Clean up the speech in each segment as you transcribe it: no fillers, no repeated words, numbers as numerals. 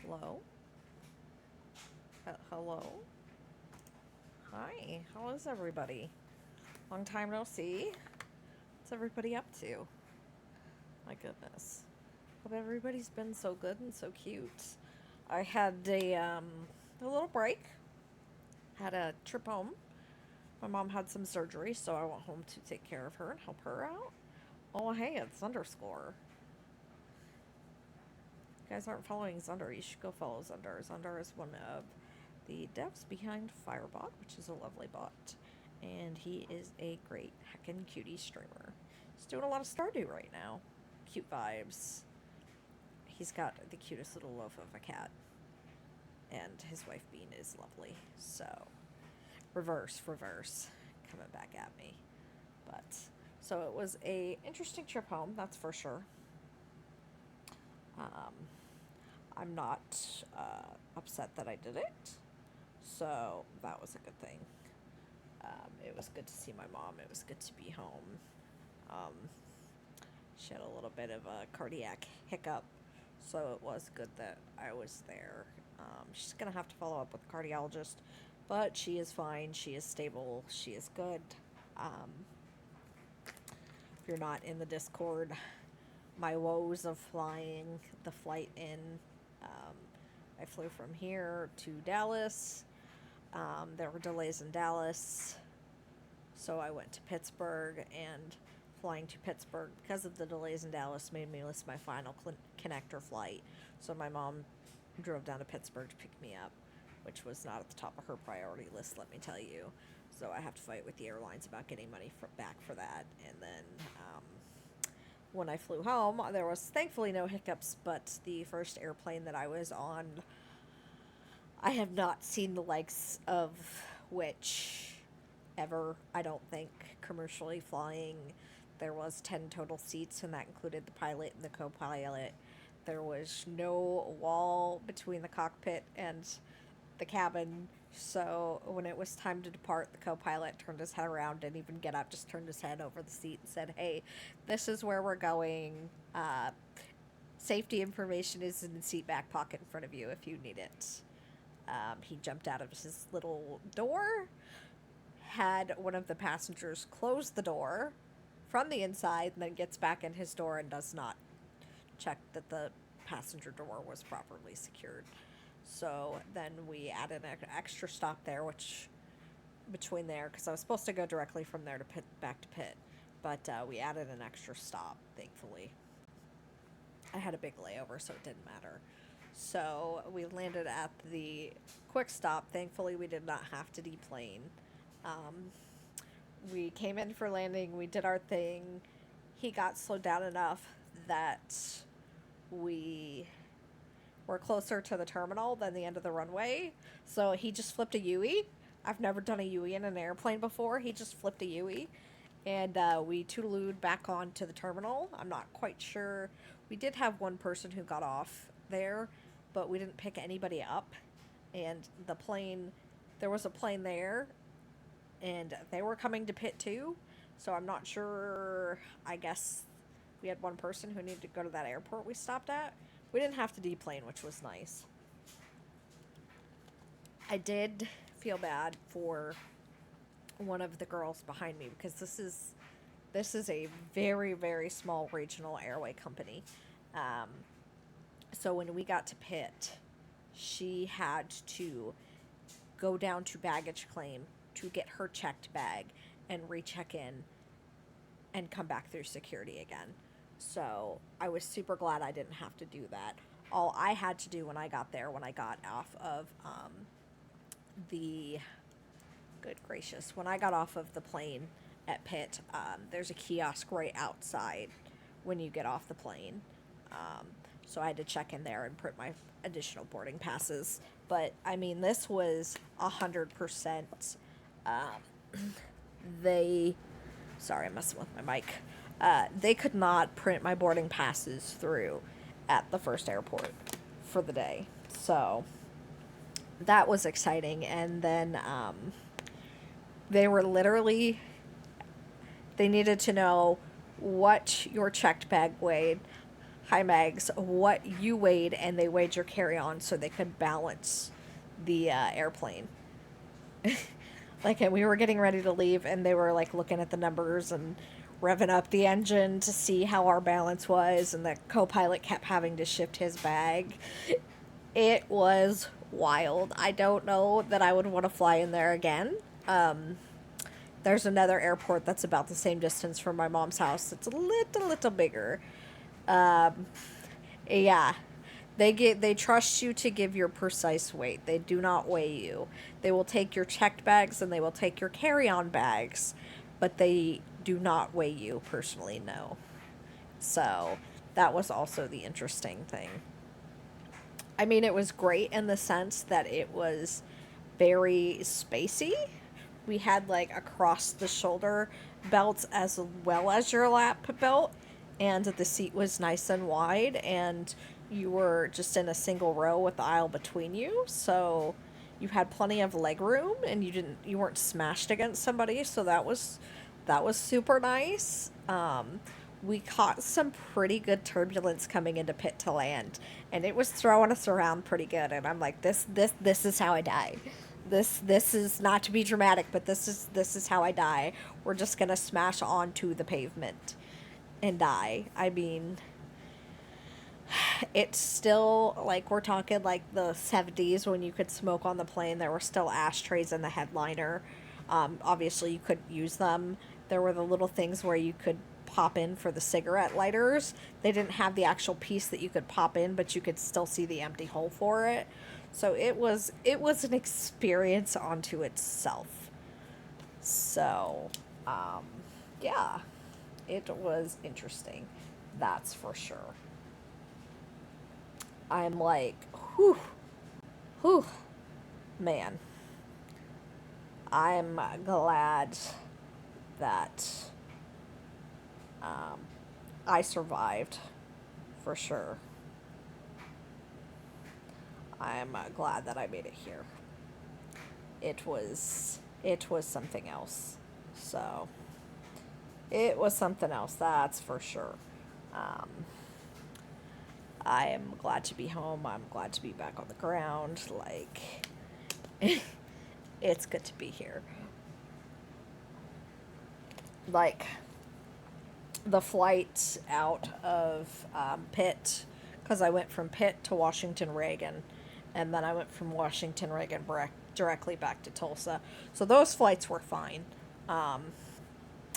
Hello? Hello? Hi, how is everybody? Long time no see. What's everybody up to? My goodness. Hope everybody's been so good and so cute. I had a little break. Had a trip home. My mom had some surgery, so I went home to take care of her and help her out. Oh, hey, it's Underscore. If you guys aren't following Zunder, you should go follow Zunder. Zunder is one of the devs behind Firebot, which is a lovely bot. And he is a great heckin' cutie streamer. He's doing a lot of Stardew right now. Cute vibes. He's got the cutest little loaf of a cat. And his wife Bean is lovely. So, reverse. Coming back at me. But, so it was a interesting trip home, that's for sure. Um, I'm not upset that I did it. So, that was a good thing. It was good to see my mom. It was good to be home. Um, she had a little bit of a cardiac hiccup, so it was good that I was there. She's going to have to follow up with the cardiologist, but she is fine. She is stable. She is good. If you're not in the Discord, my woes of flying the flight in. Um, I flew from here to Dallas. There were delays in Dallas. So I went to Pittsburgh, and flying to Pittsburgh because of the delays in Dallas made me miss my final connector flight. So my mom drove down to Pittsburgh to pick me up, which was not at the top of her priority list, let me tell you. So I have to fight with the airlines about getting money back for that. And then when I flew home, there was thankfully no hiccups, but the first airplane that I was on, I have not seen the likes of which ever, I don't think, commercially flying. There was 10 total seats, and that included the pilot and the co-pilot. There was no wall between the cockpit and the cabin, so when it was time to depart, the co-pilot turned his head around, didn't even get up, just turned his head over the seat and said, "Hey, this is where we're going. Safety information is in the seat back pocket in front of you if you need it." He jumped out of his little door, had one of the passengers close the door from the inside, and then gets back in his door and does not check that the passenger door was properly secured. So then we added an extra stop there, which between there, because I was supposed to go directly from there to pit back to pit, but we added an extra stop, thankfully. I had a big layover, so it didn't matter. So we landed at the quick stop. Thankfully, we did not have to deplane. Um, we came in for landing. We did our thing. He got slowed down enough that we were closer to the terminal than the end of the runway. So he just flipped a UE. I've never done a UE in an airplane before. He just flipped a UE. And we toodalooed back on to the terminal. I'm not quite sure. We did have one person who got off there, but we didn't pick anybody up. And the plane, there was a plane there, and they were coming to pit too. So I'm not sure. I guess we had one person who needed to go to that airport we stopped at. We didn't have to deplane, which was nice. I did feel bad for one of the girls behind me because this is a very, very small regional airway company. Um, so when we got to pit, she had to go down to baggage claim to get her checked bag and recheck in and come back through security again. So I was super glad I didn't have to do that. All I had to do when I got there, when I got off of the good gracious, when I got off of the plane at Pitt, there's a kiosk right outside when you get off the plane. So I had to check in there and print my additional boarding passes. But I mean, this was 100%. They, sorry, I'm messing with my mic. They could not print my boarding passes through at the first airport for the day. So that was exciting. And then they were literally, they needed to know what your checked bag weighed, hi Megs, what you weighed, and they weighed your carry-on so they could balance the airplane. Like, and we were getting ready to leave, and they were like looking at the numbers and revving up the engine to see how our balance was, and the co-pilot kept having to shift his bag. It was wild. I don't know that I would want to fly in there again. There's another airport that's about the same distance from my mom's house. It's a little bigger. Yeah, they trust you to give your precise weight. They do not weigh you. They will take your checked bags and they will take your carry-on bags, but they do not weigh you personally, no. So, that was also the interesting thing. I mean, it was great in the sense that it was very spacey. We had like across the shoulder belts as well as your lap belt, and the seat was nice and wide, and you were just in a single row with the aisle between you, so you had plenty of leg room, and you weren't smashed against somebody, so that was super nice. We caught some pretty good turbulence coming into pit to land, and it was throwing us around pretty good, and I'm like, this is how I die. This is not to be dramatic, but this is how I die. We're just gonna smash onto the pavement and die. I mean, it's still like, we're talking like the 70s when you could smoke on the plane. There were still ashtrays in the headliner. Obviously, you couldn't use them. There were the little things where you could pop in for the cigarette lighters. They didn't have the actual piece that you could pop in, but you could still see the empty hole for it. So it was an experience onto itself. So, yeah, it was interesting. That's for sure. I'm like, whew, whew, man. I'm glad that um, I survived, for sure. I'm glad that I made it here. It was something else. So it was something else, that's for sure. Um, I am glad to be home. I'm glad to be back on the ground. Like, it's good to be here. Like, the flight out of Pitt, because I went from Pitt to Washington Reagan, and then I went from Washington Reagan directly back to Tulsa. So those flights were fine. Um,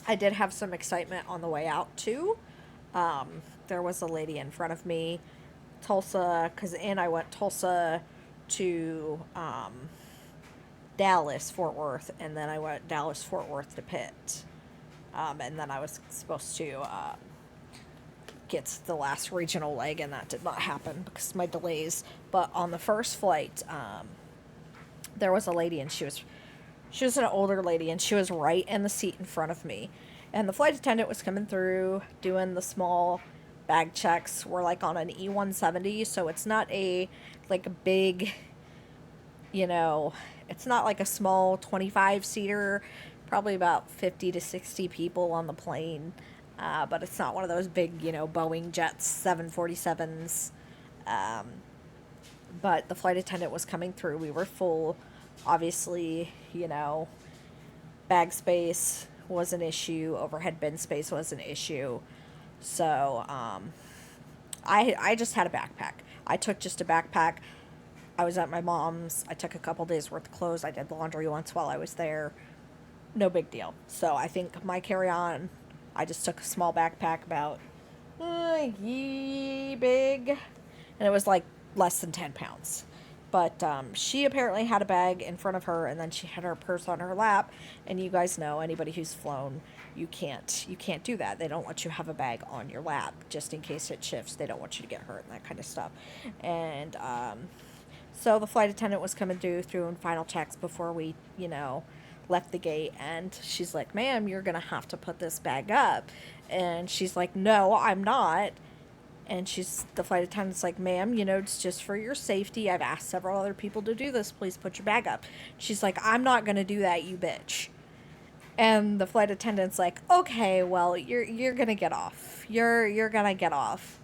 I did have some excitement on the way out too. Um, there was a lady in front of me, Tulsa, I went Tulsa to Dallas, Fort Worth, and then I went Dallas, Fort Worth to Pitt. And then I was supposed to get the last regional leg, and that did not happen because of my delays. But on the first flight, there was a lady, and she was an older lady, and she was right in the seat in front of me. And the flight attendant was coming through doing the small bag checks. We're like on an E170, so it's not a big, it's not like a small 25 seater, probably about 50 to 60 people on the plane. But it's not one of those big, Boeing jets, 747s. But the flight attendant was coming through. We were full. Obviously, bag space was an issue. Overhead bin space was an issue. So, I just had a backpack. I took just a backpack. I was at my mom's. I took a couple days worth of clothes. I did laundry once while I was there. No big deal. So I think my carry-on, I just took a small backpack about yee big, and it was like less than 10 pounds. But she apparently had a bag in front of her, and then she had her purse on her lap. And you guys know, anybody who's flown, you can't do that. They don't let you have a bag on your lap just in case it shifts. They don't want you to get hurt and that kind of stuff. And so the flight attendant was coming through in final checks before we, left the gate, and she's like, "Ma'am, you're gonna have to put this bag up." And she's like, "No, I'm not." And the flight attendant's like, "Ma'am, it's just for your safety. I've asked several other people to do this. Please put your bag up." She's like, "I'm not gonna do that, you bitch." And the flight attendant's like, "Okay, well, you're gonna get off. You're gonna get off."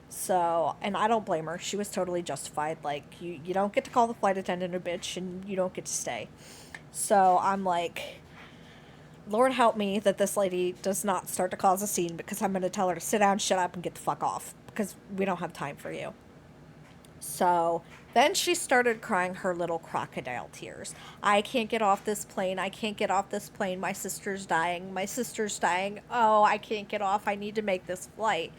So, and I don't blame her. She was totally justified. Like, you don't get to call the flight attendant a bitch and you don't get to stay. So I'm like, Lord help me that this lady does not start to cause a scene, because I'm going to tell her to sit down, shut up, and get the fuck off, because we don't have time for you. So then she started crying her little crocodile tears. I can't get off this plane. I can't get off this plane. My sister's dying. My sister's dying. Oh, I can't get off. I need to make this flight.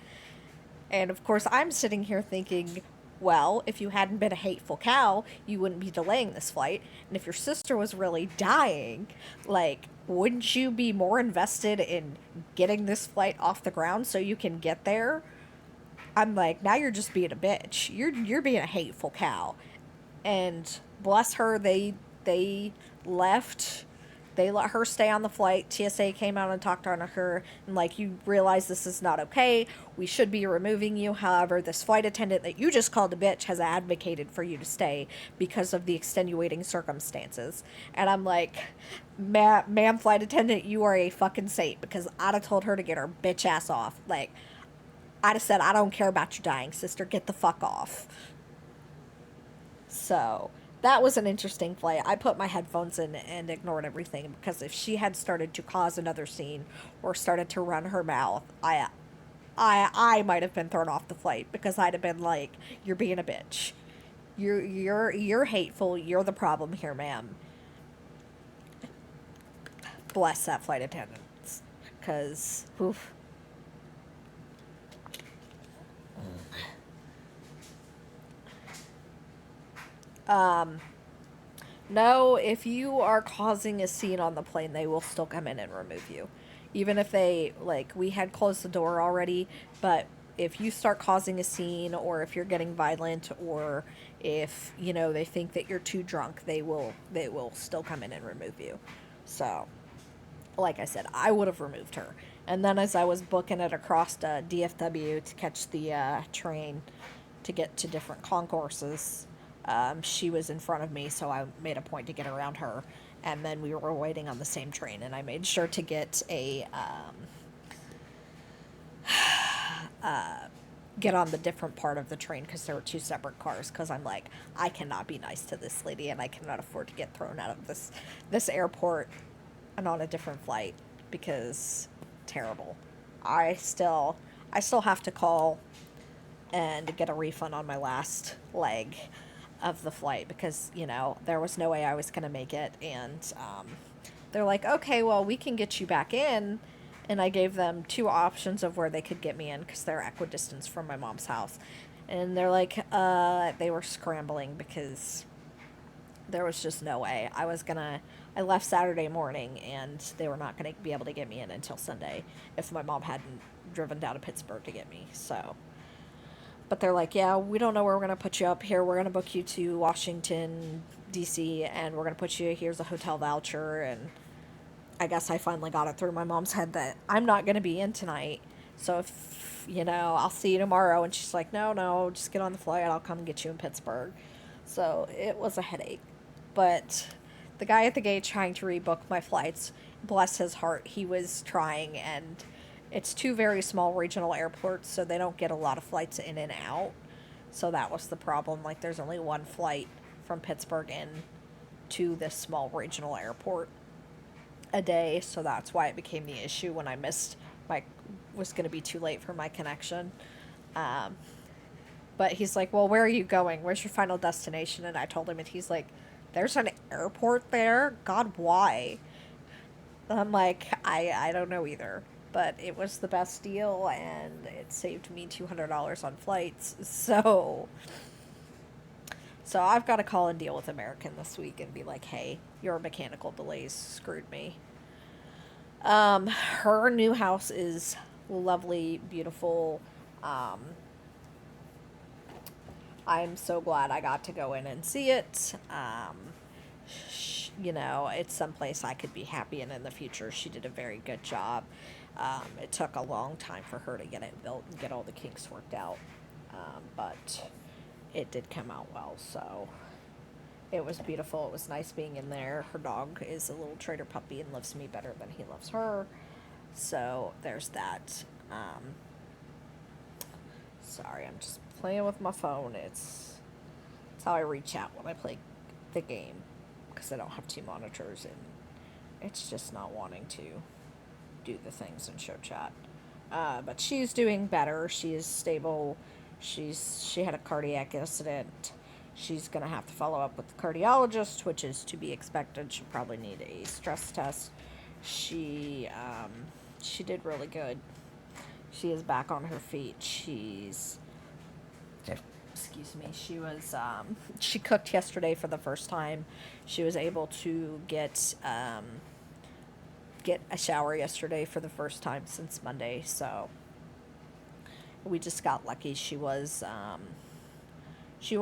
And of course, I'm sitting here thinking, well, if you hadn't been a hateful cow, you wouldn't be delaying this flight. And if your sister was really dying, like, wouldn't you be more invested in getting this flight off the ground so you can get there? I'm like, now you're just being a bitch. You're being a hateful cow. And bless her, they left. They let her stay on the flight. TSA came out and talked to her, and like, you realize this is not okay. We should be removing you. However, this flight attendant that you just called a bitch has advocated for you to stay because of the extenuating circumstances. And I'm like, ma'am, flight attendant, you are a fucking saint, because I'd have told her to get her bitch ass off. Like, I'd have said, I don't care about you dying, sister. Get the fuck off. So that was an interesting flight. I put my headphones in and ignored everything, because if she had started to cause another scene or started to run her mouth, I might have been thrown off the flight, because I'd have been like, "You're being a bitch. You're hateful. You're the problem here, ma'am." Bless that flight attendant, because oof. Um, no, if you are causing a scene on the plane, they will still come in and remove you. Even if they, like, we had closed the door already, but if you start causing a scene, or if you're getting violent, or if, they think that you're too drunk, they will still come in and remove you. So, like I said, I would have removed her. And then as I was booking it across to DFW to catch the train to get to different concourses, she was in front of me, so I made a point to get around her. And then we were waiting on the same train, and I made sure to get on the different part of the train, because there were two separate cars, because I'm like, I cannot be nice to this lady, and I cannot afford to get thrown out of this airport and on a different flight, because terrible. I still have to call and get a refund on my last leg of the flight, because there was no way I was going to make it. And they're like, okay, well, we can get you back in. And I gave them two options of where they could get me in, because they're equidistant from my mom's house. And they're like, they were scrambling, because there was just no way. I left Saturday morning, and they were not going to be able to get me in until Sunday if my mom hadn't driven down to Pittsburgh to get me. So, but they're like, yeah, we don't know where we're going to put you up here. We're going to book you to Washington, D.C., and we're going to put you, here's a hotel voucher. And I guess I finally got it through my mom's head that I'm not going to be in tonight. So if, I'll see you tomorrow. And she's like, no, just get on the flight. I'll come get you in Pittsburgh. So it was a headache. But the guy at the gate trying to rebook my flights, bless his heart, he was trying. And it's two very small regional airports, so they don't get a lot of flights in and out. So that was the problem. Like, there's only one flight from Pittsburgh in to this small regional airport a day, so that's why it became the issue when I was going to be too late for my connection. But he's like, well, where are you going? Where's your final destination? And I told him, and he's like, there's an airport there? God, why? And I'm like, I don't know either. But it was the best deal, and it saved me $200 on flights. So I've got to call and deal with American this week and be like, hey, your mechanical delays screwed me. Her new house is lovely, beautiful. I'm so glad I got to go in and see it. It's someplace I could be happy in the future. She did a very good job. It took a long time for her to get it built and get all the kinks worked out. But it did come out well, so it was beautiful. It was nice being in there. Her dog is a little trader puppy and loves me better than he loves her. So there's that. Sorry, I'm just playing with my phone. It's how I reach out when I play the game because I don't have two monitors and it's just not wanting to do the things in show chat. But she's doing better. She is stable. She had a cardiac incident. She's gonna have to follow up with the cardiologist, which is to be expected. She'll probably need a stress test. She did really good. She is back on her feet. Excuse me. She cooked yesterday for the first time. She was able to get a shower yesterday for the first time since Monday. So we just got lucky. She was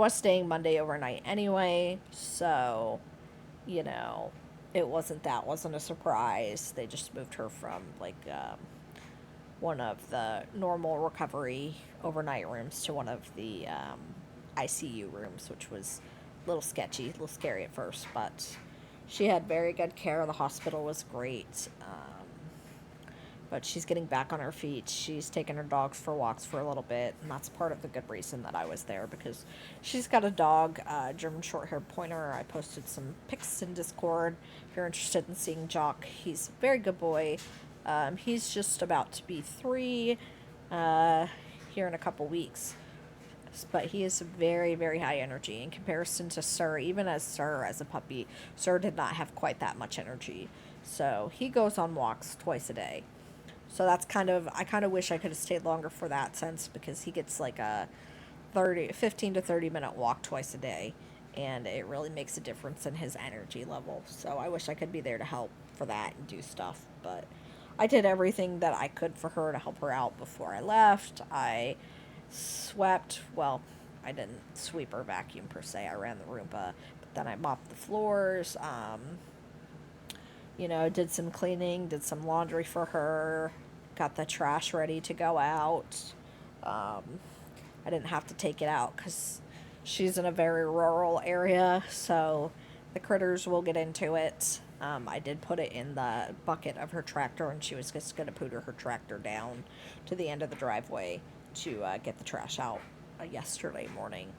staying Monday overnight anyway. So, you know, wasn't a surprise. They just moved her from one of the normal recovery overnight rooms to one of the ICU rooms, which was a little sketchy, a little scary at first, but she had very good care. The hospital was great. But she's getting back on her feet. She's taking her dogs for walks for a little bit, and that's part of the good reason that I was there, because she's got a dog, German short-haired pointer. I posted some pics in Discord if you're interested in seeing Jock. He's a very good boy. He's just about to be 3 here in a couple weeks. But he is very, very high energy in comparison to Sir. Even as Sir, as a puppy, Sir did not have quite that much energy. So he goes on walks twice a day. So I kind of wish I could have stayed longer for that sense, because he gets like a 15 to 30 minute walk twice a day, and it really makes a difference in his energy level. So I wish I could be there to help for that and do stuff, but I did everything that I could for her to help her out before I left. I swept, well, I didn't sweep or vacuum per se. I ran the Roomba, but then I mopped the floors. Did some cleaning, did some laundry for her, got the trash ready to go out. I didn't have to take it out because she's in a very rural area, so the critters will get into it. I did put it in the bucket of her tractor, and she was just going to put her tractor down to the end of the driveway to get the trash out yesterday morning.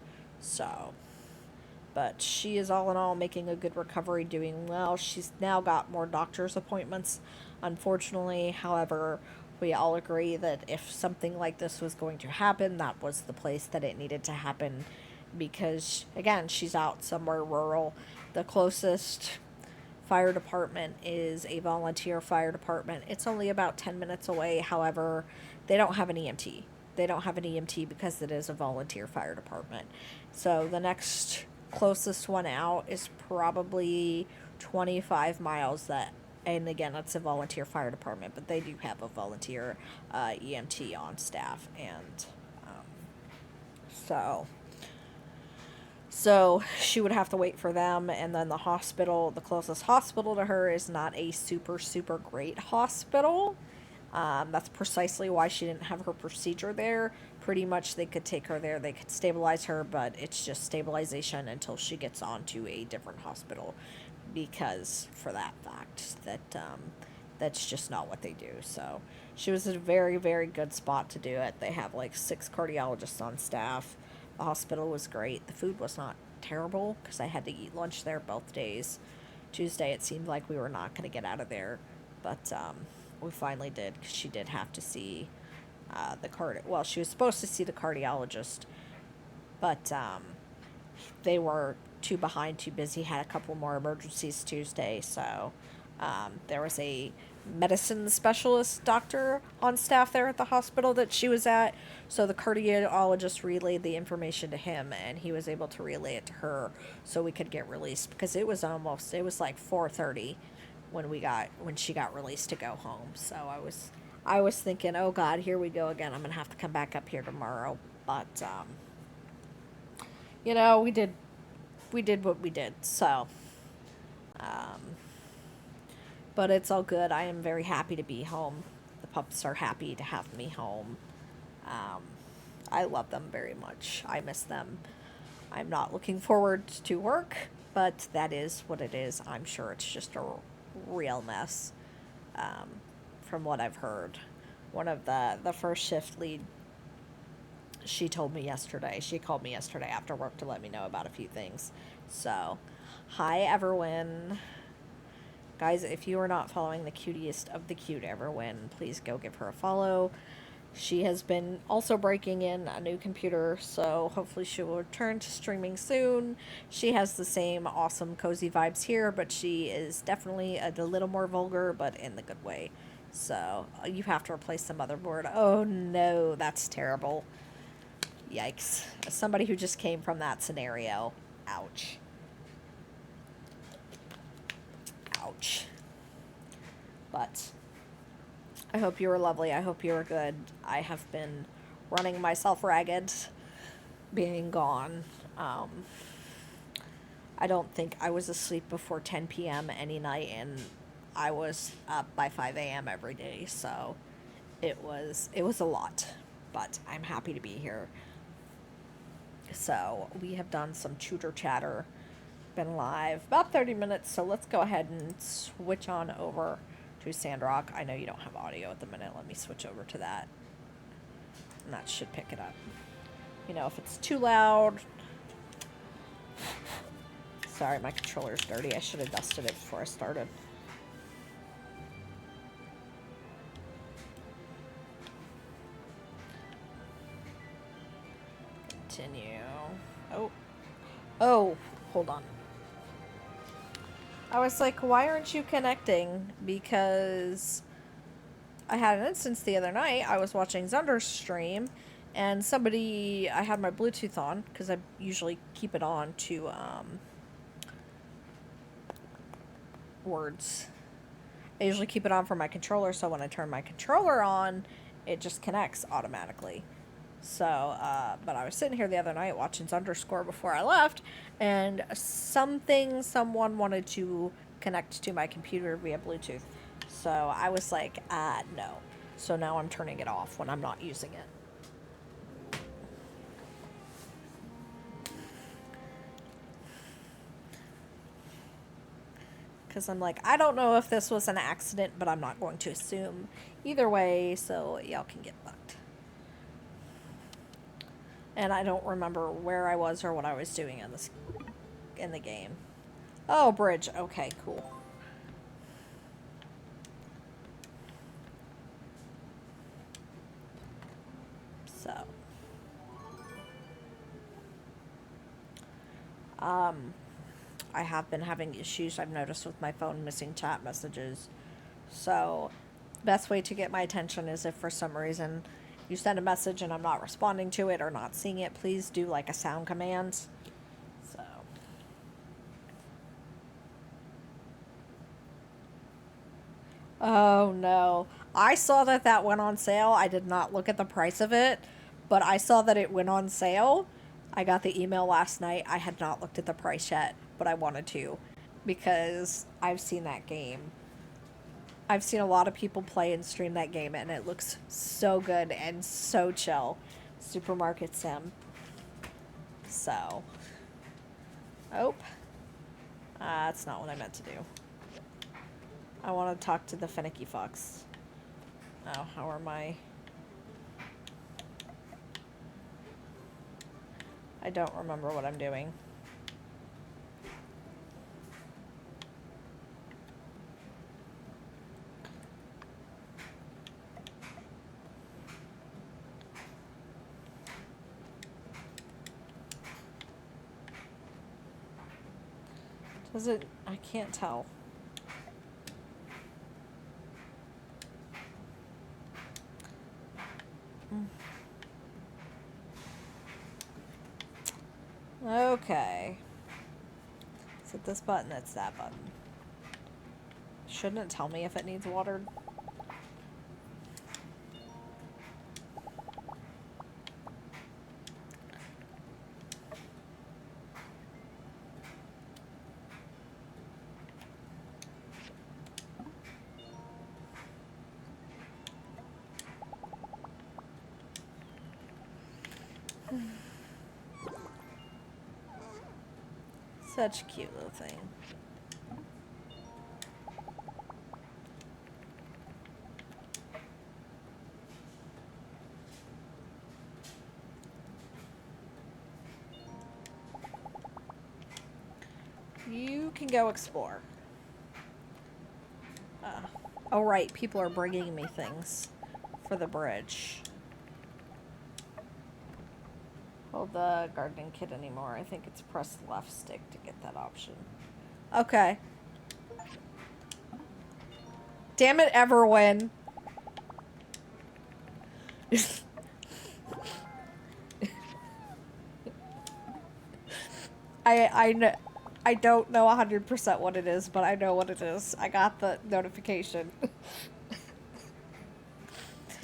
But she is all in all making a good recovery, doing well. She's now got more doctor's appointments, unfortunately. However, we all agree that if something like this was going to happen, that was the place that it needed to happen, because, again, she's out somewhere rural. The closest fire department is a volunteer fire department. It's only about 10 minutes away. However, they don't have an EMT. They don't have an EMT because it is a volunteer fire department. So the next closest one out is probably 25 miles, and again, it's a volunteer fire department, but they do have a volunteer EMT on staff, and so she would have to wait for them. And then the closest hospital to her is not a super, super great hospital. That's precisely why she didn't have her procedure there. Pretty much they could take her there, they could stabilize her, but it's just stabilization until she gets on to a different hospital, because for that fact that's just not what they do. So she was in a very, very good spot to do it. They have like 6 cardiologists on staff. The hospital was great. The food was not terrible because I had to eat lunch there both days. Tuesday it seemed like we were not going to get out of there, but we finally did, because she did have to see she was supposed to see the cardiologist, but they were too behind, too busy, had a couple more emergencies Tuesday, so there was a medicine specialist doctor on staff there at the hospital that she was at, so the cardiologist relayed the information to him, and he was able to relay it to her so we could get released, because it was like 4:30 when she got released to go home. So I was thinking, oh God, here we go again. I'm gonna have to come back up here tomorrow. But we did what we did. So but it's all good. I am very happy to be home. The pups are happy to have me home. I love them very much. I miss them. I'm not looking forward to work, but that is what it is. I'm sure it's just a real mess, from what I've heard. One of the first shift lead, she told me yesterday. She called me yesterday after work to let me know about a few things. So, hi, Everwin. Guys, if you are not following the cutest of the cute Everwin, please go give her a follow. She has been also breaking in a new computer, so hopefully she will return to streaming soon. She has the same awesome cozy vibes here, but she is definitely a little more vulgar, but in the good way. So you have to replace the motherboard. Oh no, that's terrible. Yikes. As somebody who just came from that scenario, ouch. Ouch. But I hope you were lovely. I hope you were good. I have been running myself ragged, being gone. I don't think I was asleep before 10 p.m. any night, and I was up by 5 a.m. every day. So it was a lot, but I'm happy to be here. So we have done some tutor chatter, been live about 30 minutes. So let's go ahead and switch on over to Sandrock. I know you don't have audio at the minute. Let me switch over to that. And that should pick it up. You know, if it's too loud. Sorry, my controller's dirty. I should have dusted it before I started. Continue. Oh, hold on. I was like, why aren't you connecting? Because I had an instance the other night. I was watching Zunder's stream, and I had my Bluetooth on, because I usually keep it on to, words. I usually keep it on for my controller, so when I turn my controller on, it just connects automatically. So, but I was sitting here the other night watching Underscore before I left, and someone wanted to connect to my computer via Bluetooth. So I was like, no. So now I'm turning it off when I'm not using it. Because I'm like, I don't know if this was an accident, but I'm not going to assume either way, so y'all can get fucked. And I don't remember where I was or what I was doing in the game. Oh, bridge. Okay, cool. So, I have been having issues I've noticed with my phone missing chat messages. So, best way to get my attention is if for some reason you send a message and I'm not responding to it or not seeing it, please do like a sound command. So. Oh no. I saw that went on sale. I did not look at the price of it, but I saw that it went on sale. I got the email last night. I had not looked at the price yet, but I wanted to because I've seen that game. I've seen a lot of people play and stream that game, and it looks so good and so chill. Supermarket Sim. So. Oh. That's not what I meant to do. I want to talk to the finicky fox. Oh, how are my... I don't remember what I'm doing. Does it... I can't tell. Okay. Is it this button? It's that button. Shouldn't it tell me if it needs watered? Such a cute little thing. You can go explore. Oh, right. People are bringing me things for the bridge. Hold the gardening kit anymore. I think it's press the left stick to get that option. Okay. Damn it, Everwin. I don't know 100% what it is, but I know what it is. I got the notification.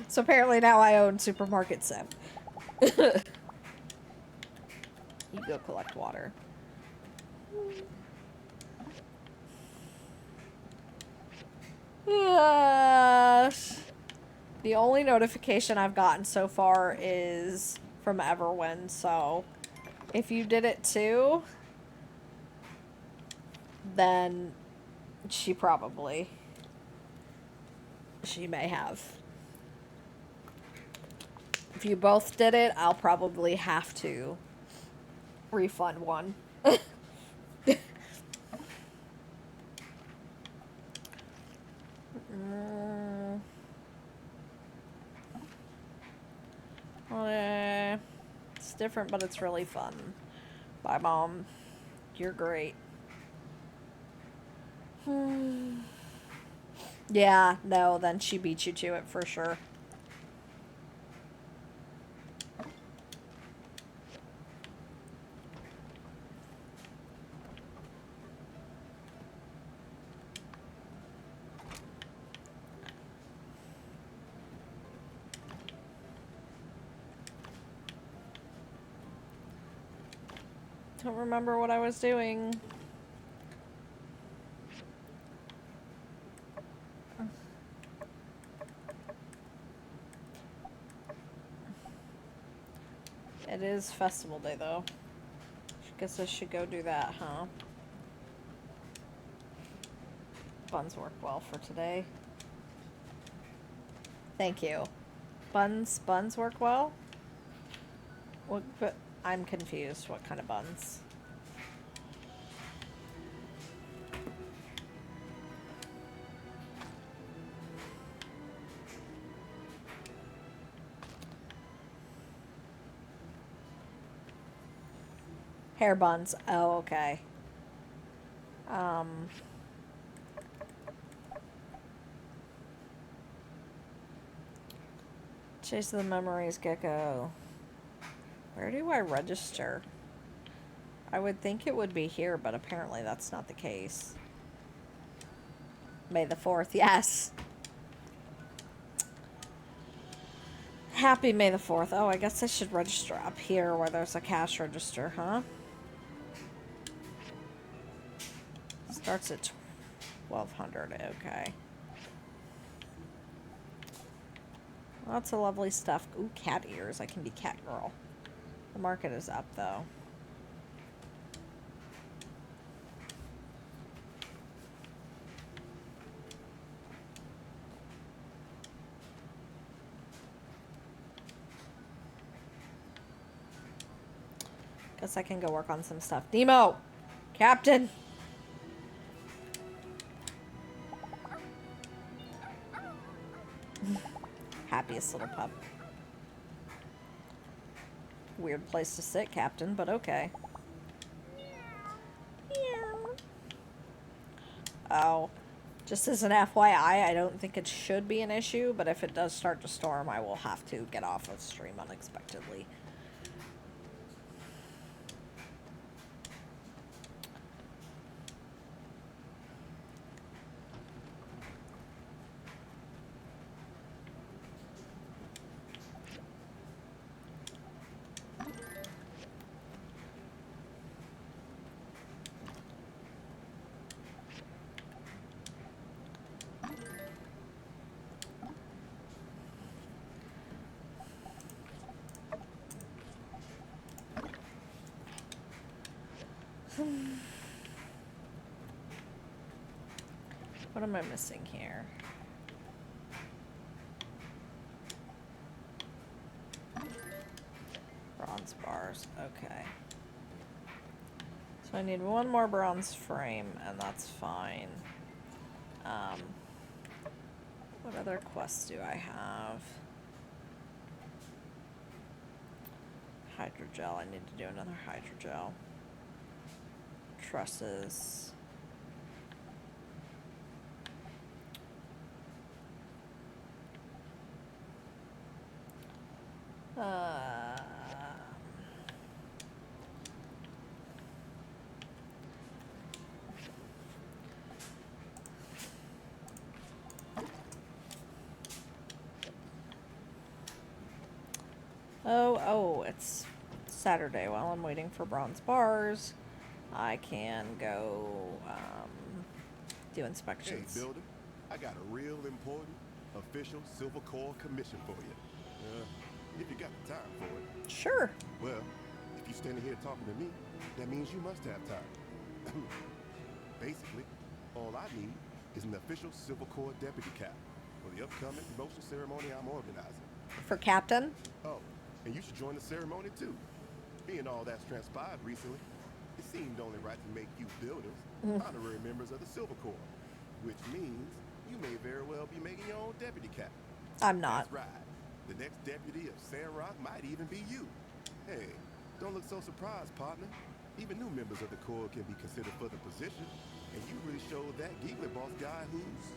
So apparently now I own Supermarket Sim. You go collect water. Yes. The only notification I've gotten so far is from Everwin, so if you did it too, then she may have. If you both did it, I'll probably have to refund one. It's different, but it's really fun. Bye, Mom. You're great. Yeah, no, then she beat you to it for sure. Don't remember what I was doing. It is festival day, though. Guess I should go do that, huh? Buns work well for today. Thank you. Buns work well? What, but I'm confused. What kind of buns? Hair buns. Oh, okay. Chase the memories, Gecko. Where do I register? I would think it would be here, but apparently that's not the case. May the 4th, yes. Happy May the 4th. Oh, I guess I should register up here where there's a cash register, huh? Starts at 1200, okay. Lots of lovely stuff. Ooh, cat ears. I can be cat girl. The market is up, though. Guess I can go work on some stuff. Nemo! Captain! Happiest little pup. Weird place to sit, Captain, but okay. Oh. Just as an FYI, I don't think it should be an issue, but if it does start to storm, I will have to get off of stream unexpectedly. What am I missing here? Bronze bars, okay. So So I need one more bronze frame, and that's fine. What other quests do I have? Hydrogel. I need to do another hydrogel. Trusses. Oh, it's Saturday. While I'm waiting for bronze bars, I can go do inspections. Hey, builder, I got a real important official Silver Core commission for you. If you got the time for it. Sure. Well, if you're standing here talking to me, that means you must have time. Basically, all I need is an official Silver Core deputy cap for the upcoming promotion ceremony I'm organizing. For captain? Oh, and you should join the ceremony too. Being all that's transpired recently, it seemed only right to make you builders honorary members of the Silver Corps, which means you may very well be making your own deputy cap. I'm not. That's right. The next deputy of Sandrock might even be you. Hey, don't look so surprised, partner. Even new members of the Corps can be considered for the position, and you really showed that Geekly boss guy who's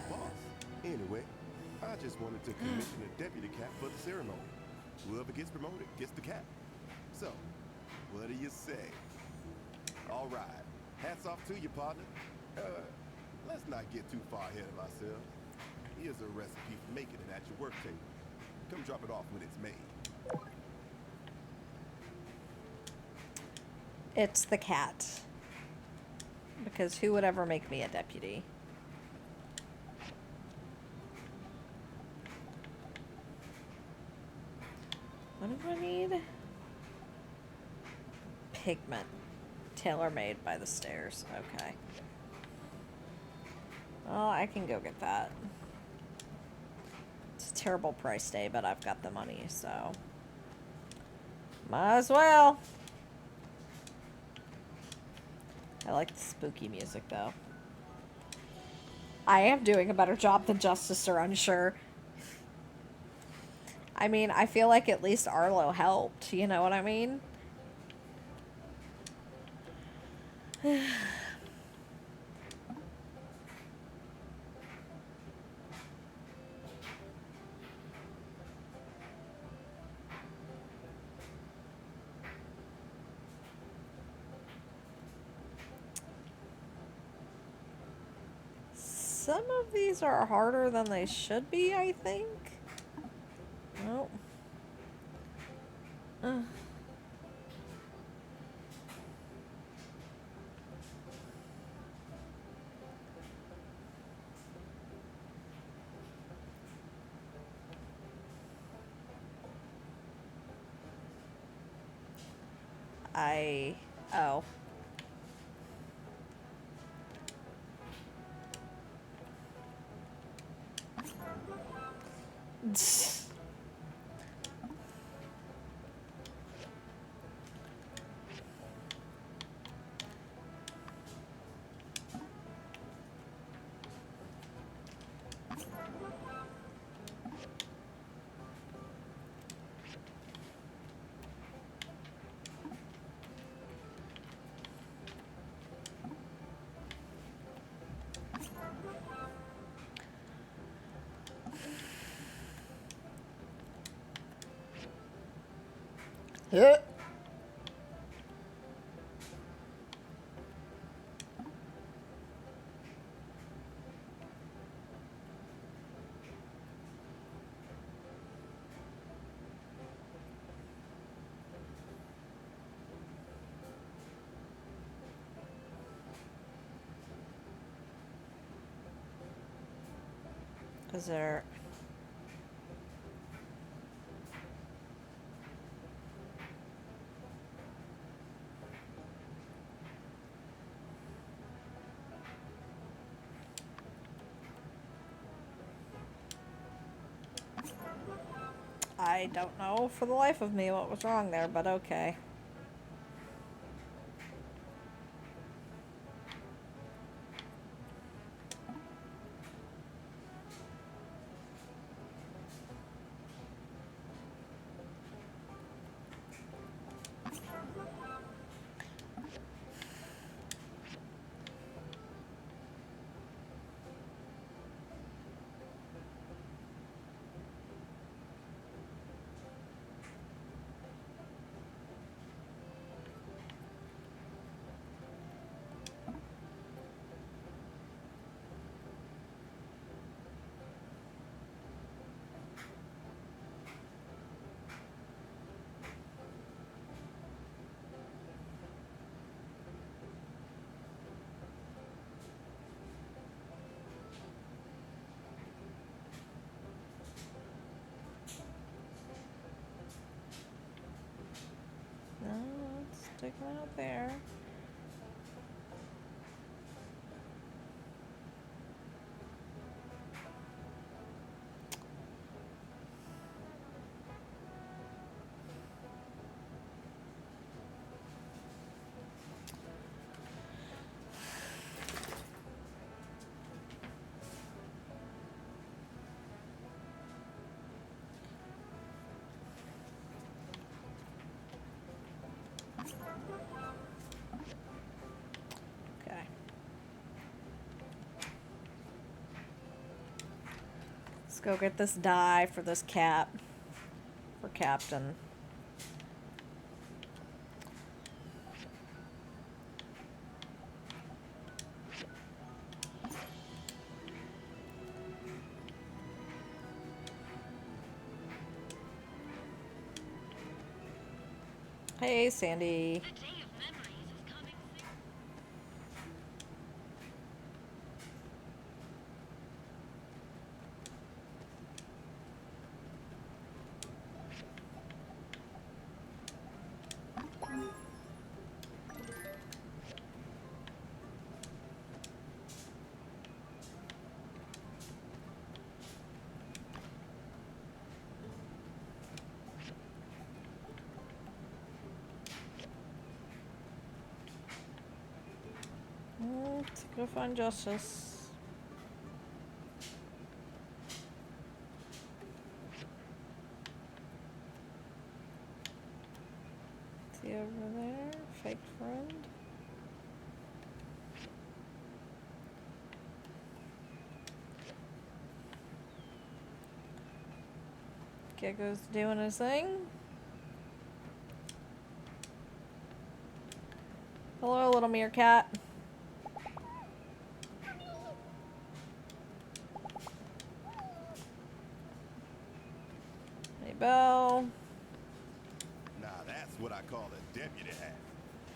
boss. Anyway, I just wanted to commission a deputy cap for the ceremony. Whoever gets promoted gets the cap. So, what do you say? All right. Hats off to you, partner. Let's not get too far ahead of ourselves. Here's a recipe for making it at your work table. Come drop it off when it's made. It's the cat. Because who would ever make me a deputy? What do I need? Pigment. Tailor-made by the stairs. Okay. Well, I can go get that. It's a terrible price day, but I've got the money, so... might as well. I like the spooky music, though. I am doing a better job than Justice or Unsure. I mean, I feel like at least Arlo helped, you know what I mean? Some of these are harder than they should be, I think. Oh. Oh. Yeah. Is there... I don't know for the life of me what was wrong there, but okay. stick them out there. Okay. Let's go get this die for this cap. For Captain. Hey, Sandy. Let's go find Justice. Is he over there? Fake friend? Gecko's doing his thing. Hello, little meerkat. Hey, Belle. Now that's what I call a deputy hat.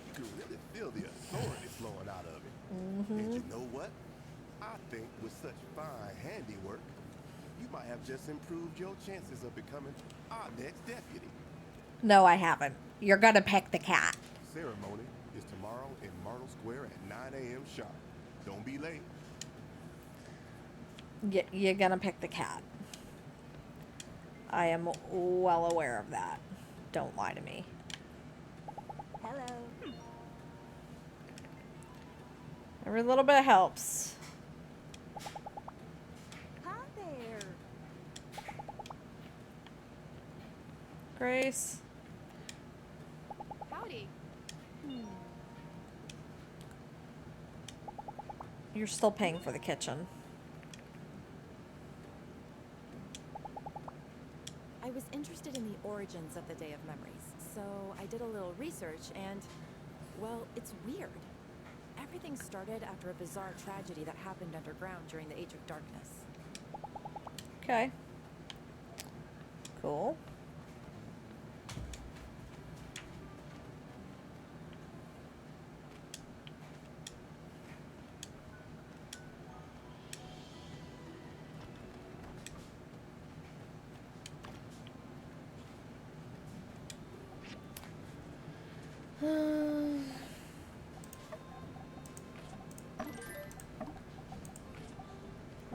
You can really feel the authority flowing out of it. And you know what? I think with such fine handiwork, you might have just improved your chances of becoming our next deputy. No, I haven't. You're gonna pick the cat. Ceremony is tomorrow in Myrtle Square at 9 a.m. sharp. Don't be late. You're gonna pick the cat. I am well aware of that. Don't lie to me. Hello. Every little bit helps. Hi there. Grace. Howdy. You're still paying for the kitchen. I was interested in the origins of the Day of Memories, so I did a little research and, well, it's weird. Everything started after a bizarre tragedy that happened underground during the Age of Darkness. Okay. Cool.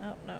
Oh, no.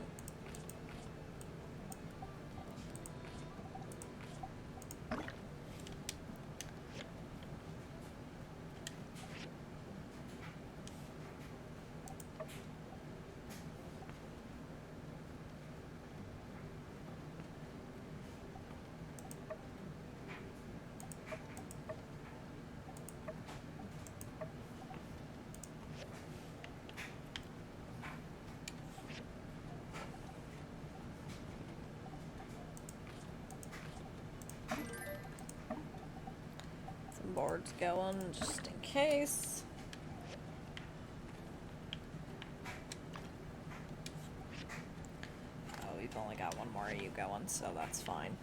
Some boards going just in case. Oh, we've only got one more of you going, so that's fine.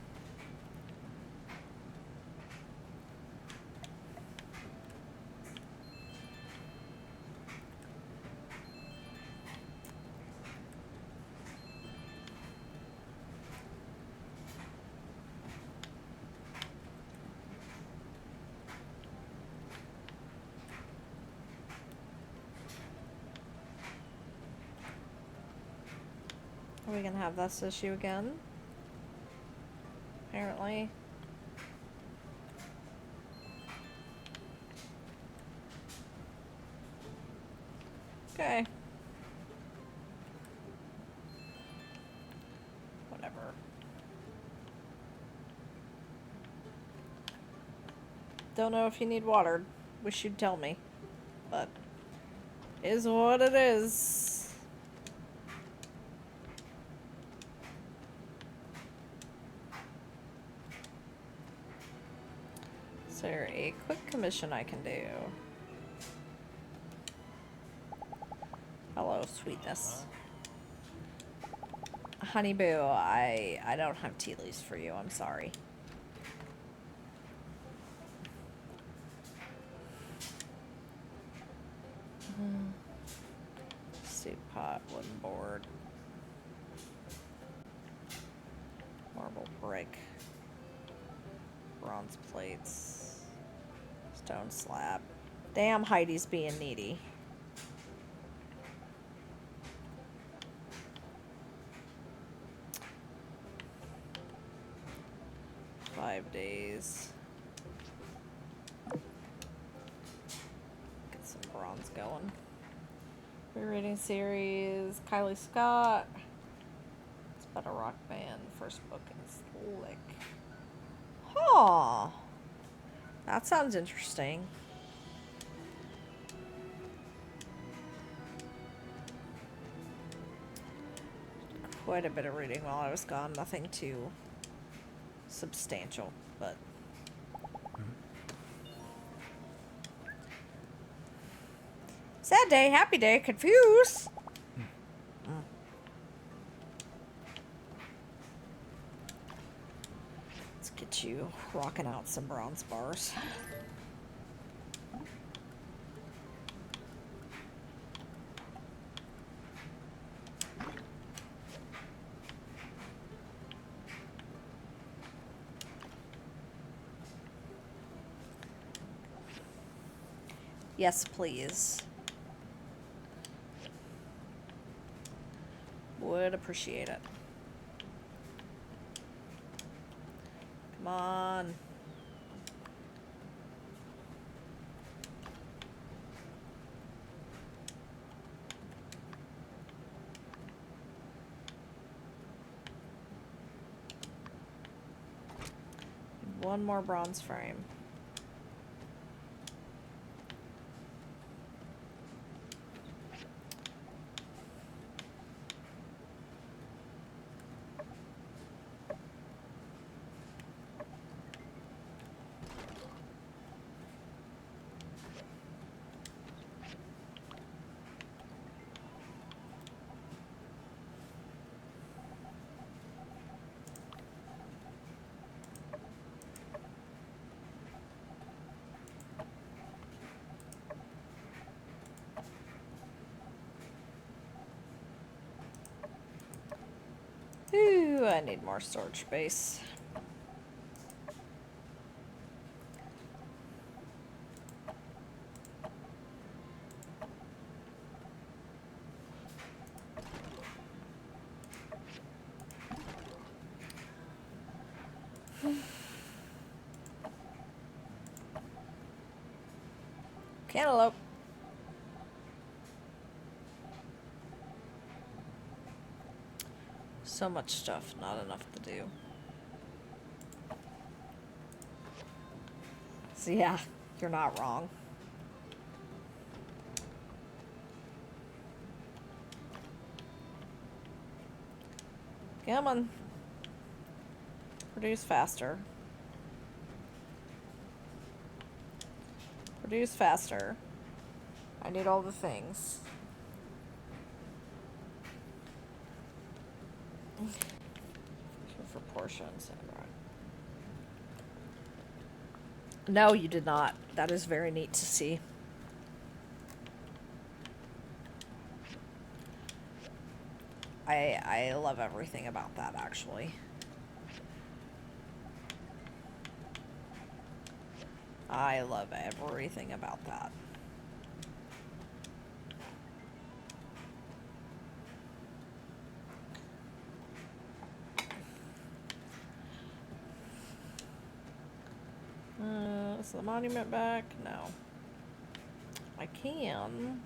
Are we gonna have this issue again? Apparently. Okay. Whatever. Don't know if you need watered. Wish you'd tell me. But is what it is. Is there a quick commission I can do? Hello, sweetness. Honey boo, I don't have tea leaves for you. I'm sorry. Soup pot, wooden board, marble brick, bronze plates, stone slab. Damn, Heidi's being needy. Days. Get some bronze going. Rereading series. Kylie Scott. It's about a rock band. First book is Slick. Huh. That sounds interesting. Quite a bit of reading while I was gone. Nothing too substantial, but sad day, happy day, confused. Let's get you rocking out some bronze bars. Yes, please. Would appreciate it. Come on. One more bronze frame. Ooh, I need more storage space. Cantaloupe. So much stuff, not enough to do. So yeah, you're not wrong. Come on. Produce faster. Produce faster. I need all the things. For portions. No, you did not. That is very neat to see. I love everything about that, actually. I love everything about that. access the monument back? No. I can.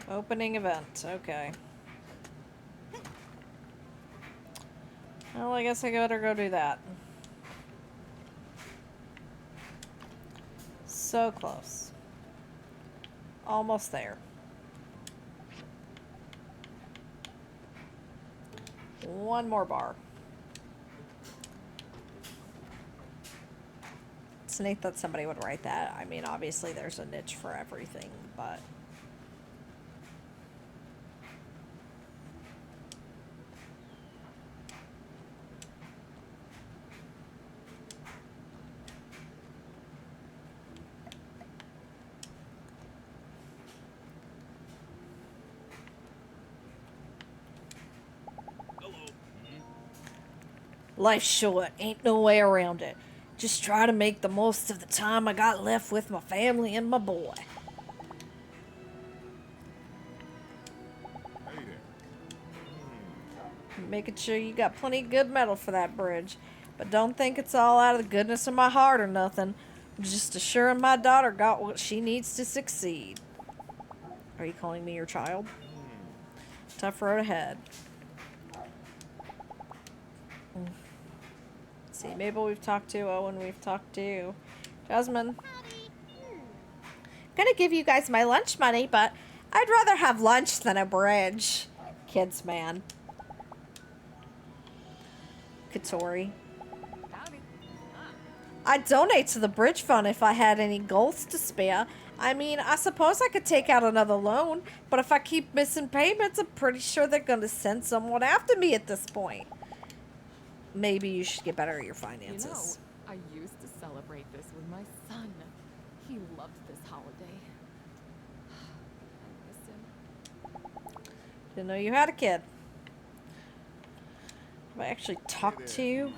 Opening event. Okay. Well, I guess I better go do that. So close. Almost there. One more bar. It's neat that somebody would write that. I mean, obviously there's a niche for everything, but... Life's short, ain't no way around it. Just try to make the most of the time I got left with my family and my boy. Hey there. Making sure you got plenty of good metal for that bridge. But don't think it's all out of the goodness of my heart or nothing. Just assuring my daughter got what she needs to succeed. Are you calling me your child? Tough road ahead. See, Mabel we've talked to, Owen we've talked to, Jasmine. Gonna give you guys my lunch money, but I'd rather have lunch than a bridge. Kids, man. Katori. I'd donate to the bridge fund if I had any golds to spare. I mean, I suppose I could take out another loan, but if I keep missing payments, I'm pretty sure they're gonna send someone after me at this point. Maybe you should get better at your finances. You know, I used to celebrate this with my son. He loved this holiday. I miss him. Didn't know you had a kid. If I actually talk to you,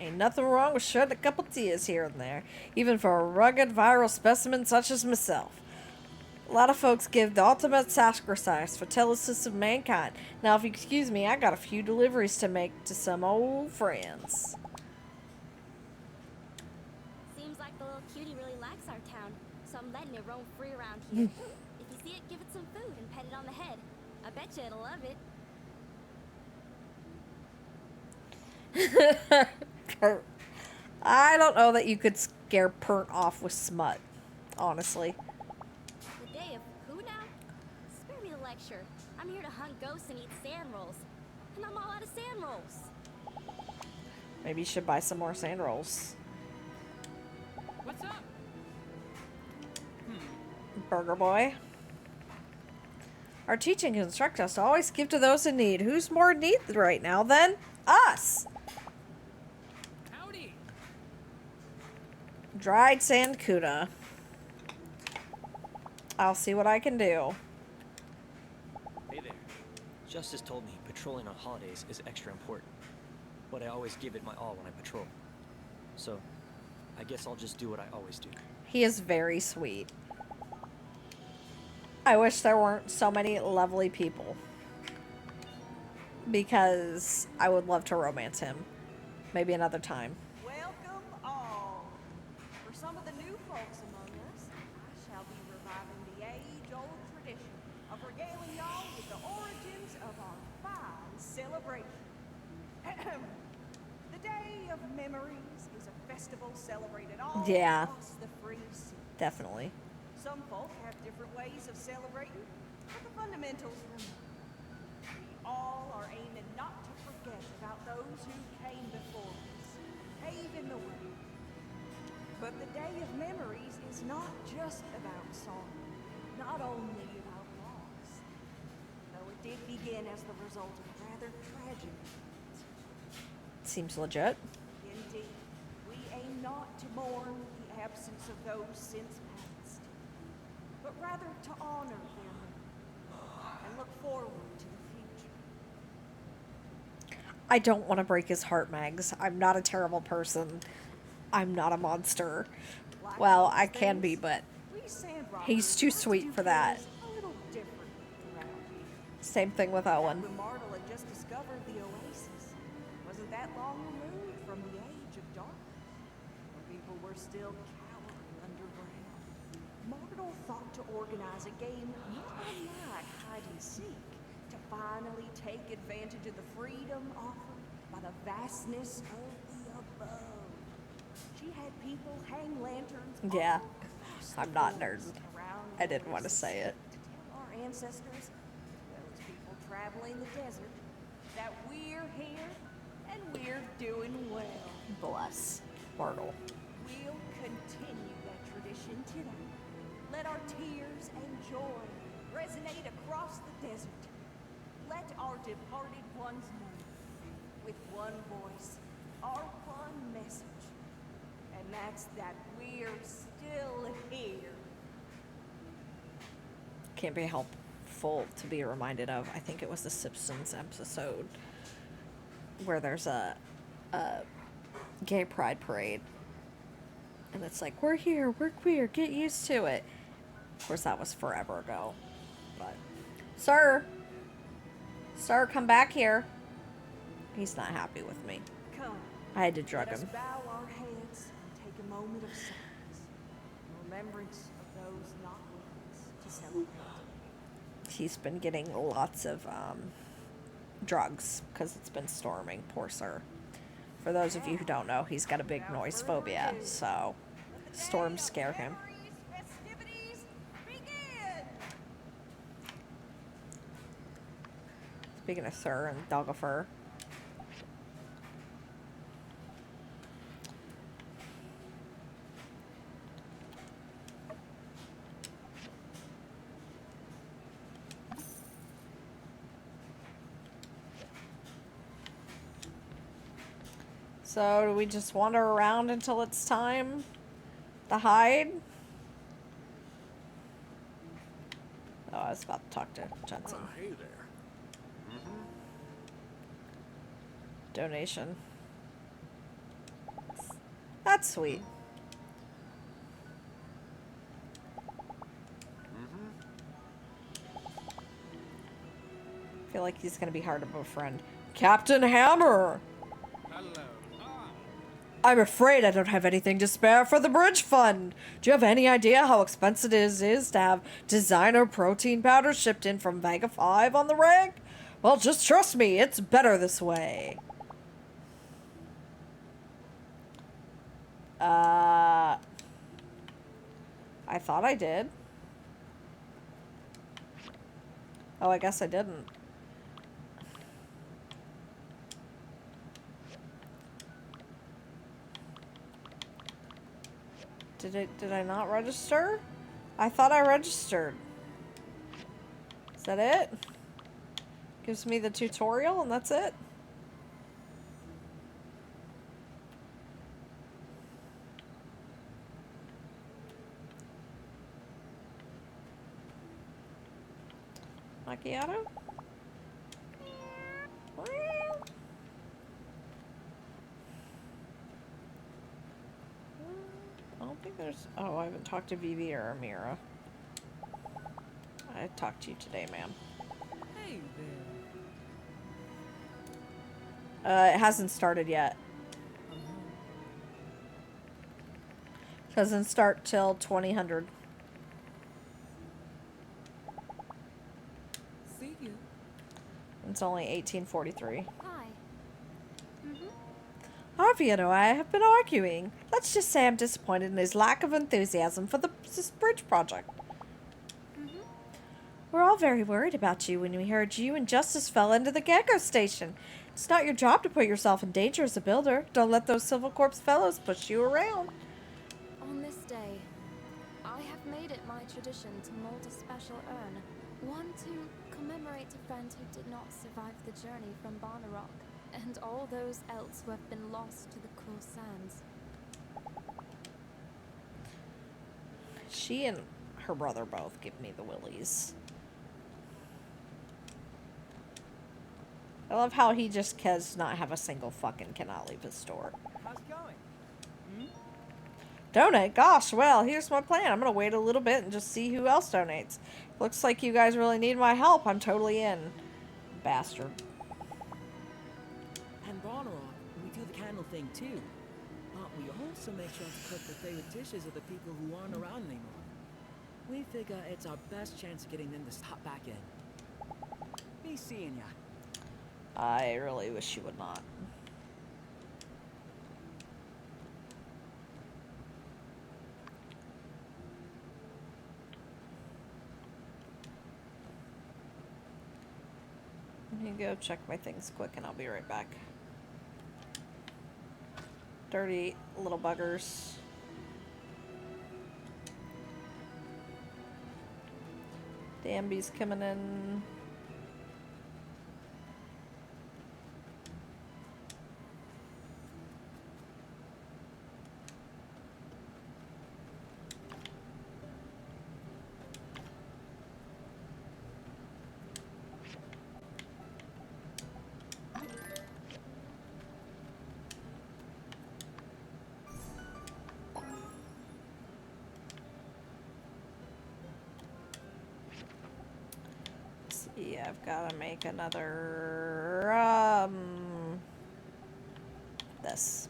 ain't nothing wrong with shedding a couple tears here and there, even for a rugged viral specimen such as myself. A lot of folks give the ultimate sacrifice for telesis of mankind. Now, if you excuse me, I got a few deliveries to make to some old friends. Seems like the little cutie really likes our town, so I'm letting it roam free around here. If you see it, give it some food and pet it on the head. I bet you it'll love it. I don't know that you could scare Pernt off with smut, honestly. The day of who now? Spare me the lecture. I'm here to hunt ghosts and eat sand rolls. And I'm all out of sand rolls. Maybe you should buy some more sand rolls. What's up? Burger Boy. Our teaching instructs us to always give to those in need. Who's more in need right now than us? Howdy. Dried Sancuda. I'll see what I can do. Hey there. Justice told me patrolling on holidays is extra important, but I always give it my all when I patrol. So, I guess I'll just do what I always do. He is very sweet. I wish there weren't so many lovely people, because I would love to romance him. Maybe another time. Welcome all. For some of the new folks among us, I shall be reviving the age-old tradition of regaling y'all with the origins of our fine celebration. The Day of Memories is a festival celebrated all across the free city. Definitely. Some folk have different ways of celebrating, but the fundamentals remain. We all are aiming not to forget about those who came before us, paving the way. But the Day of Memories is not just about song, not only about loss, though it did begin as the result of a rather tragic event. Seems legit. Indeed, we aim not to mourn the absence of those since past, but rather to honor their memory and look forward to the future. I don't want to break his heart, Mags. I'm not a terrible person. I'm not a monster. Like Well, most I can be, things, but we Sandrockers he's too like to sweet do for that. things a little different around here. Same thing with Owen. When Martel had just discovered the oasis, that long removed from the age of darkness, when people were still cowering underground. Martel thought to organize a game not unlike hide and seek to finally take advantage of the freedom offered by the vastness of the above. She had people hang lanterns Yeah. all across the I'm not forest nerd. around I didn't want to Oasis say it. to tell our ancestors, as well as people traveling the desert, that we're here and we're doing well. Bless. Myrtle. We'll continue that tradition today. Let our tears and joy resonate across the desert. Let our departed ones know, with one voice, our one message, and that's that we're still here. Can't be helpful to be reminded of. I think it was the Simpsons episode where there's a gay pride parade. And it's like, we're here, we're queer, get used to it. Of course, that was forever ago. But, sir, come back here. He's not happy with me. Come, I had to drug let us him. bow our heads and take a moment of silence, in remembrance of those not with us to celebrate. He's been getting lots of drugs because it's been storming. Poor sir. For those of you who don't know, he's got a big noise phobia, so storms scare him. Festivities begin! Speaking of sir and dog of fur. So, do we just wander around until it's time to hide? Oh, I was about to talk to Jensen. Oh, hey there. Donation. That's sweet. I feel like he's gonna be hard to befriend. Captain Hammer! Hello. I'm afraid I don't have anything to spare for the bridge fund. Do you have any idea how expensive it is to have designer protein powder shipped in from Vega 5 on the rig? Well, just trust me, it's better this way. I thought I did. Oh, I guess I didn't. Did I not register? I thought I registered. Is that it? Gives me the tutorial and that's it? Macchiato? I don't think there's... Oh, I haven't talked to Vivi or Amira. I talked to you today, ma'am. Hey there. It hasn't started yet. Doesn't start till 2000. See you. It's only 1843. Hi. Harvey and I have been arguing. Let's just say I'm disappointed in his lack of enthusiasm for this bridge project. We're all very worried about you when we heard you and Justice fell into the Gecko Station. It's not your job to put yourself in danger as a builder. Don't let those Civil Corps fellows push you around. On this day, I have made it my tradition to mold a special urn. One to commemorate a friend who did not survive the journey from Barnarock, and all those else who have been lost to the cruel sands. She and her brother both give me the willies. I love how he just does not have a single fucking cannot leave his store. How's it going? Donate? Gosh, well, here's my plan. I'm gonna wait a little bit and just see who else donates. Looks like you guys really need my help. I'm totally in. Bastard. And Barnarock, thing too. But we also make sure to cook the favorite dishes of the people who aren't around anymore. We figure it's our best chance of getting them to stop back in. Be seeing ya. I really wish you would not. Let me go check my things quick and I'll be right back. Dirty little buggers. Danby's coming in. Yeah, I've got to make another, this.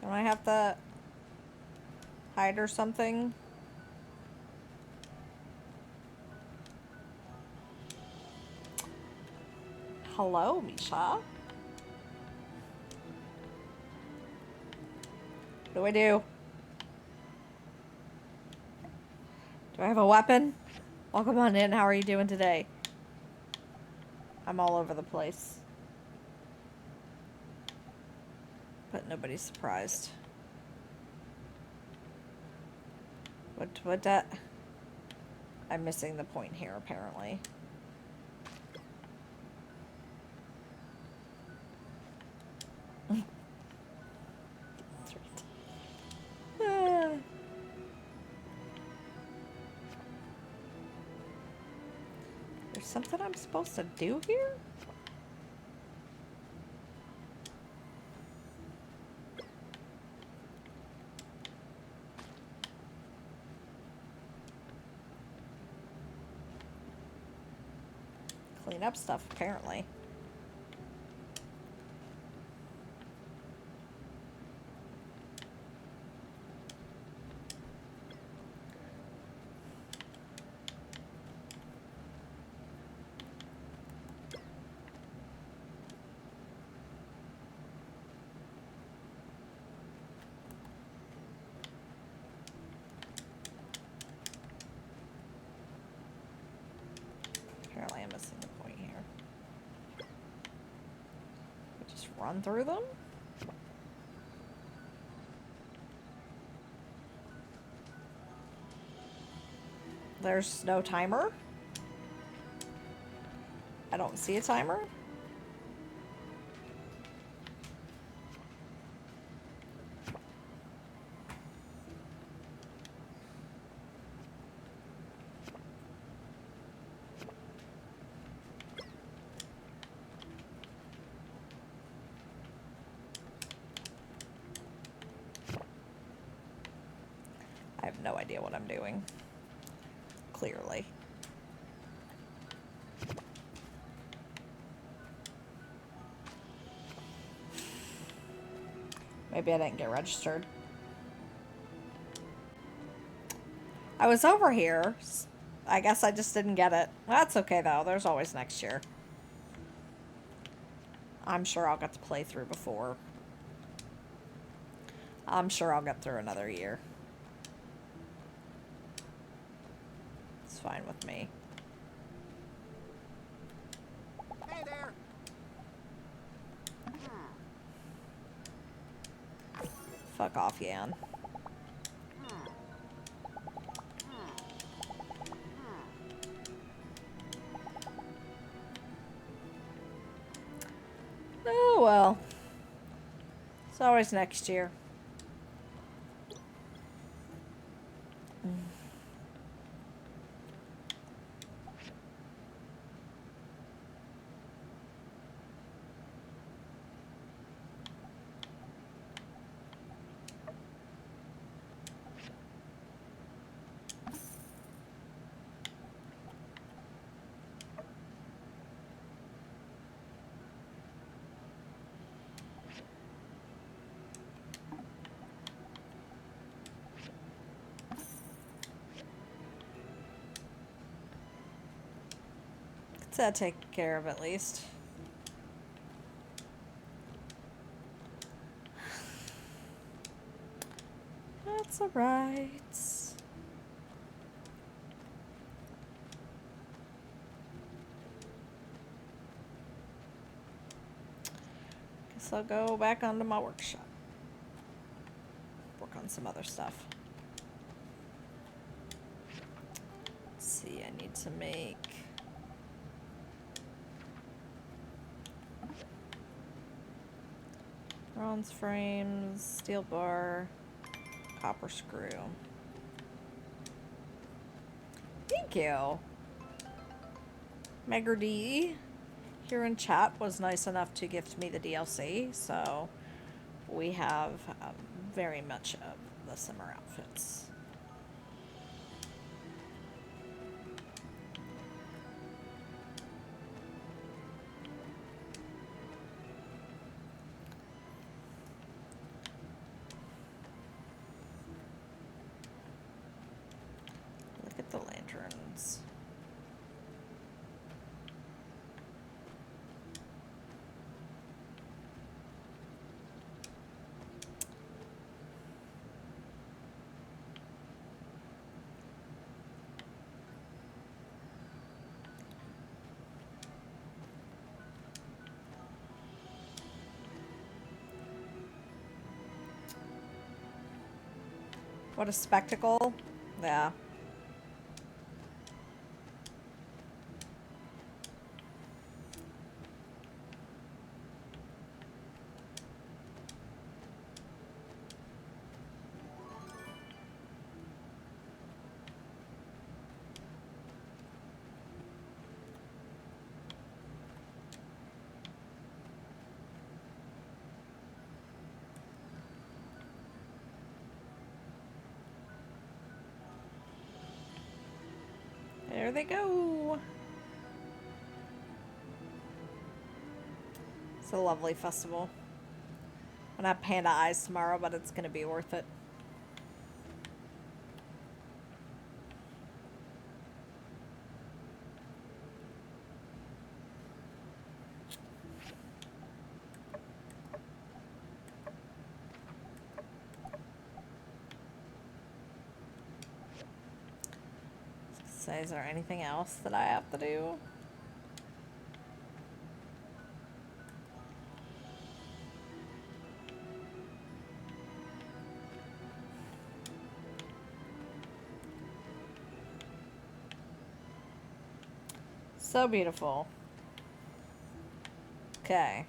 Do I have to hide or something? Hello, Misha. What do I do? Do I have a weapon? Welcome on in. How are you doing today? I'm all over the place. But nobody's surprised. What that? I'm missing the point here, apparently. That's right. There's something I'm supposed to do here? Clean up stuff, apparently. Apparently I'm missing the point here. Just run through them? There's no timer? I don't see a timer? I have no idea what I'm doing. Clearly. Maybe I didn't get registered. I was over here. I guess I just didn't get it. That's okay though. There's always next year. I'm sure I'll get to play through before. I'm sure I'll get through another year. It's fine with me. Hey there. Fuck off, Yan. Oh well. It's always next year. Gets that taken care of at least. That's alright. Guess I'll go back onto my workshop. Work on some other stuff. Let's see, I need to make bronze frames, steel bar, copper screw. Thank you. Megger D here in chat was nice enough to gift me the DLC, so we have very much of the summer outfits. Look at the lanterns. What a spectacle. Yeah. There they go. It's a lovely festival. I'm gonna have panda eyes tomorrow, but it's gonna be worth it. So is there anything else that I have to do? So beautiful. Okay.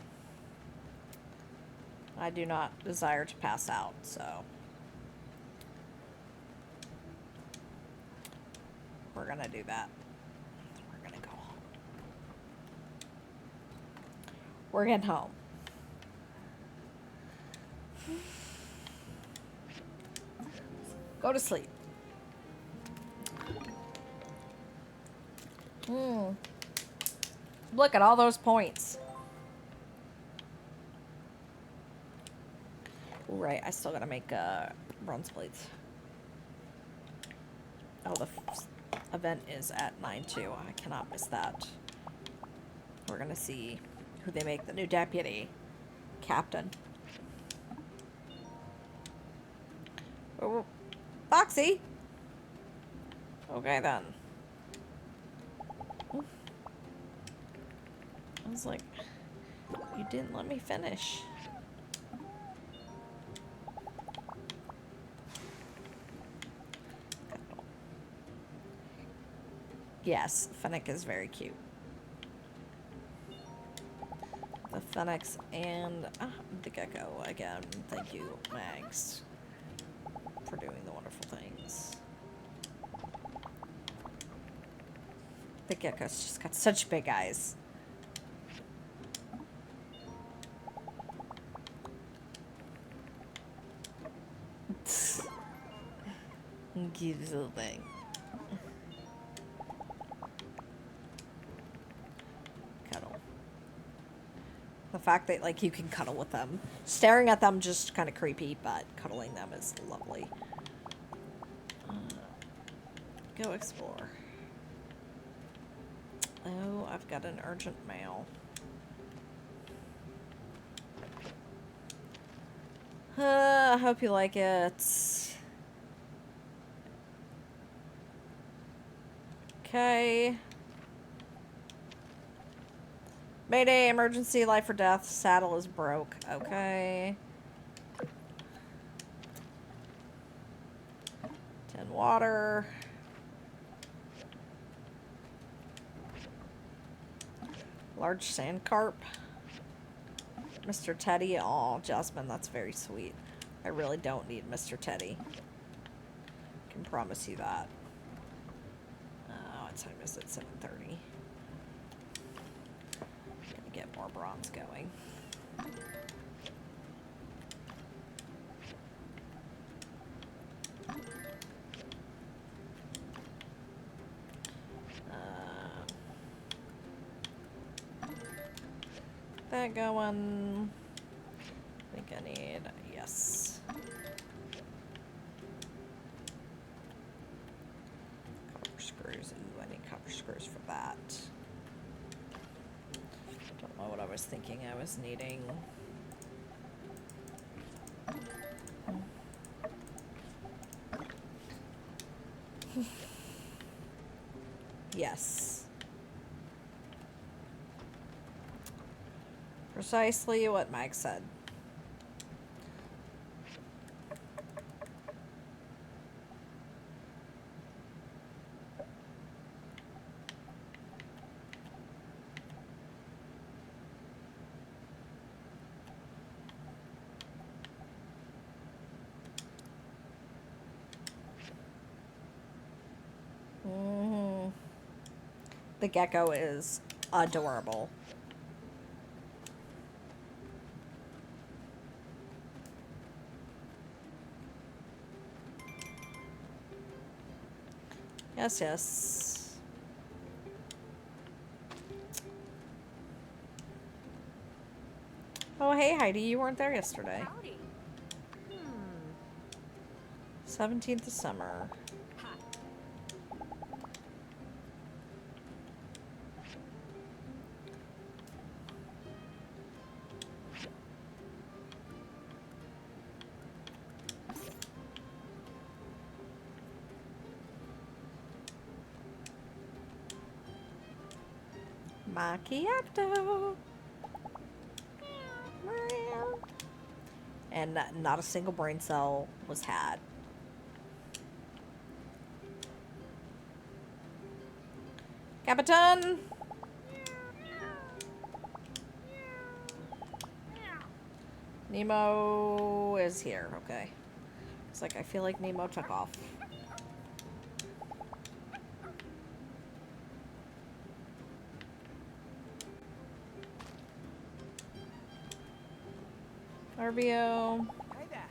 I do not desire to pass out, so we're gonna do that. We're gonna go home. We're getting home. Go to sleep. Look at all those points. Right, I still gotta make bronze plates. Oh, the event is at 9 too. I cannot miss that. We're gonna see who they make the new deputy captain. Oh, Foxy. Okay then. Oof. I was like, you didn't let me finish. Yes, Fennec is very cute. The Phoenix and the Gecko again. Thank you, Mags, for doing the wonderful things. The Gecko's just got such big eyes. Cute little thing. Cuddle. The fact that like you can cuddle with them. Staring at them just kind of creepy, but cuddling them is lovely. Go explore. Oh, I've got an urgent mail. I hope you like it. Okay. Mayday, emergency, life or death. Saddle is broke. Okay. 10 water. Large sand carp. Mr. Teddy. Oh, Jasmine, that's very sweet. I really don't need Mr. Teddy. Can promise you that. What time is it? 7:30. Gonna get more bronze going. That going. I think I need, yes. Copper screws. Ooh, I need copper screws for that. Don't know what I was thinking I was needing. Yes. Precisely what Mike said. The gecko is adorable. Yes, yes. Oh, hey, Heidi, you weren't there yesterday. Howdy. 17th of summer. Macchiato. And not a single brain cell was had. Capitan! Nemo is here, okay. It's like I feel like Nemo took off. RVO. Hey there.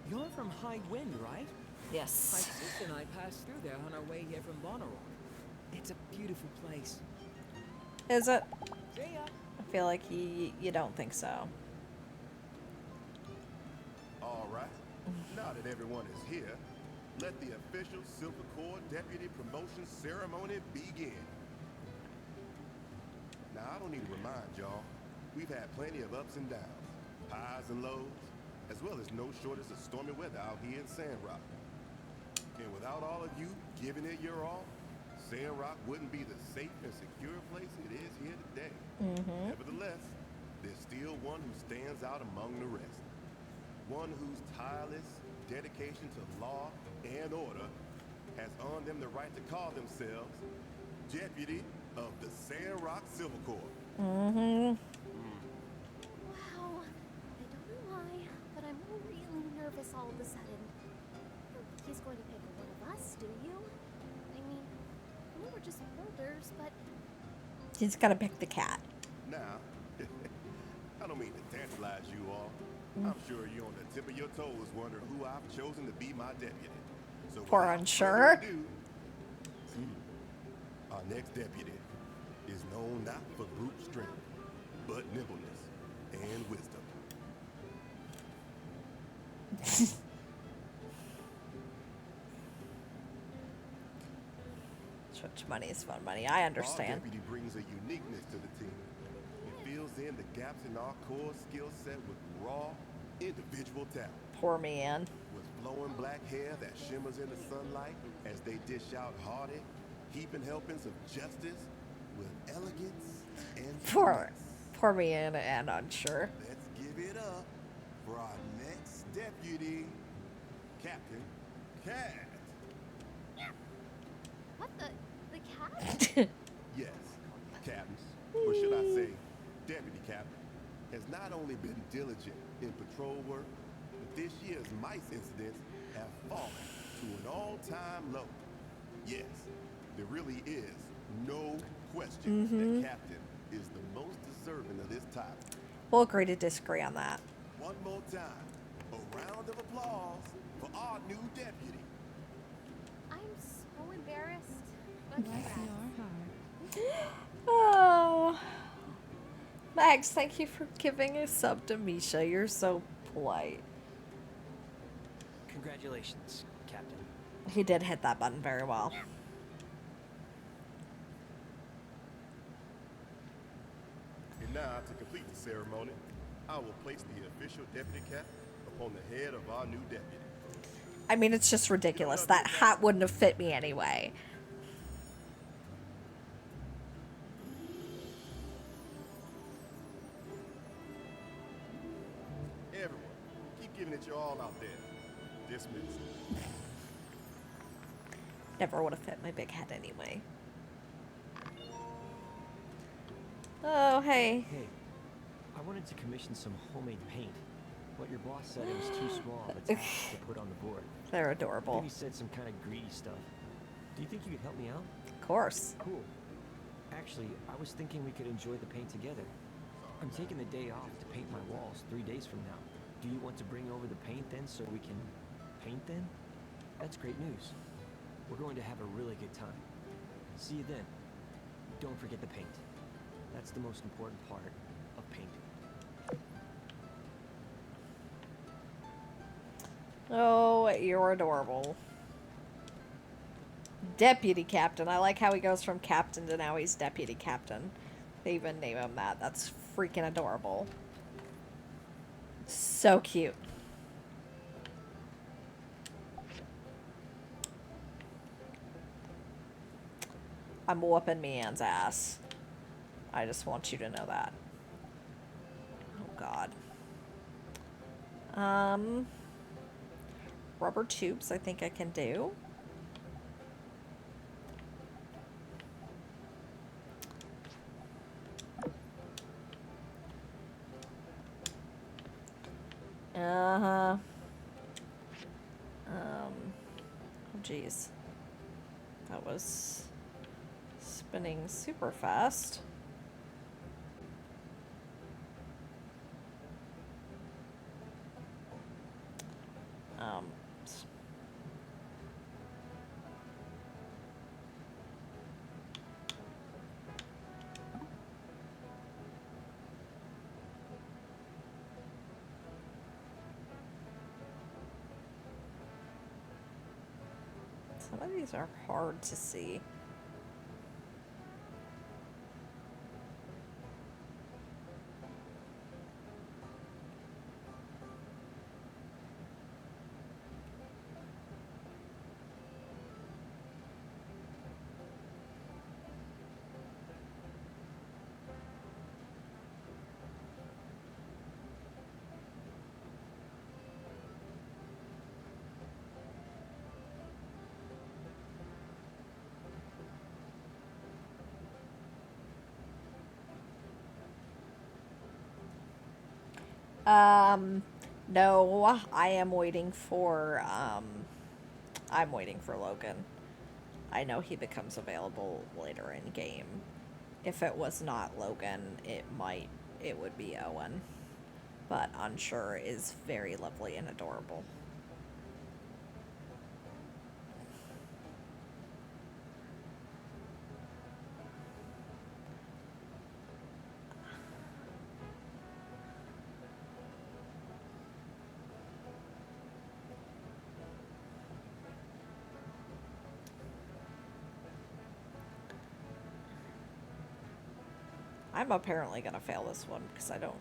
You're from High Wind, right? My Yes. sister and I passed through there on our way here from Bonnaroo. It's a beautiful place. Is it? See ya. I feel like you don't think so. All right. Now that everyone is here, let the official Silver Corps Deputy Promotion Ceremony begin. Now, I don't need to remind y'all, we've had plenty of ups and downs, highs and lows, as well as no shortage of stormy weather out here in Sandrock. And without all of you giving it your all, Sandrock wouldn't be the safe and secure place it is here today. Nevertheless, there's still one who stands out among the rest. One whose tireless dedication to law and order has earned them the right to call themselves deputy of the Sandrock Civil Corps. Mm-hmm. Wow. I don't know why, but I'm really nervous all of a sudden. I don't think he's going to pick one of us, do you? I mean, we were just builders, but He's gonna pick the cat. Now, I don't mean to tantalize you all. I'm sure you're on the tip of your toes wondering who I've chosen to be my deputy. So Poor without unsure. further ado, our next deputy is known not for brute strength, but nimbleness and wisdom. Church money is fun money. I Our understand. deputy brings a uniqueness to the team. He fills in the gaps in our core skill set with raw, individual talent. Poor man. With flowing black hair that shimmers in the sunlight as they dish out hearty, heaping helpings of justice with elegance and Poor finesse. man and unsure. Let's give it up for our next deputy, Captain Cat. what the cat? Yes, Captain, or should I say, Deputy Captain, has not only been diligent in patrol work, but this year's mice incidents have fallen to an all-time low. Yes, there really is no question that Captain is the most deserving of this title. We'll agree to disagree on that. One more time, a round of applause for our new deputy. I'm so embarrassed. But Oh. Max, thank you for giving a sub to Misha. You're so polite. Congratulations, Captain. He did hit that button very well. And now, to complete the ceremony, I will place the official deputy cap upon the head of our new deputy. I mean, it's just ridiculous. That hat wouldn't have fit me anyway. Everyone, keep giving it your all out there. Dismissed. Never would have fit my big head anyway. Oh, hey. Hey, I wanted to commission some homemade paint, but your boss said it was too small of a task to put on the board. They're Then adorable. he said some kind of greedy stuff. Do you think you could help me out? Of course. Cool. Actually, I was thinking we could enjoy the paint together. I'm taking the day off to paint my walls 3 days from now. Do you want to bring over the paint then so we can paint then? That's great news. We're going to have a really good time. See you then. Don't forget the paint. That's the most important part of painting. Oh, you're adorable. Deputy Captain. I like how he goes from captain to now he's deputy captain. They even name him that. That's freaking adorable. So cute. I'm whooping Mian's ass. I just want you to know that. Oh, God. Rubber tubes I think I can do. Uh-huh. Oh, geez. That was spinning super fast. s- Some of these are hard to see. No, I am waiting for, I'm waiting for Logan. I know he becomes available later in game. If it was not Logan, it would be Owen. But Unsure is very lovely and adorable. I'm apparently gonna fail this one because I don't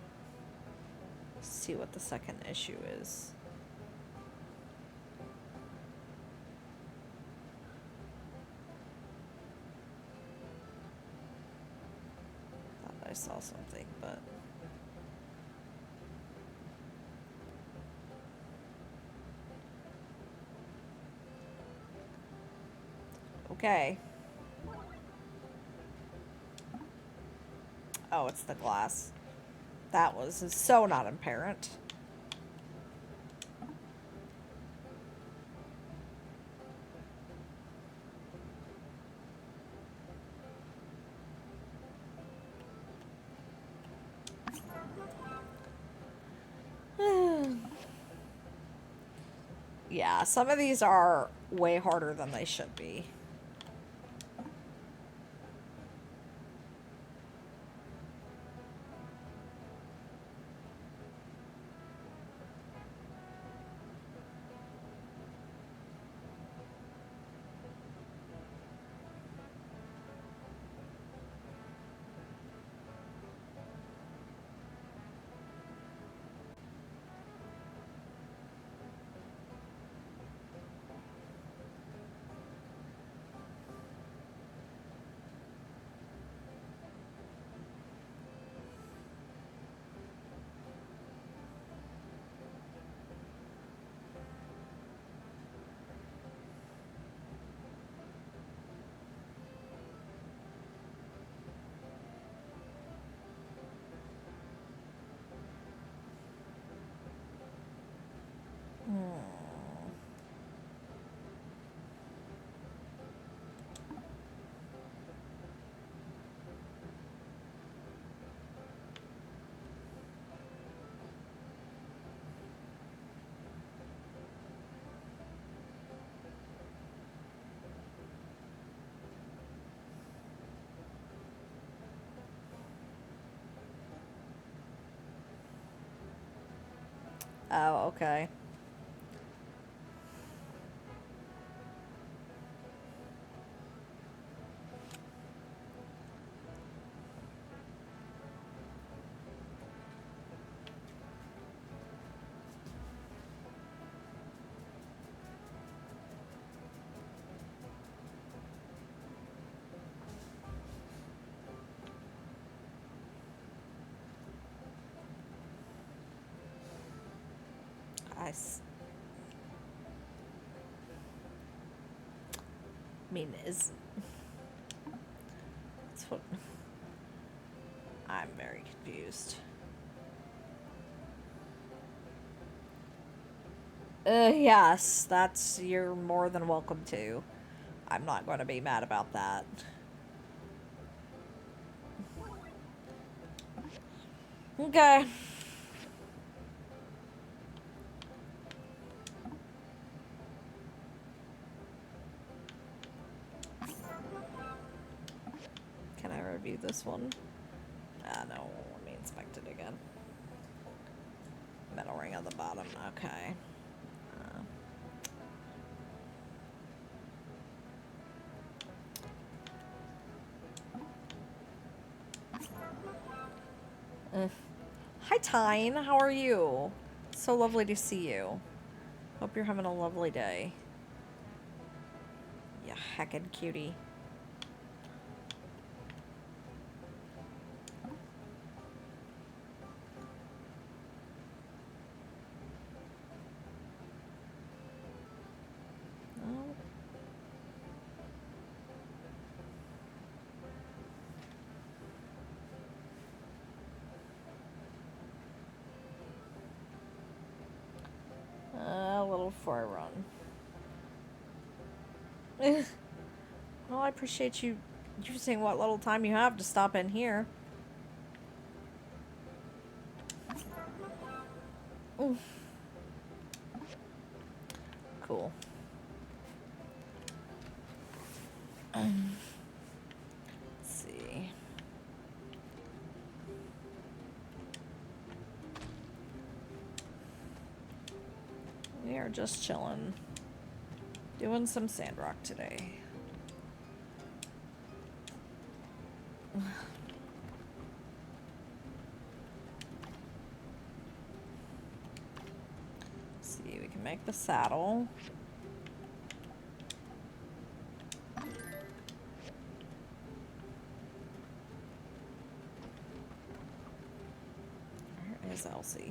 see what the second issue is. Thought I saw something, but okay. Oh, it's the glass. That was so not apparent. Yeah, some of these are way harder than they should be. Oh, okay. I mean, that's what I'm very confused. Yes, you're more than welcome to. I'm not going to be mad about that. Okay. Can I review this one? No, let me inspect it again. Metal ring on the bottom, okay. Hi, Tyne. How are you? So lovely to see you. Hope you're having a lovely day. You heckin' cutie. Oh. before I run. Well, I appreciate you using what little time you have to stop in here. Ooh. Cool. Let's see. We are just chilling. Doing some sandrock today. See, we can make the saddle. Where is Elsie?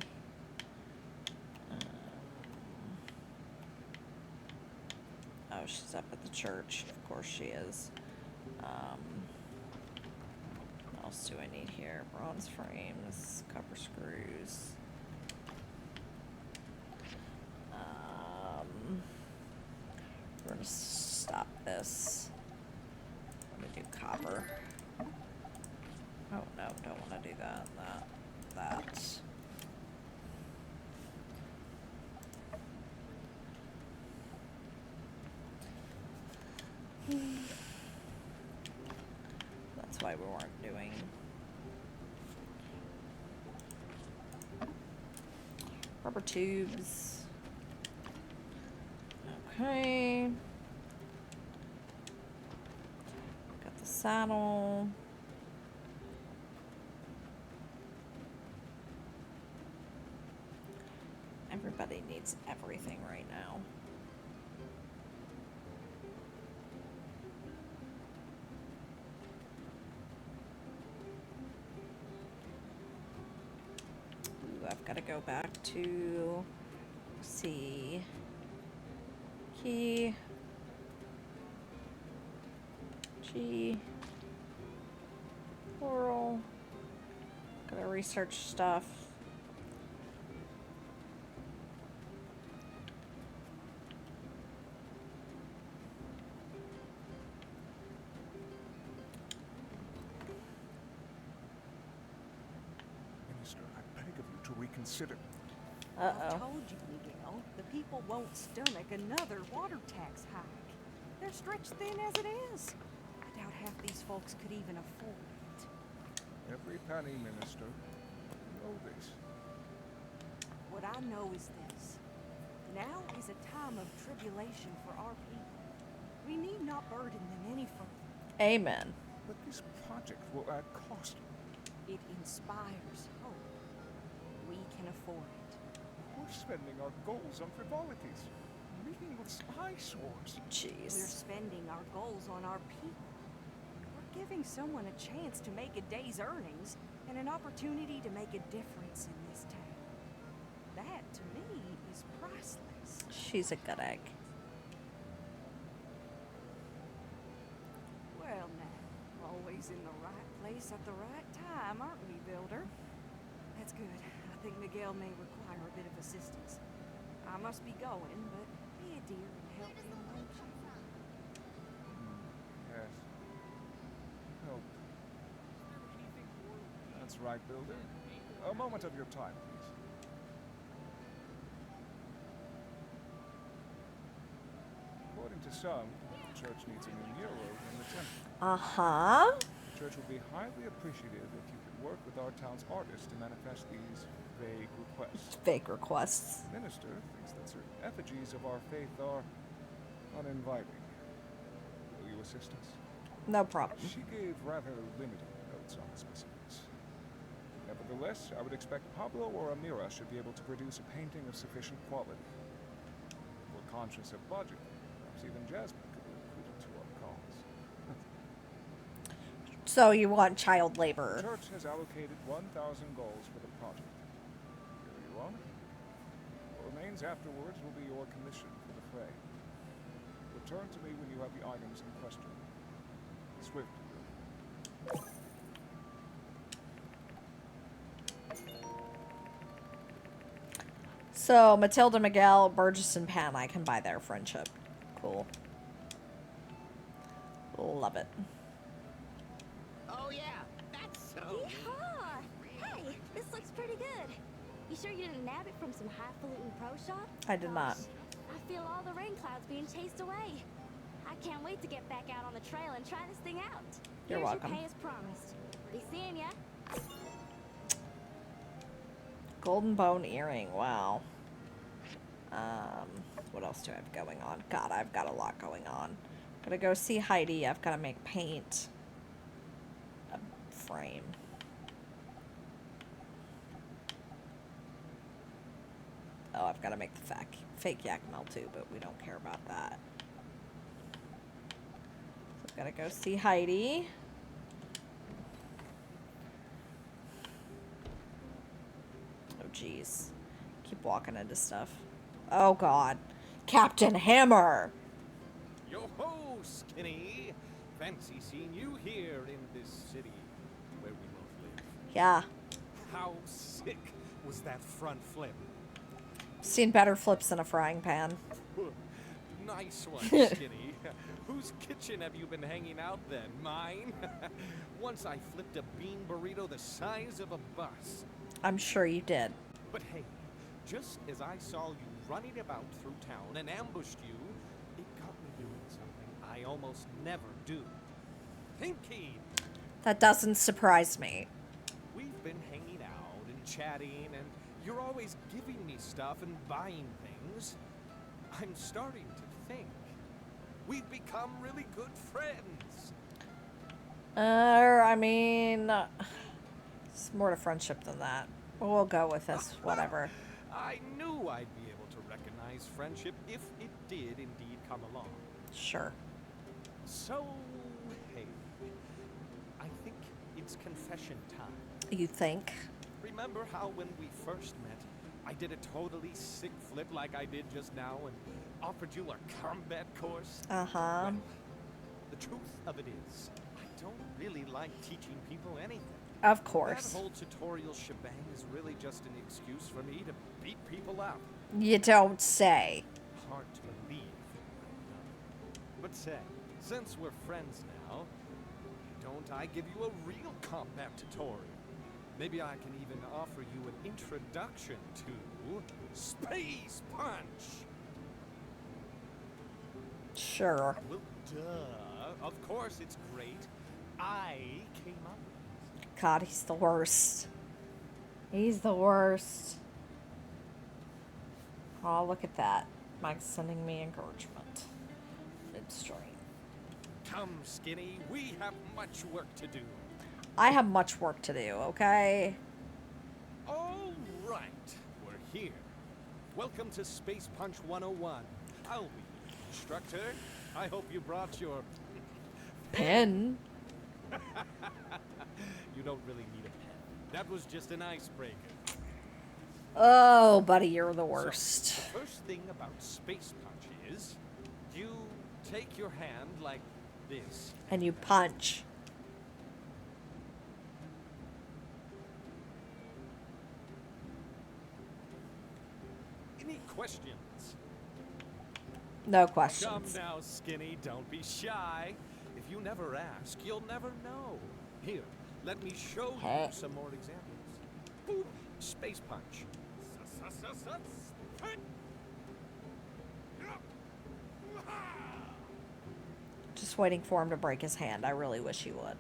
Oh, she's up at the church. Of course she is. What else do I need here? Bronze frames, copper screws. We're gonna stop this. I'm gonna do copper. Oh no, don't want to do that. That. That's why we weren't doing rubber tubes. Okay. Got the saddle. Everybody needs everything right now. Ooh, I've got to go back to see key G plural. Gotta research stuff. Minister, I beg of you to reconsider. I Uh-oh. told you, Miguel, the people won't stomach another water tax hike. They're stretched thin as it is. I doubt half these folks could even afford it. Every penny, Minister. You know this. What I know is this. Now is a time of tribulation for our people. We need not burden them any further. Amen. But this project will add cost. It inspires hope. We can afford it. We're spending our goals on frivolities. Meeting with eyesores. We're Jeez. spending our goals on our people. We're giving someone a chance to make a day's earnings and an opportunity to make a difference in this town. That, to me, is priceless. She's a good egg. Well, now, always in the right place at the right time, aren't we, Builder? That's good. I think Miguel may require a bit of assistance. I must be going, but be a dear and help him, won't you? Yes. Help. That's right, Builder. A moment of your time, please. According to some, the church needs a new mural in the temple. Uh-huh. The church would be highly appreciative if you could work with our town's artists to manifest these vague requests. Fake requests. The minister thinks that certain effigies of our faith are uninviting. Will you assist us? No problem. She gave rather limited notes on the specifics. Nevertheless, I would expect Pablo or Amira should be able to produce a painting of sufficient quality. We're conscious of budget. Perhaps even Jasmine could be included to our cause. So you want child The labor. church has allocated 1,000 goals for the project. Here you are. What remains afterwards will be your commission for the fray. Return to me when you have the items in question. Swift. So, Matilda, Miguel, Burgess, and Pan, I can buy their friendship. Cool. Love it. Oh yeah, that's so. Yeehaw! Hey, this looks pretty good. You sure you didn't nab it from some highfalutin pro shop? I did not. I feel all the rain clouds being chased away. I can't wait to get back out on the trail and try this thing out. You're Here's welcome. Your pay as promised. Be seeing ya. Golden bone earring. Wow. What else do I have going on? God, I've got a lot going on. Gotta go see Heidi. I've got to make paint a frame. Oh, I've got to make the fake Yakmel too, but we don't care about that. So I've got to go see Heidi. Oh, jeez. Keep walking into stuff. Oh, God. Captain Hammer! Yo-ho, Skinny! Fancy seeing you here in this city where we both live. Yeah. How sick was that front flip? Seen better flips in a frying pan. Nice one, Skinny. Whose kitchen have you been hanging out then? Mine? Once I flipped a bean burrito the size of a bus. I'm sure you did. But hey, just as I saw you running about through town and ambushed you, it got me doing something I almost never do. Thinking. That doesn't surprise me. We've been hanging out and chatting, and you're always giving me stuff and buying things. I'm starting to think we've become really good friends. I mean, it's more to friendship than that. We'll go with this, whatever. I knew I'd be able to recognize friendship if it did indeed come along. Sure. So, hey, I think it's confession time. You think? Remember how when we first met, I did a totally sick flip like I did just now and offered you a combat course? Uh-huh. Well, the truth of it is, I don't really like teaching people anything. Of course. That whole tutorial shebang is really just an excuse for me to beat people up. You don't say. Hard to believe, I know. But say, since we're friends now, don't I give you a real combat tutorial? Maybe I can even offer you an introduction to Space Punch. Sure. Well, duh. Of course it's great. I came up with it. God, he's the worst. He's the worst. Oh, look at that. Mike's sending me encouragement. Midstream. Come, Skinny. We have much work to do. I have much work to do, okay? All right. We're here. Welcome to Space Punch 101. I'll be your instructor. I hope you brought your Pen. You don't really need a pen. That was just an icebreaker. Oh, buddy, you're the worst. So, the first thing about Space Punch is you take your hand like this. And you punch. Any questions? No Come questions. now, Skinny, don't be shy. If you never ask, you'll never know. Here, let me show you some more examples. Boom, Space Punch. Just waiting for him to break his hand. I really wish he would.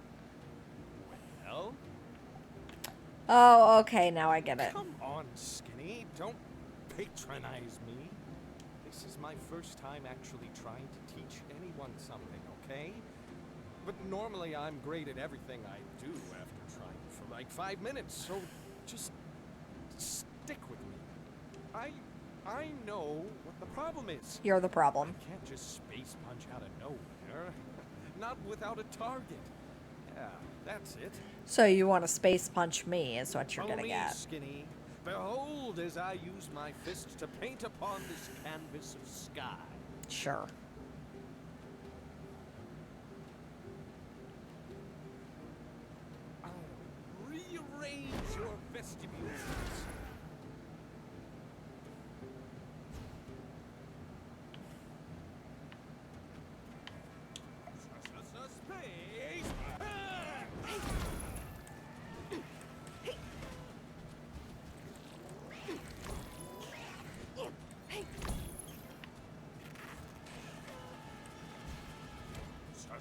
Well, Oh, okay, now I get it. come on, Skinny, don't patronize me. This is my first time actually trying to teach anyone something, okay? But normally I'm great at everything I do after trying for like 5 minutes, so just stick with me. I know what the problem is. You're the problem. I can't just space punch out of nowhere. Not without a target. Yeah, that's it. So you want to space punch me is what you're Follow getting me, at. Skinny. Behold as I use my fist to paint upon this canvas of sky. Sure. I'll rearrange your vestibules.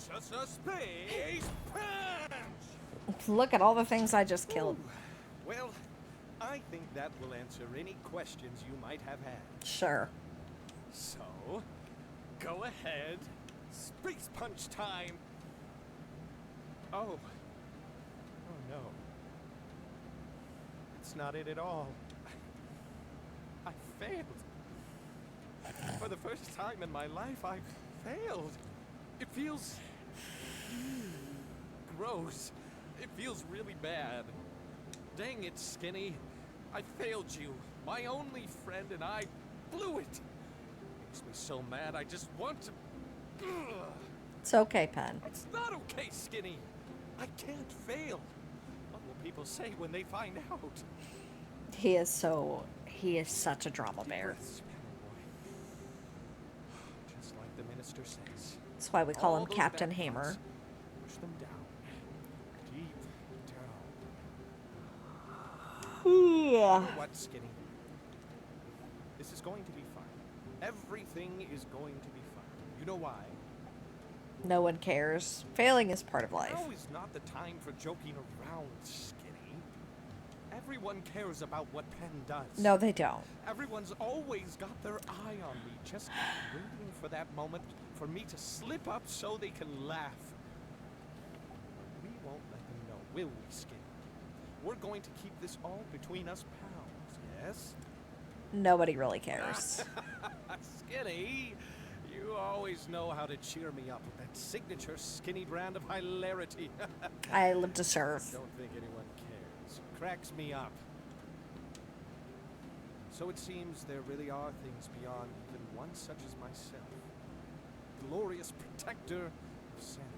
Space punch! Look at all the things I just killed. Ooh. Well, I think that will answer any questions you might have had. Sure. So, go ahead. Space punch time. Oh. Oh no. That's not it at all. I failed. For the first time in my life, I failed. It feels gross. It feels really bad. Dang it, Skinny. I failed you. My only friend, and I blew it. Makes me so mad. I just want to. It's okay, Pen. It's not okay, Skinny. I can't fail. What will people say when they find out? He is such a drama bear. Just like the minister says. That's why we call him All those Captain bad Hammer. thoughts, push them down. Deep down. You know what, Skinny? This is going to be fine. Everything is going to be fine. You know why? No one cares. Failing is part of life. Now is not the time for joking around, Skinny. Everyone cares about what Penn does. No, they don't. Everyone's always got their eye on me, just waiting for that moment for me to slip up so they can laugh. We won't let them know, will we, Skinny? We're going to keep this all between us pals, yes? Nobody really cares. Skinny, you always know how to cheer me up with that signature Skinny brand of hilarity. I live to serve. Don't think anyone cares. Cracks me up. So it seems there really are things beyond even one such as myself. Glorious protector of Sandrock.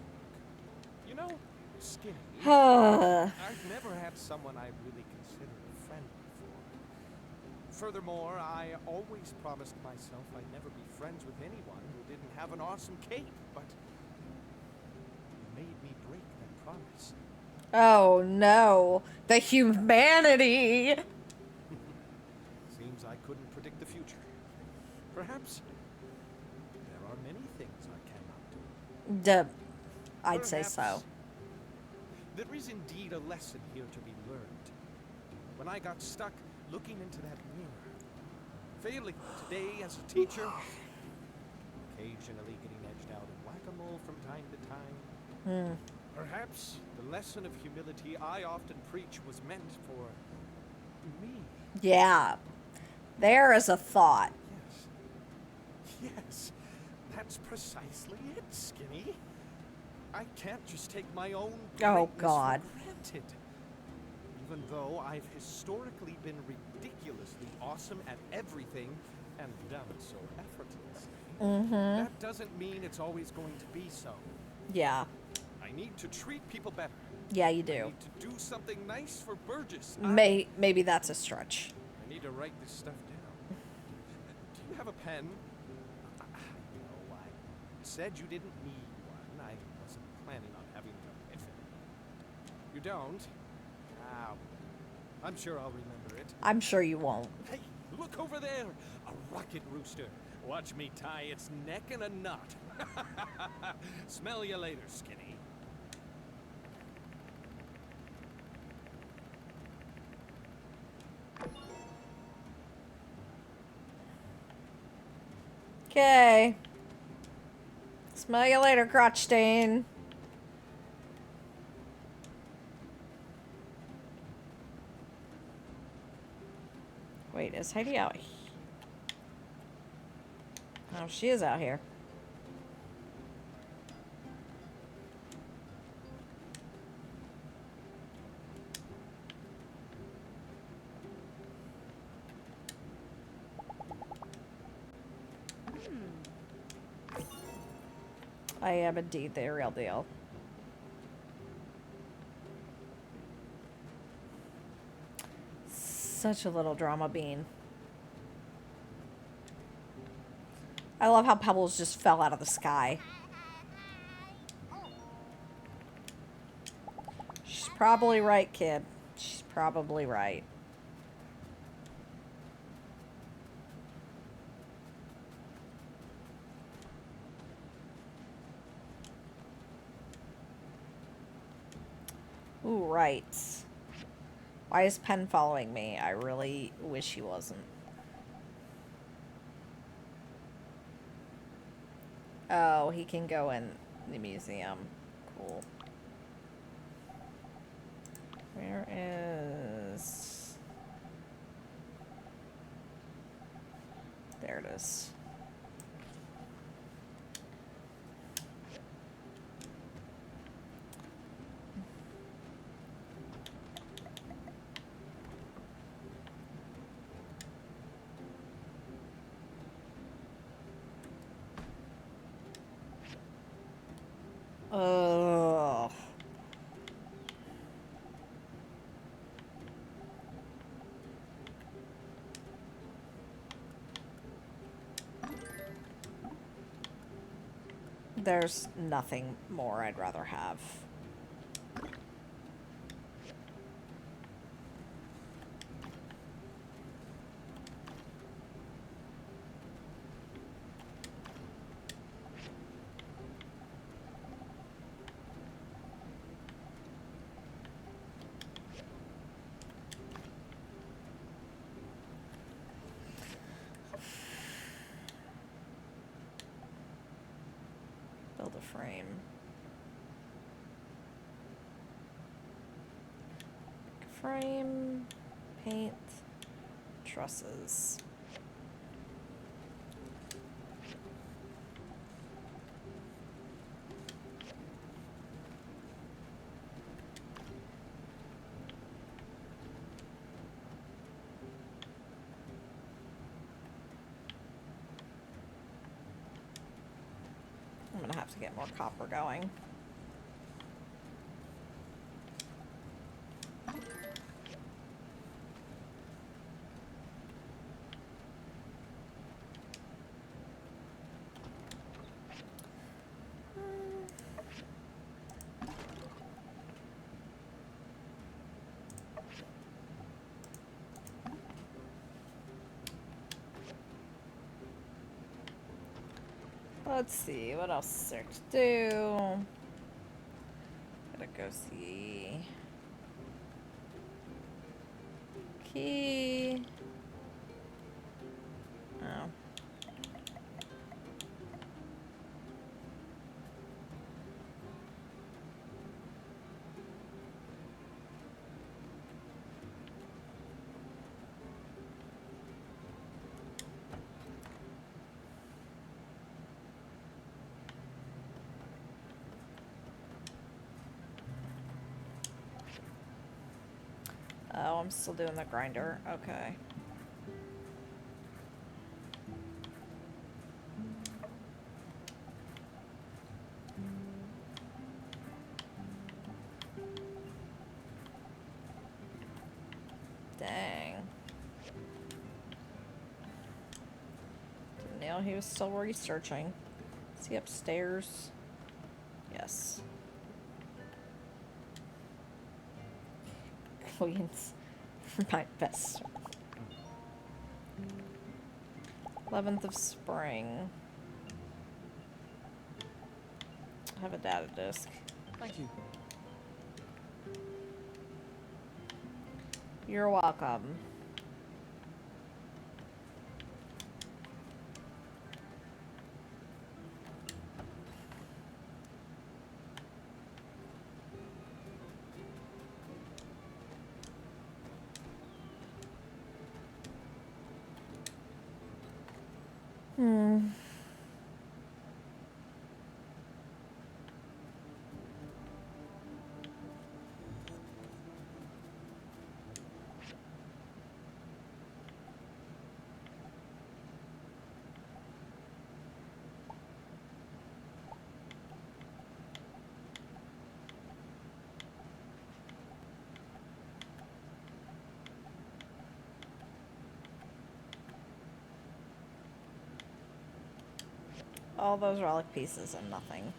You know, Skinny, I've never had someone I really considered a friend before. Furthermore, I always promised myself I'd never be friends with anyone who didn't have an awesome cape, but you made me break that promise. Oh no. The humanity. Seems I couldn't predict the future. Perhaps there are many things I cannot do. I'd say so. Perhaps there is indeed a lesson here to be learned. When I got stuck looking into that mirror, failing today as a teacher, occasionally getting edged out in whack-a-mole from time to time, perhaps the lesson of humility I often preach was meant for me. Yeah. There is a thought. Yes, that's precisely it, Skinny. I can't just take my own Oh, greatness God. for granted. Even though I've historically been ridiculously awesome at everything and done it so effortlessly, that doesn't mean it's always going to be so. Yeah. I need to treat people better. Yeah, you I do. need to do something nice for Burgess. Maybe that's a stretch. I need to write this stuff down. Do you have a pen? No, I said you didn't need one. I wasn't planning on having an epiphany. You don't? Ah, I'm sure I'll remember it. I'm sure you won't. Hey, look over there! A rocket rooster. Watch me tie its neck in a knot. Smell you later, Skinny. Okay. Smell you later, crotch stain. Wait, is Heidi out? Oh, she is out here. I am indeed the real deal. Such a little drama bean. I love how pebbles just fell out of the sky. She's probably right, kid. She's probably right. Ooh, right. Why is Penn following me? I really wish he wasn't. Oh, he can go in the museum. Cool. Where is... There it is. Ugh. There's nothing more I'd rather have. Build a frame. Frame, paint, trusses. I'm gonna have to get more copper going. Let's see, what else is there to do? Gotta go see... Key... Oh. Oh, I'm still doing the grinder. Okay. Dang. Didn't know he was still researching. Is he upstairs? Yes. Queens. My best. 11th of spring. I have a data disk. Thank you. You're welcome. All those relic pieces and nothing.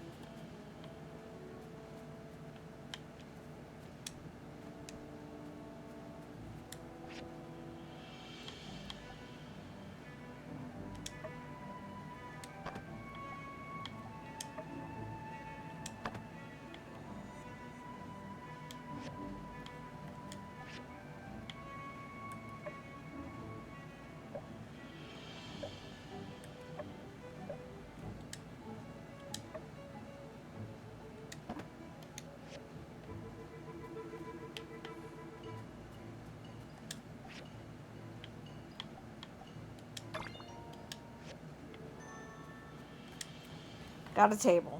Got a table.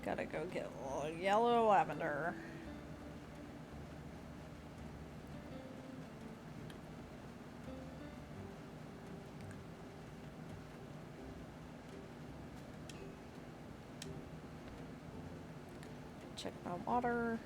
Gotta go get a little yellow lavender. Check my water.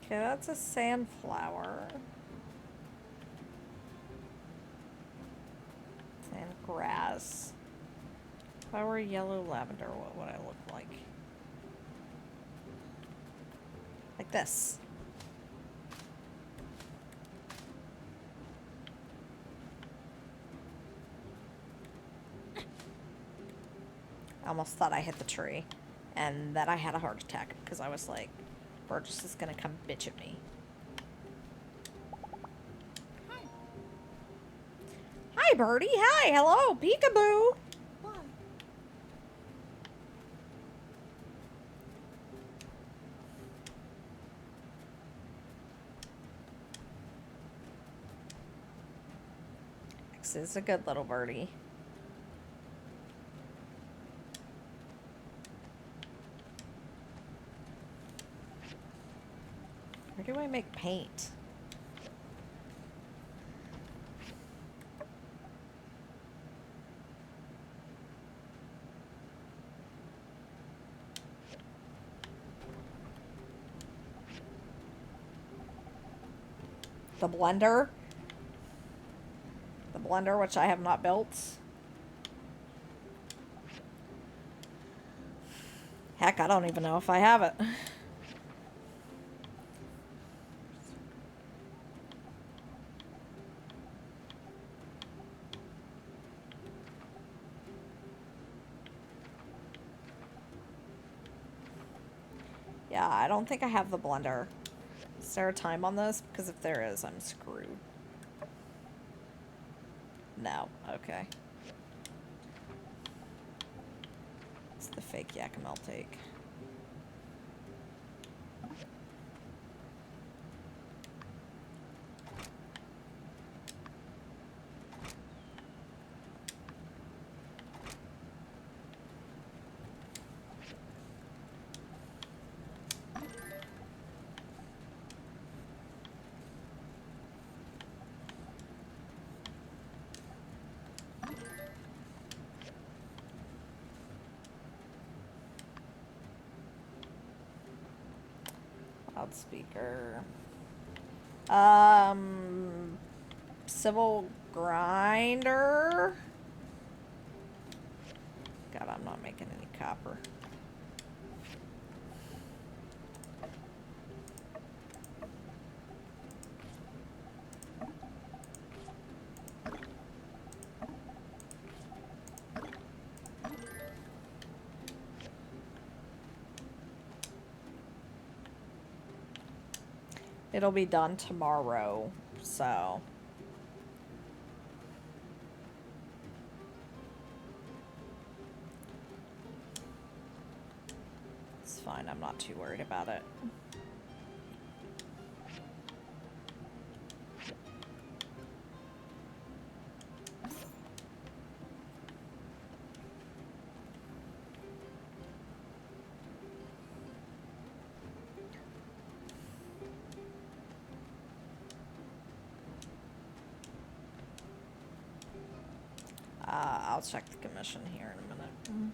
Okay, that's a sandflower. Sand grass. If I were yellow lavender, what would I look like? Like this. I almost thought I hit the tree and that I had a heart attack because I was like, Burgess is gonna come bitch at me. Hi, Birdie. Hi. Hello. Peekaboo. Why? X is a good little birdie. Where do I make paint? The blender. The blender, which I have not built. Heck, I don't even know if I have it. Yeah, I don't think I have the blender. Is there a time on this? Because if there is, I'm screwed. No. Okay. It's the fake Yakima I'll take. Loudspeaker. Civil grinder. God, I'm not making any copper. It'll be done tomorrow, so. It's fine, I'm not too worried about it. I'll check the commission here in a minute.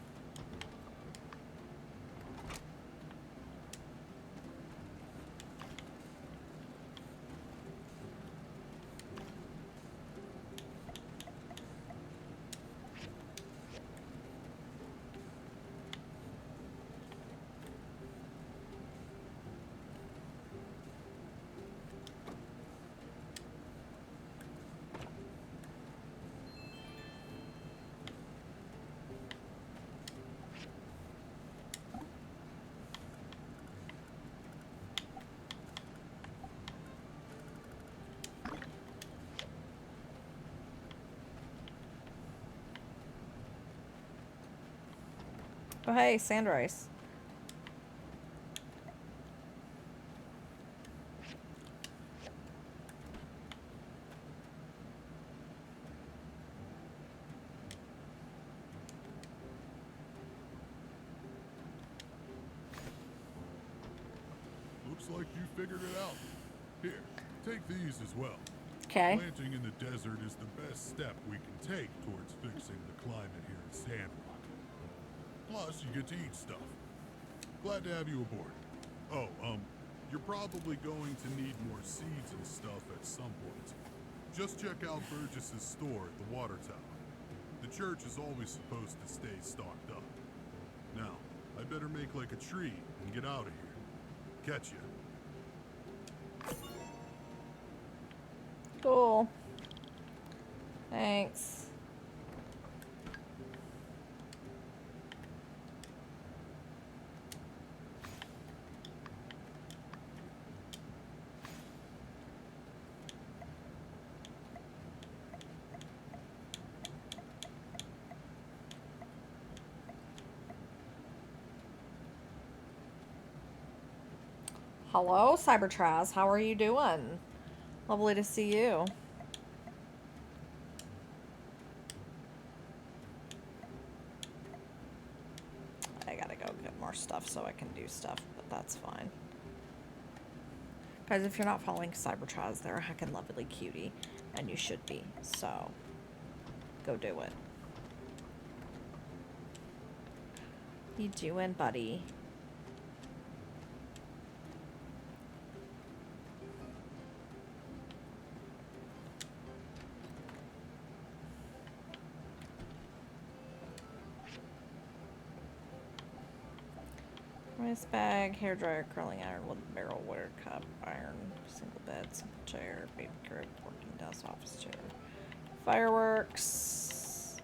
Oh, hey, sand rice. Looks like you figured it out. Here, take these as well. Okay. Planting in the desert is the best step we can take towards fixing the climate here in Sandrock. Plus, you get to eat stuff. Glad to have you aboard. Oh, you're probably going to need more seeds and stuff at some point. Just check out Burgess's store at the water tower. The church is always supposed to stay stocked up. Now, I better make like a tree and get out of here. Catch ya. Cool. Thanks. Hello, Cybertraz. How are you doing? Lovely to see you. I gotta go get more stuff so I can do stuff, but that's fine. Guys, if you're not following Cybertraz, they're a heckin' lovely cutie, and you should be, so go do it. You doing, buddy? Rice bag, hairdryer, curling iron, wooden barrel, water cup, iron, single bed, simple chair, baby crib, working desk, office chair, fireworks.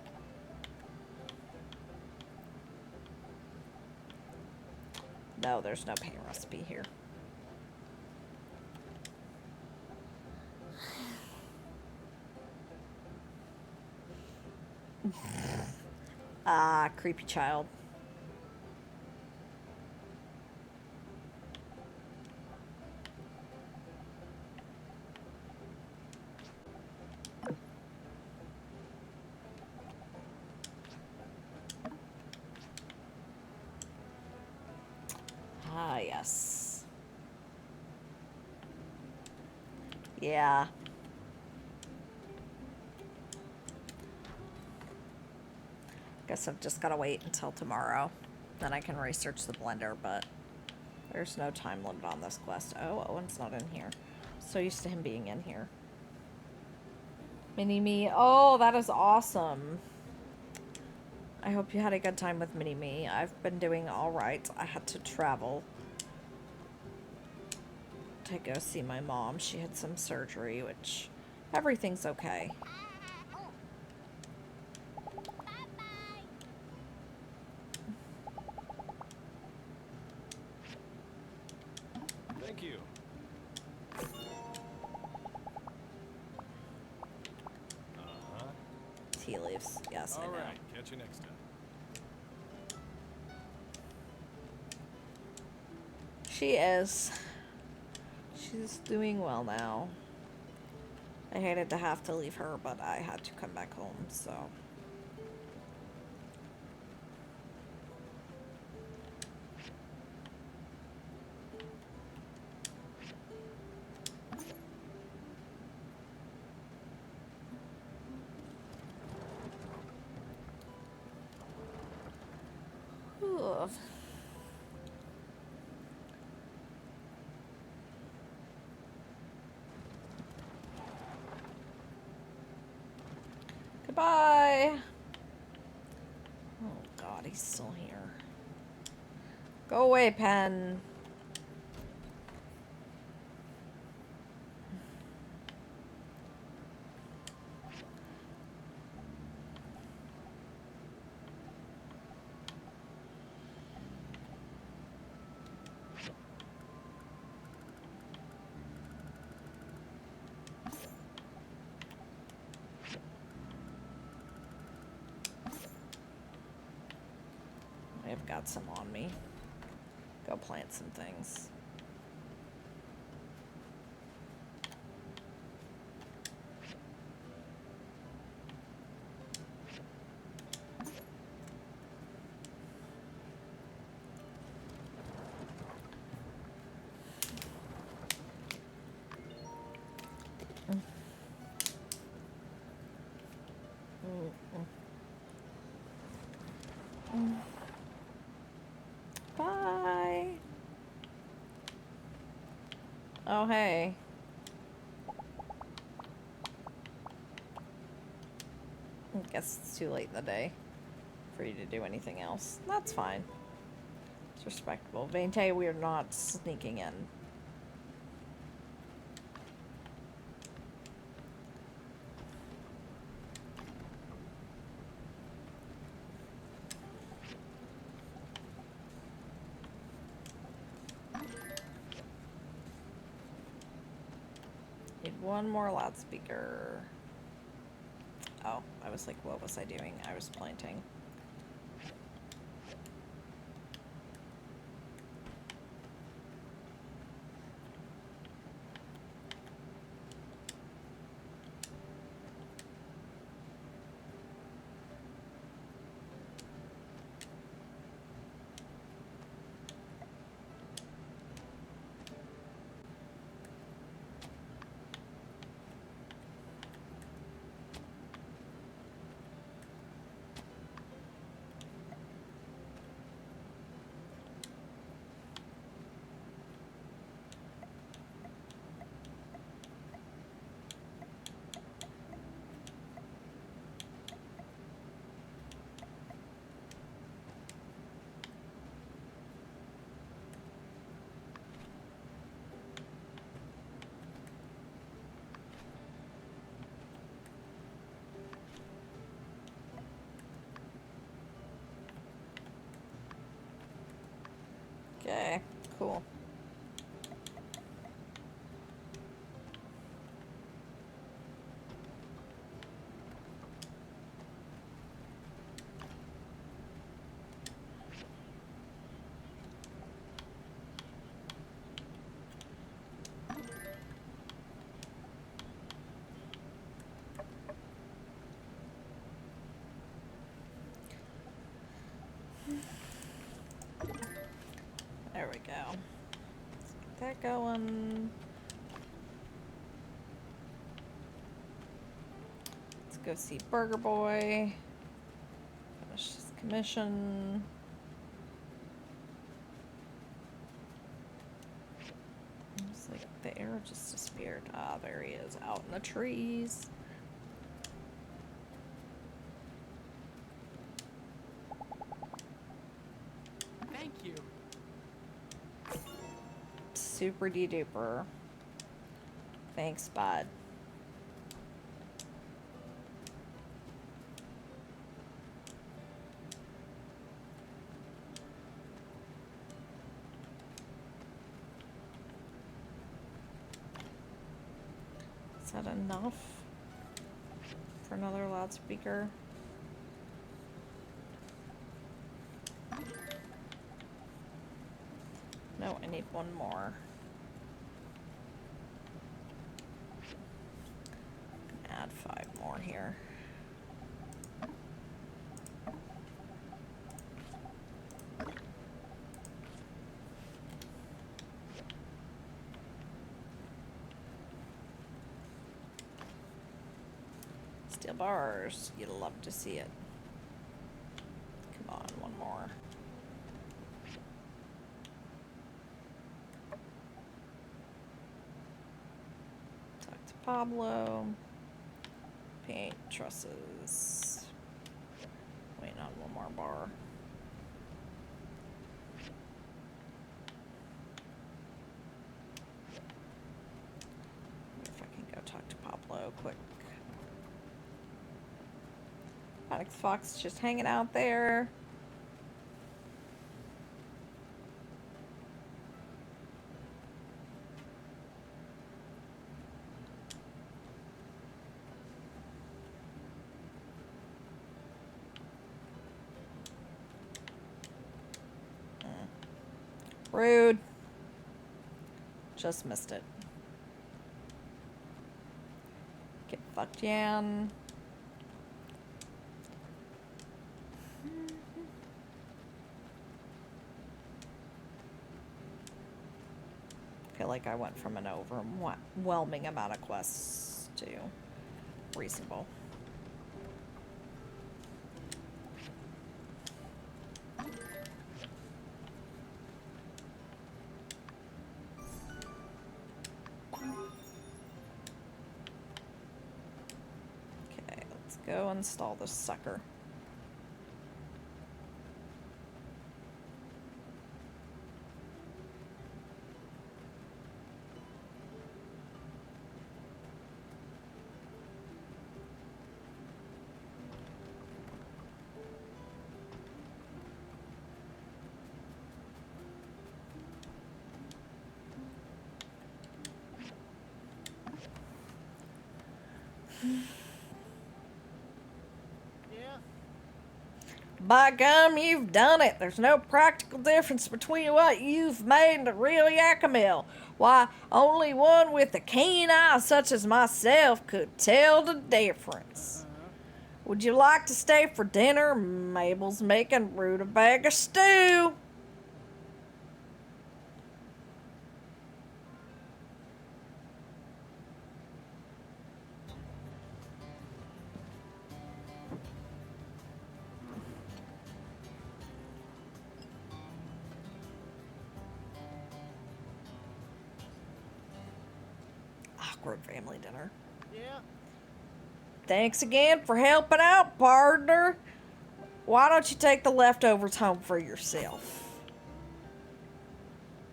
No, there's no paint recipe here. Ah, creepy child. Ah, yes. Yeah. Guess I've just gotta wait until tomorrow. Then I can research the blender, but there's no time limit on this quest. Oh, Owen's not in here. So used to him being in here. Mini-Me. Oh, that is awesome. I hope you had a good time with Mini-Me. I've been doing alright. I had to travel to go see my mom. She had some surgery, which everything's okay. Thank you. Uh-huh. Tea leaves. Yes, I know. All right, catch you next time. She is. She's doing well now. I hated to have to leave her, but I had to come back home, so. love. Goodbye. Oh God, he's still here. Go away, pen. I've got some on me. Go plant some things. Bye. Oh, hey. I guess it's too late in the day for you to do anything else. That's fine. It's respectable. Vente, we are not sneaking in. Need one more loudspeaker. Oh, I was like, what was I doing? I was planting. Okay, cool. There we go. Let's get that going. Let's go see Burger Boy. Finish his commission. It's like the arrow just disappeared. Ah, there he is, out in the trees. Thank you. Super de-duper. Thanks, bud. Is that enough for another loudspeaker? No, I need one more. Add 5 more here. Steel bars, you'd love to see it. Come on, one more. Pablo. Paint trusses. Waiting on one more bar. If I can go talk to Pablo quick. Alex Fox just hanging out there. Rude. Just missed it. Get fucked, Jan. I feel like I went from an overwhelming amount of quests to reasonable. Okay, let's go install this sucker. By gum, you've done it. There's no practical difference between what you've made and the real Yakimil. Why, only one with a keen eye such as myself could tell the difference. Would you like to stay for dinner? Mabel's making rutabaga stew. Awkward family dinner. Yeah. Thanks again for helping out, partner. Why don't you take the leftovers home for yourself?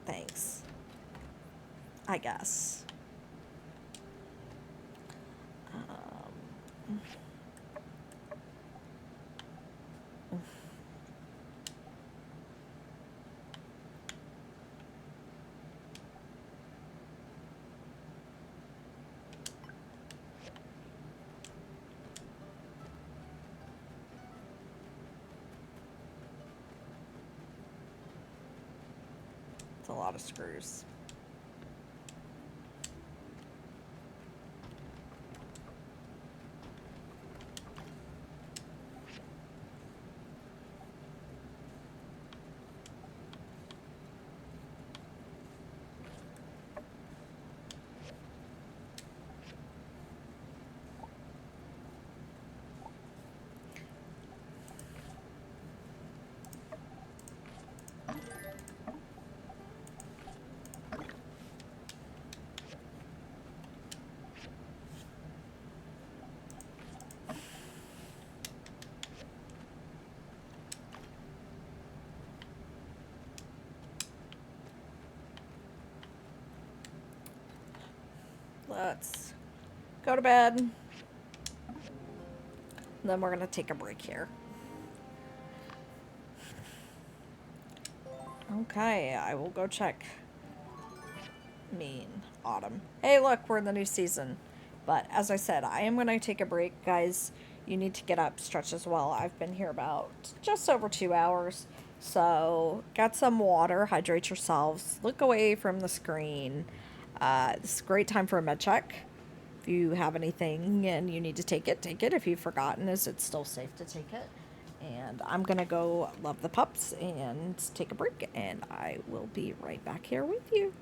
Thanks. I guess. It's a lot of screws. Let's go to bed. Then we're gonna take a break here. Okay, I will go check. Autumn. Hey, look, we're in the new season. But as I said, I am gonna take a break, guys. You need to get up, stretch as well. I've been here about just over 2 hours. So get some water, hydrate yourselves, look away from the screen. This is a great time for a med check. If you have anything and you need to take it, take it. If you've forgotten, is it still safe to take it? And I'm going to go love the pups and take a break. And I will be right back here with you.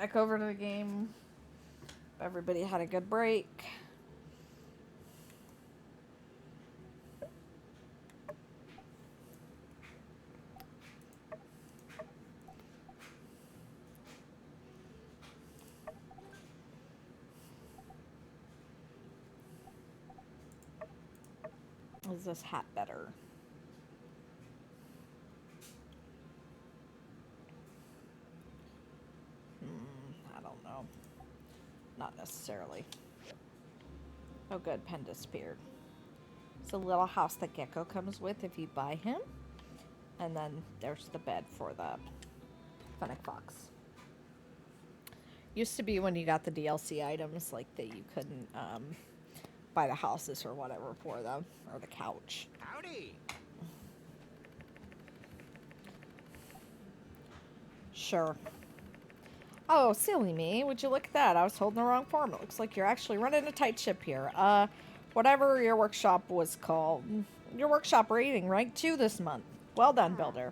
back over to the game. Everybody had a good break. Is this hat better? I don't know. Not necessarily. Oh good, pen disappeared. It's a little house that Gecko comes with if you buy him. And then there's the bed for the Fennec Fox. Used to be when you got the DLC items, like that you couldn't buy the houses or whatever for them. Or the couch. Howdy. Sure. Oh, silly me. Would you look at that? I was holding the wrong form. It looks like you're actually running a tight ship here. Whatever your workshop was called. Your workshop rating ranked 2 this month. Well done, builder.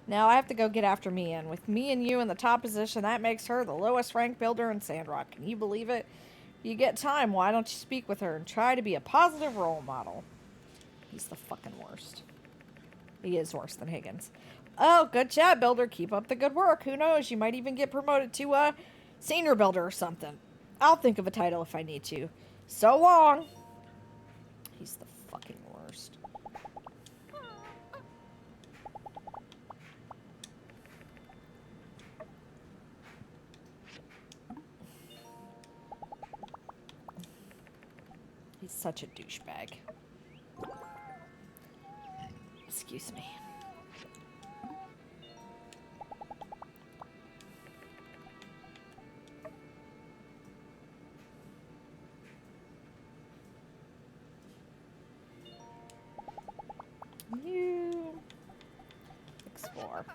Now I have to go get after Mia, and with me and you in the top position, that makes her the lowest ranked builder in Sandrock. Can you believe it? You get time, why don't you speak with her and try to be a positive role model? He's the fucking worst. He is worse than Higgins. Oh, good job, builder. Keep up the good work. Who knows? You might even get promoted to senior builder or something. I'll think of a title if I need to. So long. He's the fucking worst. He's such a douchebag. Excuse me. You explore.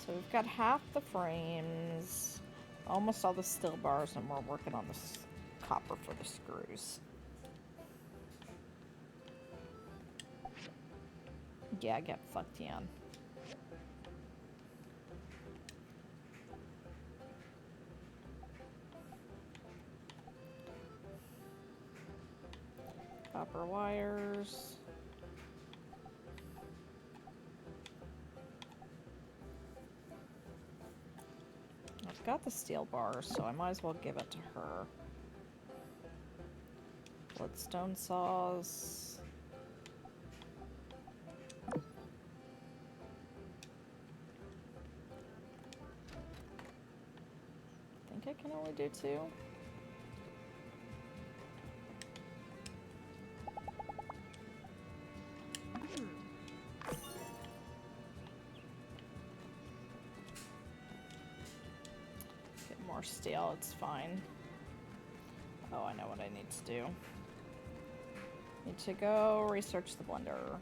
So we've got half the frames, almost all the steel bars, and we're working on this copper for the screws. Yeah, get fucked, Yan. Copper wires. I've got the steel bars, so I might as well give it to her. Bloodstone saws. I think I can only do 2. Get more steel, it's fine. Oh, I know what I need to do. Need to go research the blender.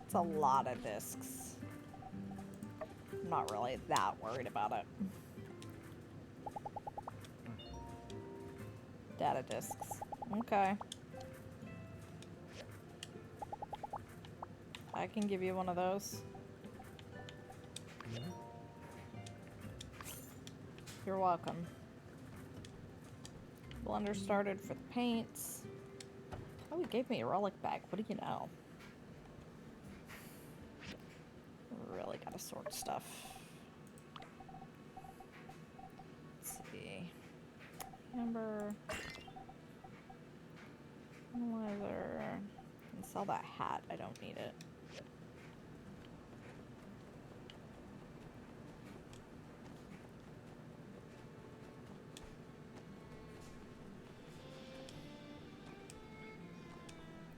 It's a lot of discs. I'm not really that worried about it. Data discs. Okay. I can give you one of those. You're welcome. Blender started for the paints. Oh, he gave me a relic bag. What do you know? Really gotta sort stuff. Let's see. Amber. Leather. And sell that hat. I don't need it.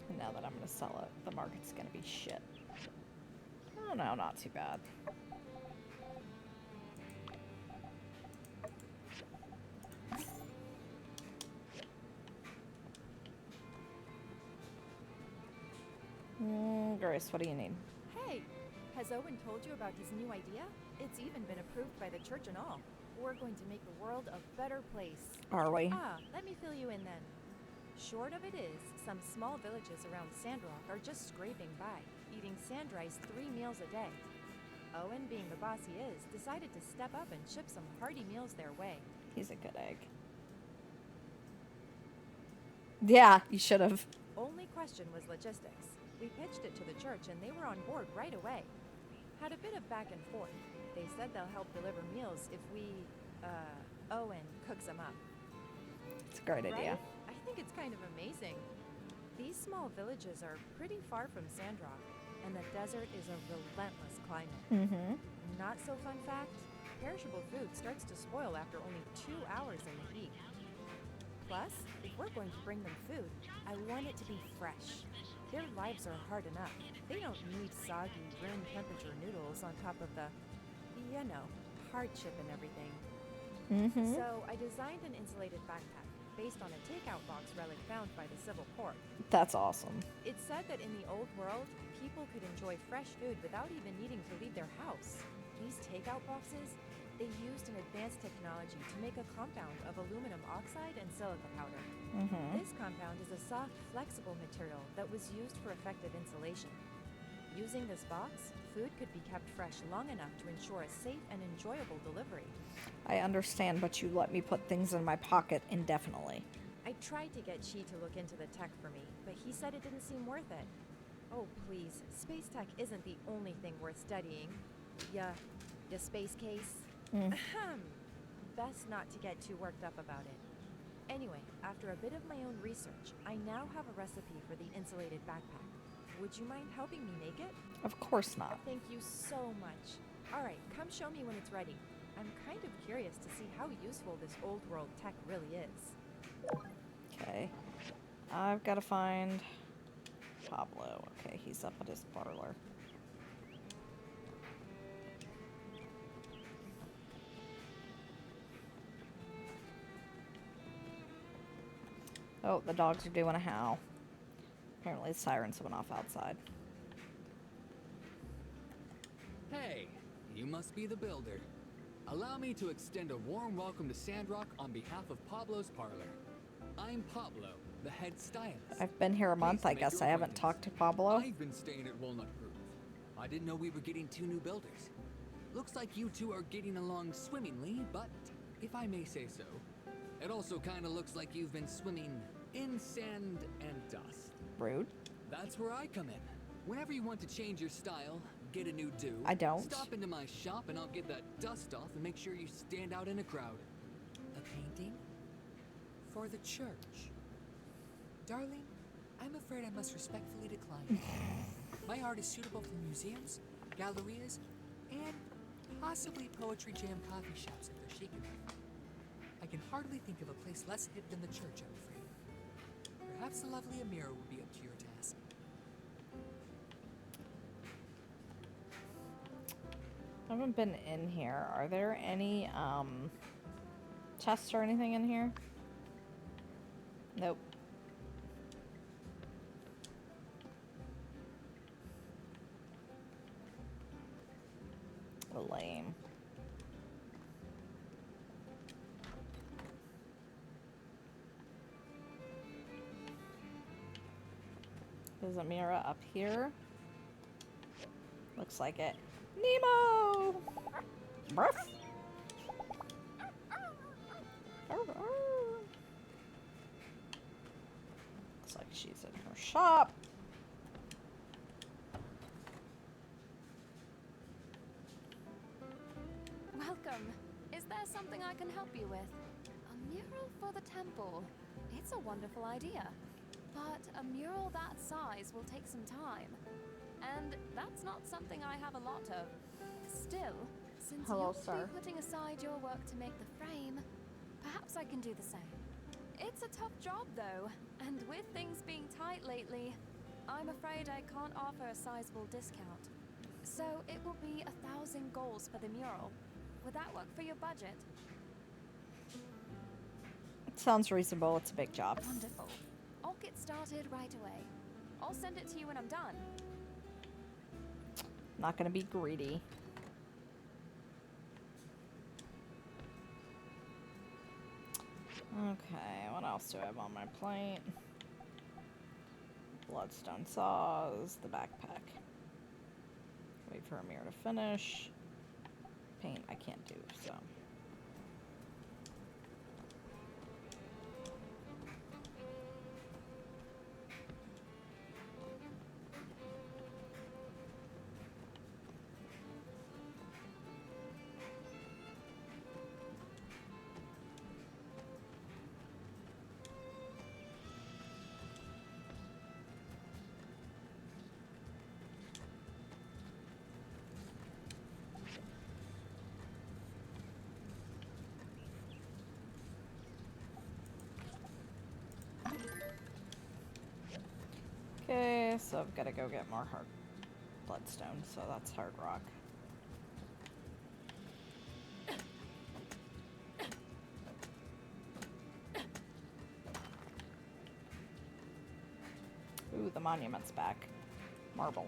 And now that I'm gonna sell it, the market's gonna be shit. Oh no, not too bad. Grace, what do you need? Hey, has Owen told you about his new idea? It's even been approved by the church and all. We're going to make the world a better place. Are we? Let me fill you in then. Short of it is, some small villages around Sandrock are just scraping by, eating sandrice 3 meals a day. Owen, being the boss he is, decided to step up and ship some hearty meals their way. He's a good egg. Yeah, you should have. Only question was logistics. We pitched it to the church and they were on board right away. Had a bit of back and forth. They said they'll help deliver meals if we, Owen cooks them up. It's a great idea. I think it's kind of amazing. These small villages are pretty far from Sandrock, and the desert is a relentless climate. Mm-hmm. Not so fun fact, perishable food starts to spoil after only 2 hours in the heat. Plus, if we're going to bring them food, I want it to be fresh. Their lives are hard enough. They don't need soggy, room temperature noodles on top of the, hardship and everything. Mm-hmm. So I designed an insulated backpack based on a takeout box relic found by the civil port. That's awesome. It said that in the old world, people could enjoy fresh food without even needing to leave their house. These takeout boxes, they used an advanced technology to make a compound of aluminum oxide and silica powder. Mm-hmm. This compound is a soft, flexible material that was used for effective insulation. Using this box, food could be kept fresh long enough to ensure a safe and enjoyable delivery. I understand, but you let me put things in my pocket indefinitely. I tried to get Chi to look into the tech for me, but he said it didn't seem worth it. Oh, please, space tech isn't the only thing worth studying. Ya space case? Ahem. Best not to get too worked up about it. Anyway, after a bit of my own research, I now have a recipe for the insulated backpack. Would you mind helping me make it? Of course not. Thank you so much. Alright, come show me when it's ready. I'm kind of curious to see how useful this old world tech really is. Okay. I've got to find Pablo. Okay, he's up at his parlor. Oh, the dogs are doing a howl. Apparently the sirens went off outside. Hey, you must be the builder. Allow me to extend a warm welcome to Sandrock on behalf of Pablo's Parlor. I'm Pablo, the head stylist. I've been here a month. Pleased to I make guess your I haven't talked to Pablo. I've been staying at Walnut Grove. I didn't know we were getting 2 new builders. Looks like you two are getting along swimmingly, but if I may say so, it also kind of looks like you've been swimming in sand and dust. Rude. That's where I come in. Whenever you want to change your style, get a new do. I don't. Stop into my shop and I'll get that dust off and make sure you stand out in a crowd. A painting? For the church? Darling, I'm afraid I must respectfully decline. My art is suitable for museums, gallerias, and possibly poetry jam coffee shops if they're chic enough. I can hardly think of a place less hip than the church, I'm afraid. Perhaps the lovely Amira would be up to your task. I haven't been in here. Are there any chests or anything in here? Nope. Lame. Is Amira up here? Looks like it. Nemo! Ruff! Looks like she's in her shop. Welcome. Is there something I can help you with? A mural for the temple. It's a wonderful idea. But a mural that size will take some time. And that's not something I have a lot of. Still, since Hello, you'll sir. be putting aside your work to make the frame, perhaps I can do the same. It's a tough job, though, and with things being tight lately, I'm afraid I can't offer a sizable discount. So it will be 1,000 goals for the mural. Would that work for your budget? It sounds reasonable. It's a big job. Wonderful. I'll get started right away. I'll send it to you when I'm done. Not gonna be greedy. Okay, what else do I have on my plate? Bloodstone saws, the backpack. Wait for Amir to finish. Paint I can't do, so. Okay, so I've got to go get more hard bloodstone, so that's hard rock. Ooh, the monument's back. Marble.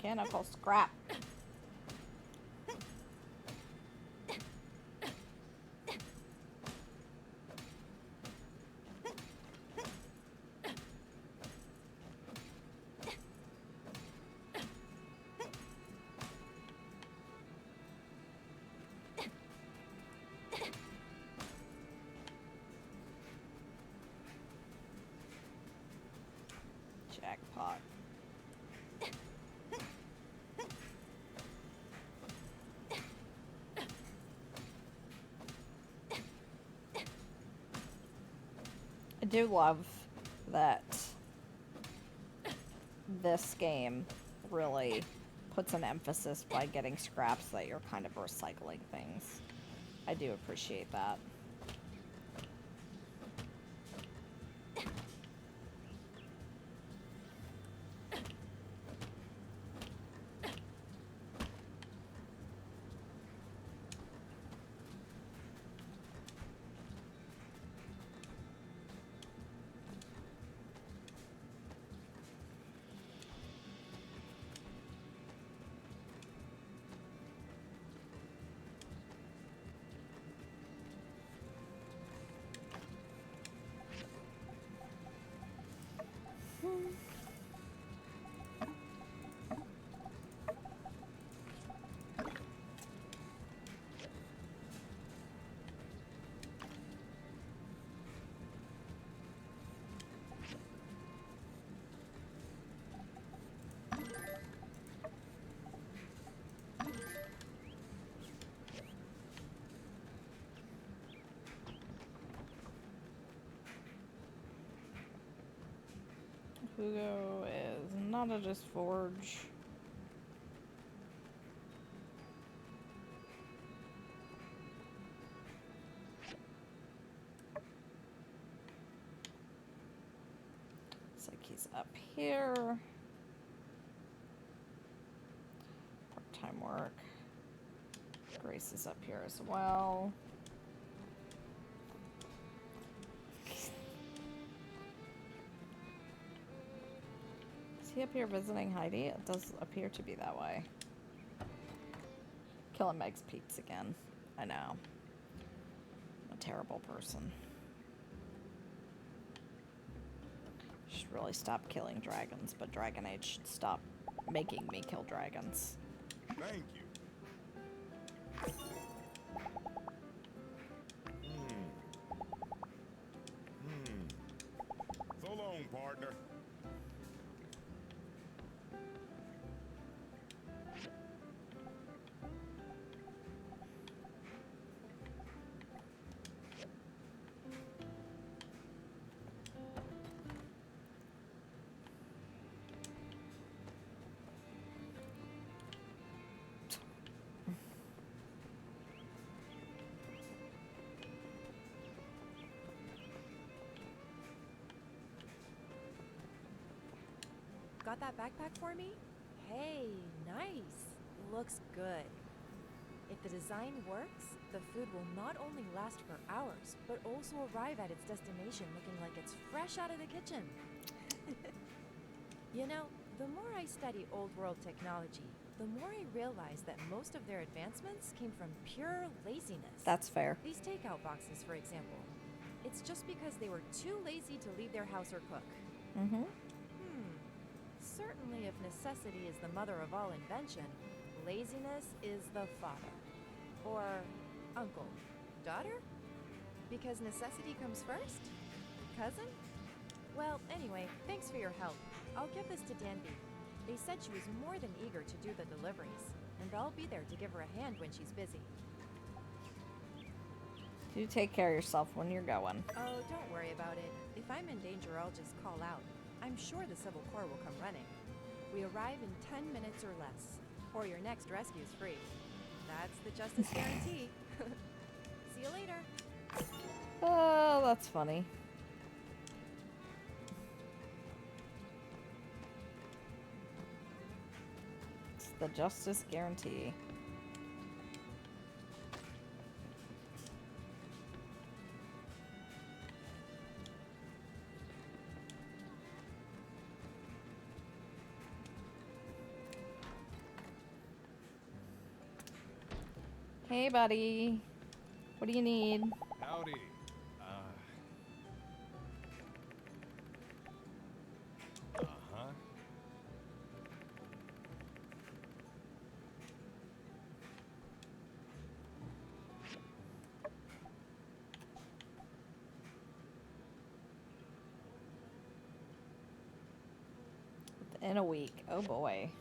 Mechanical scrap. Jackpot. I do love that this game really puts an emphasis by getting scraps that you're kind of recycling things. I do appreciate that. Hugo is not at his forge. Looks like he's up here. Part-time work. Grace is up here as well. Is he up here visiting Heidi? It does appear to be that way. Killing Meg's peeps again. I know. I'm a terrible person. Should really stop killing dragons, but Dragon Age should stop making me kill dragons. Thank you. So long, partner. Got that backpack for me? Hey, nice. Looks good. If the design works, the food will not only last for hours, but also arrive at its destination looking like it's fresh out of the kitchen. You know, the more I study old world technology, the more I realize that most of their advancements came from pure laziness. That's fair. These takeout boxes, for example. It's just because they were too lazy to leave their house or cook. Mm-hmm. Certainly, if necessity is the mother of all invention, laziness is the father. Or uncle. Daughter? Because necessity comes first? Cousin? Well, anyway, thanks for your help. I'll give this to Danby. They said she was more than eager to do the deliveries, and I'll be there to give her a hand when she's busy. Do take care of yourself when you're going. Oh, don't worry about it. If I'm in danger, I'll just call out. I'm sure the Civil Corps will come running. We arrive in 10 minutes or less, or your next rescue's free. That's the justice guarantee. See you later. Oh, that's funny. It's the justice guarantee. Hey, buddy. What do you need? Howdy. Uh-huh. In a week. Oh boy.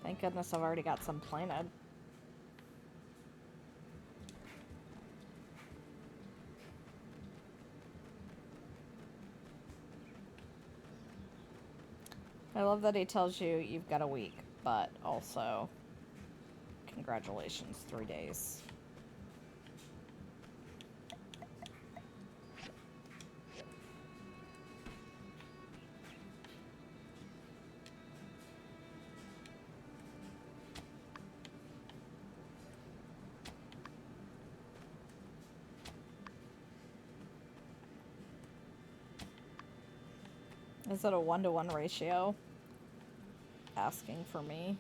Thank goodness I've already got some planted. I love that he tells you you've got a week, but also, congratulations, 3 days. Is it a 1-to-1 ratio? Asking for me.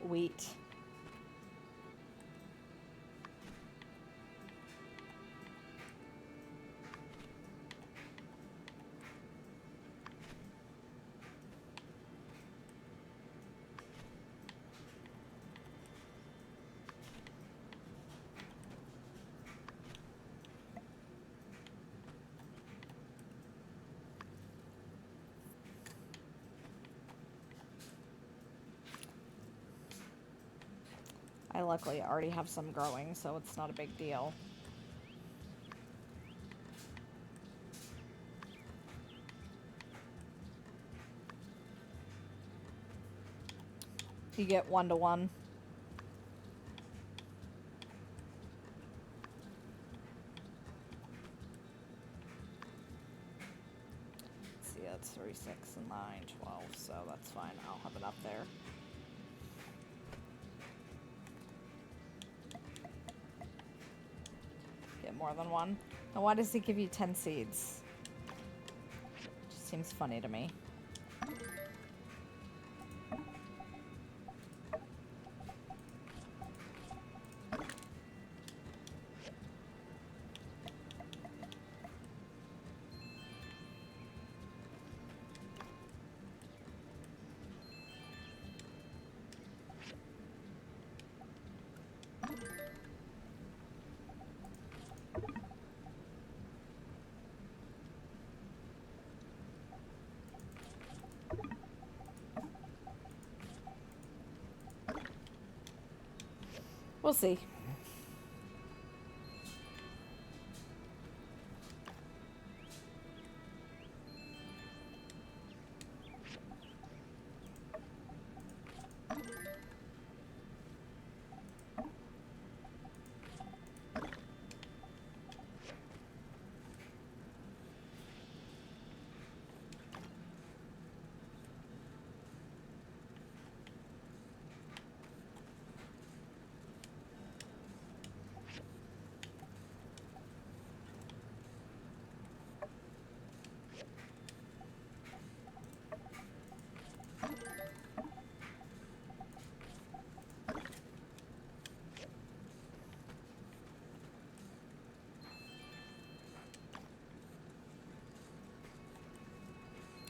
Wheat. I luckily already have some growing, so it's not a big deal. You get 1-to-1. Let's see, that's 3, 6, and 9, 12, so that's fine. I'll have enough there. Get more than one. Now, why does he give you 10 seeds? Just seems funny to me. We'll see.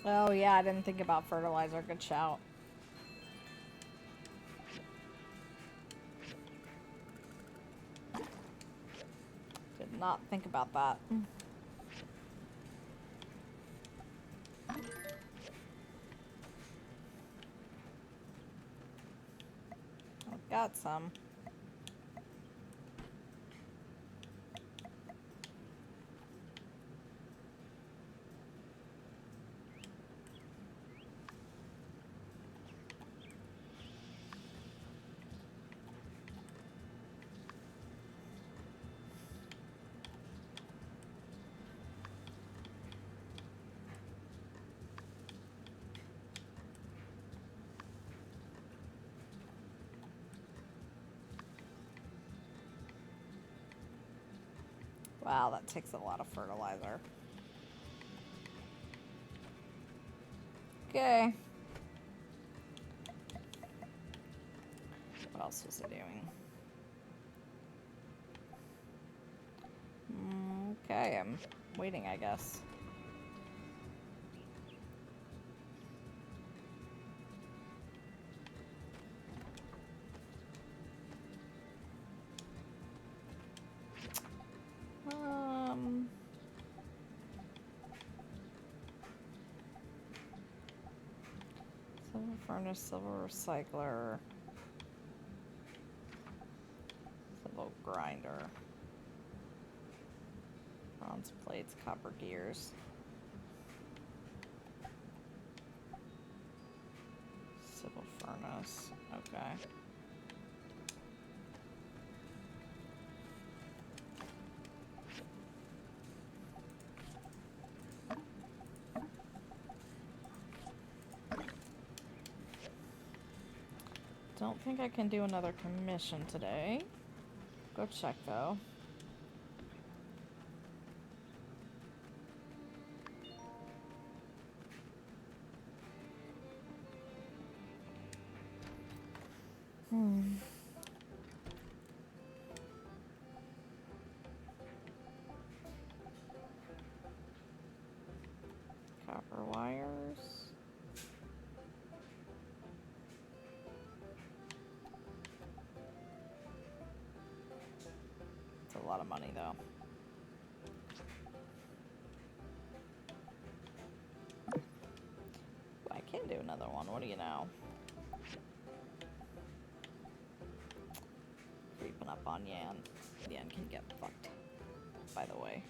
Oh yeah, I didn't think about fertilizer. Good shout. Did not think about that. I've got some. Wow, that takes a lot of fertilizer. Okay. What else was it doing? Okay, I'm waiting, I guess. Silver furnace, silver recycler, silver grinder, bronze plates, copper gears, silver furnace. Okay. Don't think I can do another commission today. Go check though. Copper wires. It's a lot of money though. I can do another one. What do you know? Creeping up on Yan. Yan can get fucked, by the way.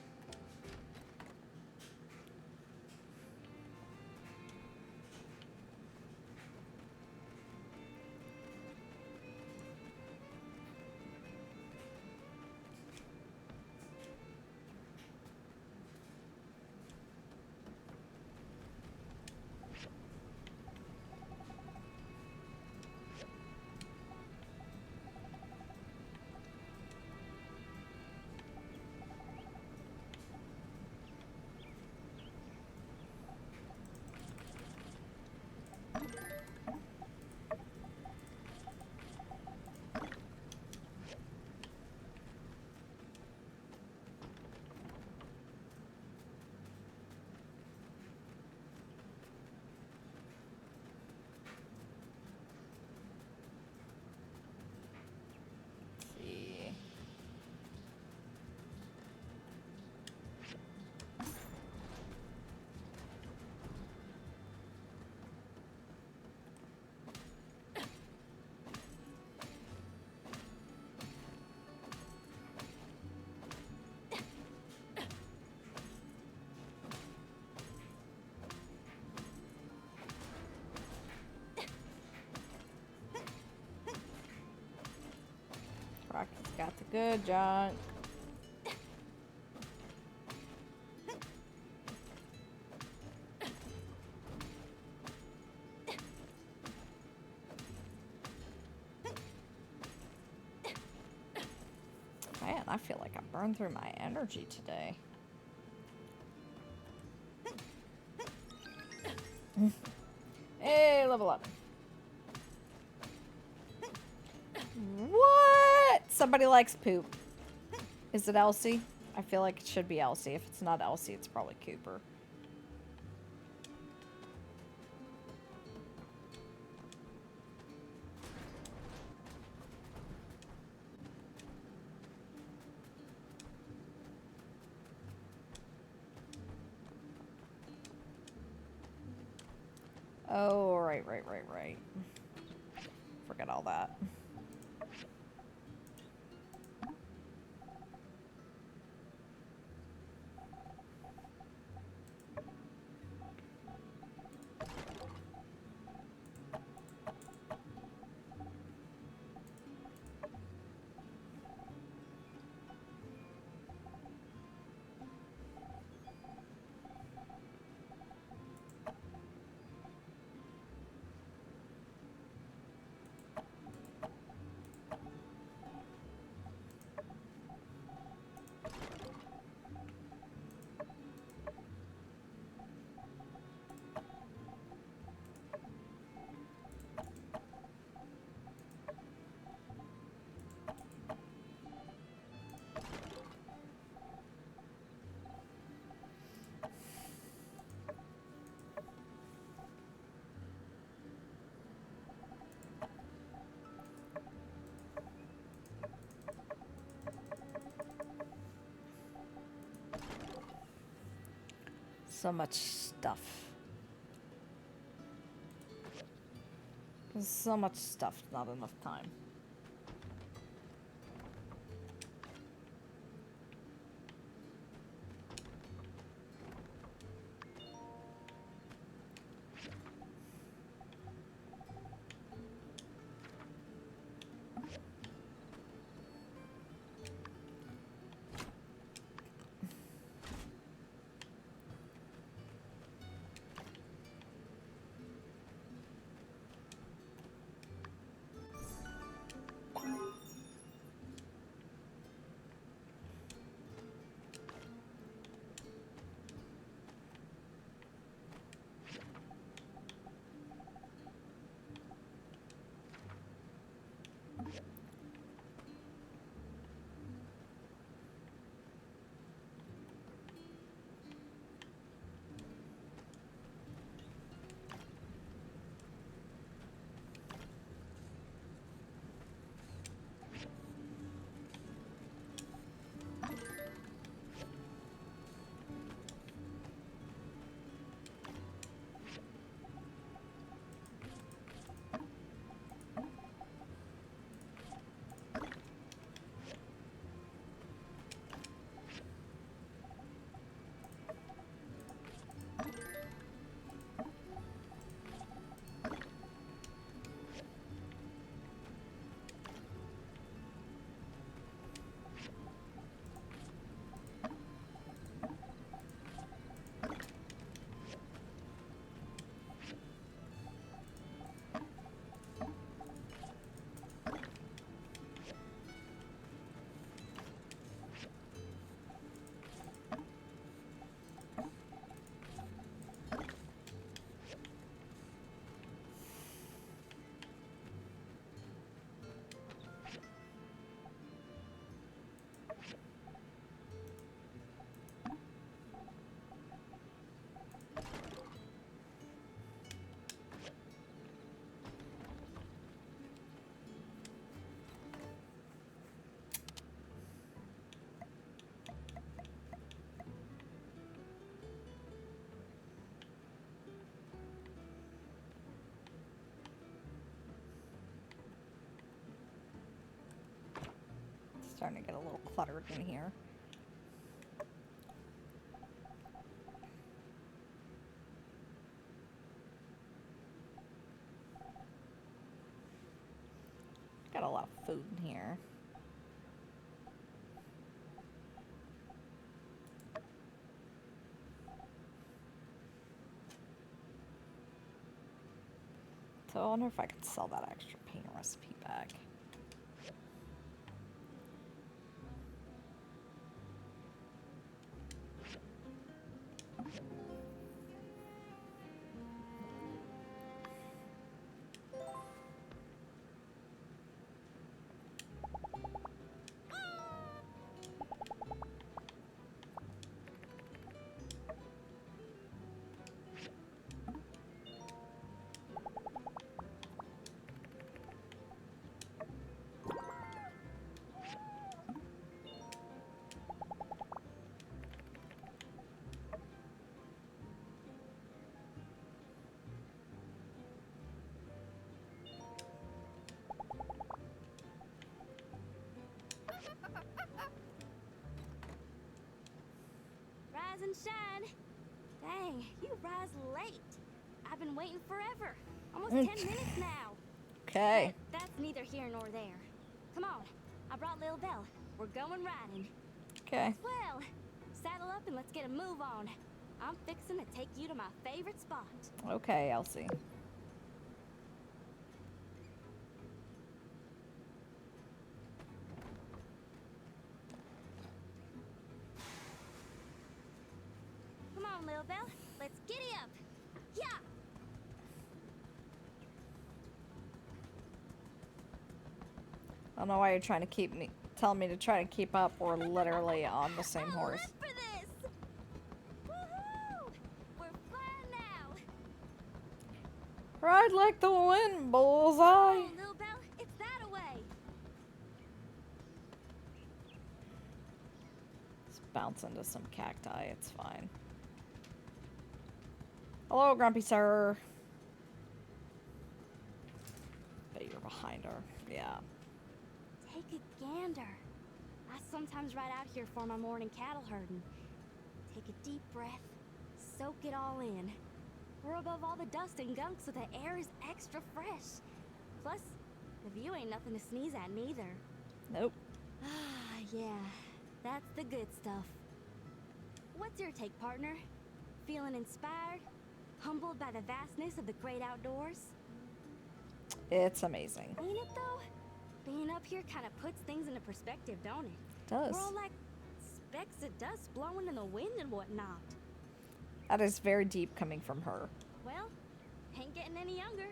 Rocky's got the good junk. Man, I feel like I burned through my energy today. Hey, level up. What? Somebody likes poop. Is it Elsie? I feel like it should be Elsie. If it's not Elsie, it's probably Cooper. Oh, right. Forget all that. So much stuff. There's so much stuff, not enough time. Starting to get a little cluttered in here. Got a lot of food in here. So I wonder if I could sell that extra paint recipe back. Rise and shine. Dang, you rise late. I've been waiting forever. Almost 10 minutes now. Okay. But that's neither here nor there. Come on, I brought Lil Bell. We're going riding. Okay. Well, saddle up and let's get a move on. I'm fixing to take you to my favorite spot. Okay, Elsie. Come on, Lil Bell. Let's giddy up. Yeah. I don't know why you're trying to tell me to try to keep up. We're literally on the same horse. For this. Woohoo! We're flying now. Ride like the wind, bullseye. Oh, Lil Bell, it's that away. Let's bounce into some cacti. It's fine. Hello, Grumpy Sir. But you're behind her. Yeah. Take a gander. I sometimes ride out here for my morning cattle herding. Take a deep breath, soak it all in. We're above all the dust and gunk, so the air is extra fresh. Plus, the view ain't nothing to sneeze at neither. Nope. Ah, yeah, that's the good stuff. What's your take, partner? Feeling inspired? Humbled by the vastness of the great outdoors? It's amazing. Ain't it though? Being up here kind of puts things into perspective, don't it? It does. We're all like specks of dust blowing in the wind and whatnot. That is very deep coming from her. Well, ain't getting any younger.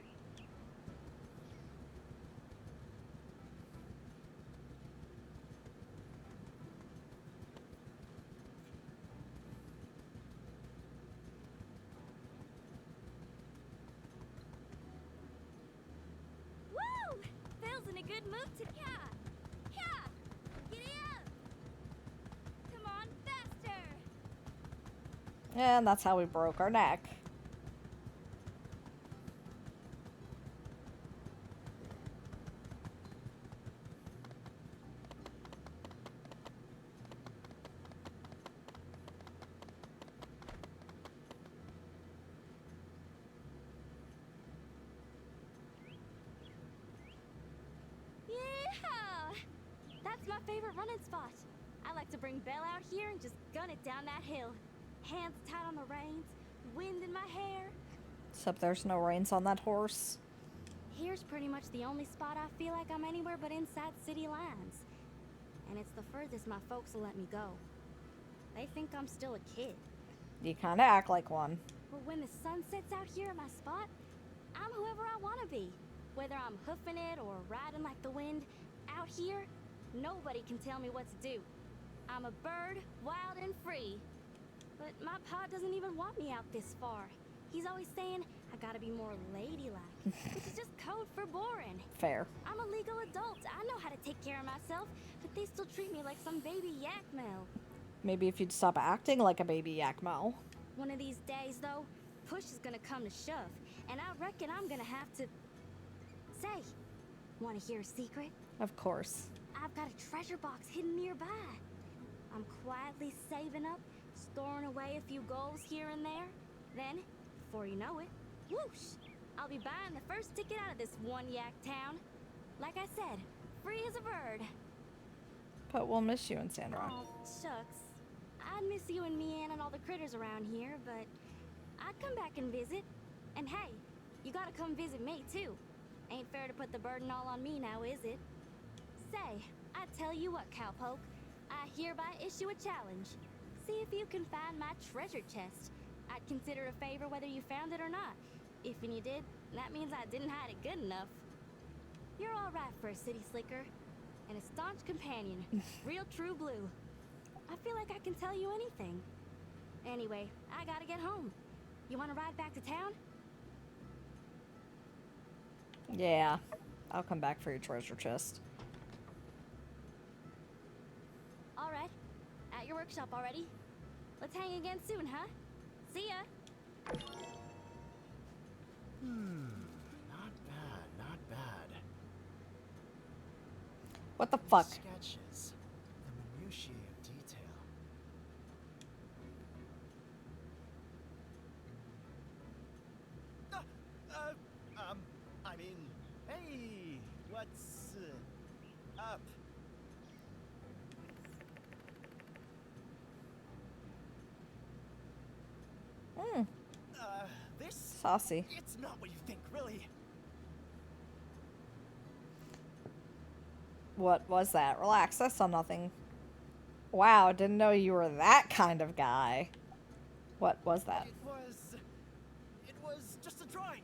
Woo! Phil's in a good mood to yeah! Giddy up! Come on, faster! And that's how we broke our neck. Yeah! That's my favorite running spot. I like to bring Belle out here and just gun it down that hill. Hands tight on the reins, wind in my hair. Except there's no reins on that horse. Here's pretty much the only spot I feel like I'm anywhere but inside city lines. And it's the furthest my folks will let me go. They think I'm still a kid. You kind of act like one. But when the sun sets out here at my spot, I'm whoever I want to be. Whether I'm hoofing it or riding like the wind, out here, nobody can tell me what to do. I'm a bird, wild and free. But my pa doesn't even want me out this far. He's always saying I gotta be more ladylike, which is just code for boring. Fair. I'm a legal adult. I know how to take care of myself, but they still treat me like some baby yak male. Maybe if you'd stop acting like a baby yakmo. One of these days, though, push is gonna come to shove, and I reckon I'm gonna have to... Say, wanna hear a secret? Of course. I've got a treasure box hidden nearby. I'm quietly saving up, storing away a few goals here and there. Then, before you know it, whoosh! I'll be buying the first ticket out of this one yak town. Like I said, free as a bird. But we'll miss you in Sandrock. Oh, shucks. I'd miss you and me and all the critters around here, but I'd come back and visit. And hey, you gotta come visit me too. Ain't fair to put the burden all on me now, is it? Say, I tell you what, cowpoke. I hereby issue a challenge. See if you can find my treasure chest. I'd consider a favor whether you found it or not. If and you did, that means I didn't hide it good enough. You're all right for a city slicker. And a staunch companion. Real true blue. I feel like I can tell you anything. Anyway, I gotta get home. You wanna ride back to town? Yeah. I'll come back for your treasure chest. Alright. At your workshop already. Let's hang again soon, huh? See ya! Not bad, not bad. What the fuck? Sketches. The minutiae of detail. I mean, hey, what's up? This... Saucy. It's not what you think, really. What was that? Relax, I saw nothing. Wow, didn't know you were that kind of guy. What was that? It was just a drawing.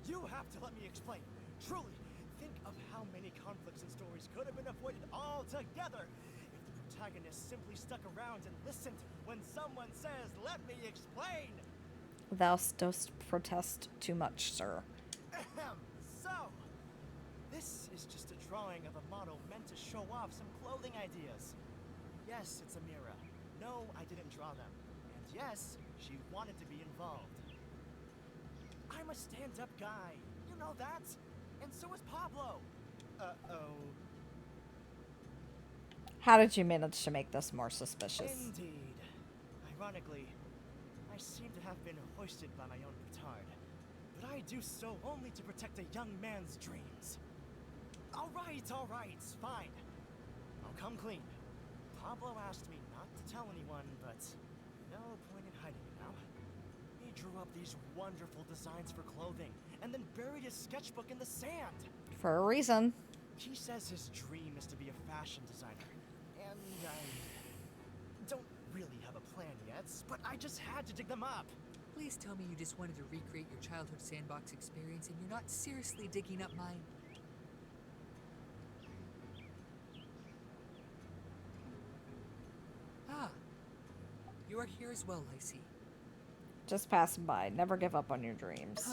You have to let me explain. Truly, think of how many conflicts and stories could have been avoided altogether if the protagonist simply stuck around and listened when someone says, "Let me explain." Thou dost protest too much, sir. Ahem. So, this is just a drawing of a model meant to show off some clothing ideas. Yes, it's Amira. No, I didn't draw them. And yes, she wanted to be involved. I'm a stand-up guy. You know that? And so is Pablo. Uh-oh. How did you manage to make this more suspicious? Indeed. Ironically, I seem to have been hoisted by my own petard. But I do so only to protect a young man's dreams. All right, fine. I'll come clean. Pablo asked me not to tell anyone, but no point in hiding it now. He drew up these wonderful designs for clothing, and then buried his sketchbook in the sand. For a reason. He says his dream is to be a fashion designer, and I don't really have a plan yet, but I just had to dig them up. Please tell me you just wanted to recreate your childhood sandbox experience and you're not seriously digging up mine. Ah, you are here as well, I see. Just passing by. Never give up on your dreams.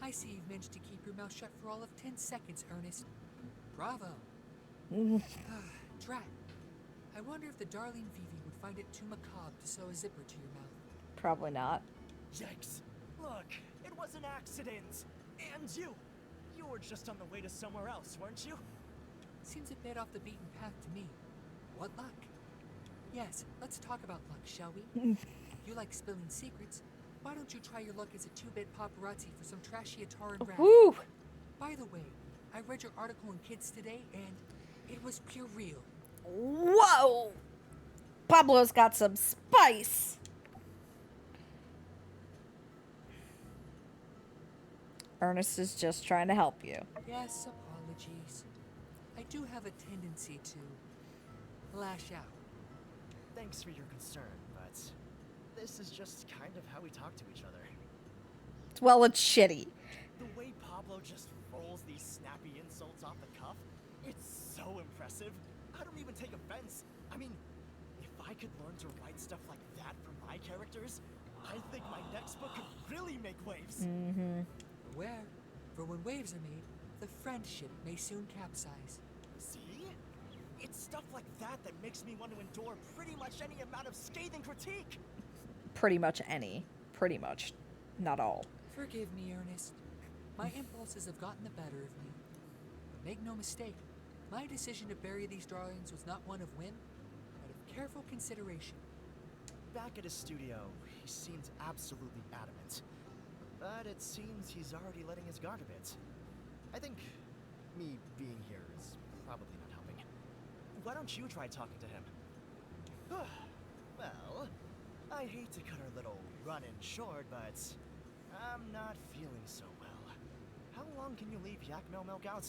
I see you've managed to keep your mouth shut for all of 10 seconds, Ernest. Bravo. Drat. I wonder if the Darlene Vivi would find it too macabre to sew a zipper to your mouth. Probably not. Yikes. Look, it was an accident. And you were just on the way to somewhere else, weren't you? Seems a bit off the beaten path to me. What luck? Yes, let's talk about luck, shall we? You like spilling secrets. Why don't you try your luck as a 2-bit paparazzi for some trashy Ataran rap? Woo! By the way, I read your article in Kids Today, and it was pure real. Whoa! Pablo's got some spice. Ernest is just trying to help you. Yes, apologies. I do have a tendency to lash out. Thanks for your concern, but this is just kind of how we talk to each other. Well, it's shitty. The way Pablo just rolls these snappy insults off the cuff, it's so impressive. I don't even take offense. I mean, if I could learn to write stuff like that for my characters, I think my next book could really make waves. Mm-hmm. Beware, for when waves are made, the friendship may soon capsize. See? It's stuff like that that makes me want to endure pretty much any amount of scathing critique. Pretty much any. Pretty much. Not all. Forgive me, Ernest. My impulses have gotten the better of me. But make no mistake, my decision to bury these drawings was not one of whim, but of careful consideration. Back at his studio, he seemed absolutely adamant. But it seems he's already letting his guard a bit. I think me being here is probably not helping. Why don't you try talking to him? Well, I hate to cut our little run-in short, but I'm not feeling so well. How long can you leave yak milk out?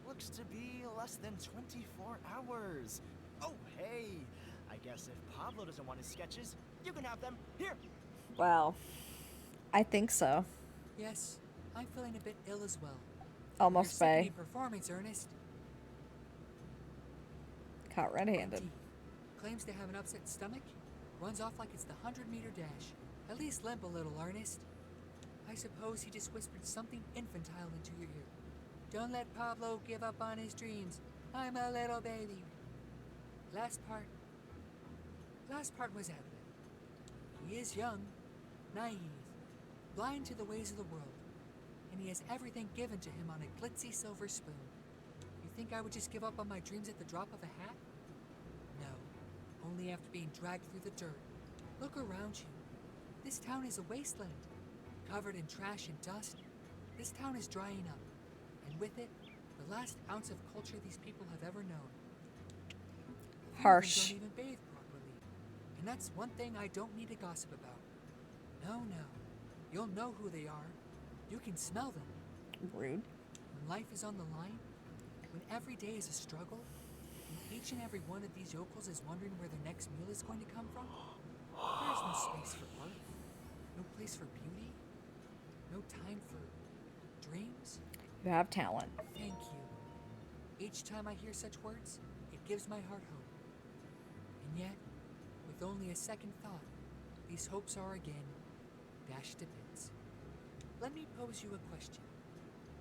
Looks to be less than 24 hours. Oh, hey! I guess if Pablo doesn't want his sketches, you can have them. Here! Well, I think so. Yes, I'm feeling a bit ill as well. Almost Your bay. sickening performance, Ernest. Caught red-handed. Claims to have an upset stomach. Runs off like it's the 100-meter dash. At least limp a little, Ernest. I suppose he just whispered something infantile into your ear. Don't let Pablo give up on his dreams. I'm a little baby. Last part was evident. He is young, naive, blind to the ways of the world, and he has everything given to him on a glitzy silver spoon. You think I would just give up on my dreams at the drop of a hat? No, only after being dragged through the dirt. Look around you. This town is a wasteland, covered in trash and dust. This town is drying up, and with it, the last ounce of culture these people have ever known. Harsh. Don't even bathe properly, and that's one thing I don't need to gossip about. No, you'll know who they are. You can smell them. Rude. When life is on the line, when every day is a struggle, when each and every one of these yokels is wondering where their next meal is going to come from, there's no space for art, no place for beauty, no time for dreams. You have talent. Thank you. Each time I hear such words, it gives my heart hope. And yet, with only a second thought, these hopes are again dashed to bits. Let me pose you a question.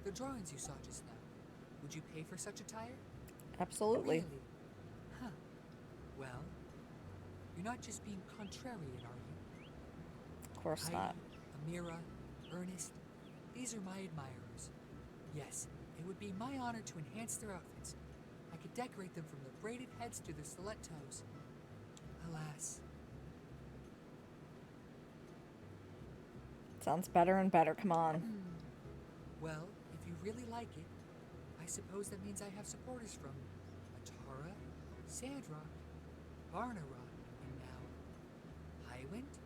The drawings you saw just now, would you pay for such attire? Absolutely. Really? Huh. Well, you're not just being contrarian, are you? Of course not. Amira, Ernest, These are my admirers. Yes, it would be my honor to enhance their outfits. I could decorate them from the braided heads to the stilettos. Alas. Sounds better and better. Come on. Well, if you really like it, I suppose that means I have supporters from Atara, Sandrock, Barnarock, and now Highwind?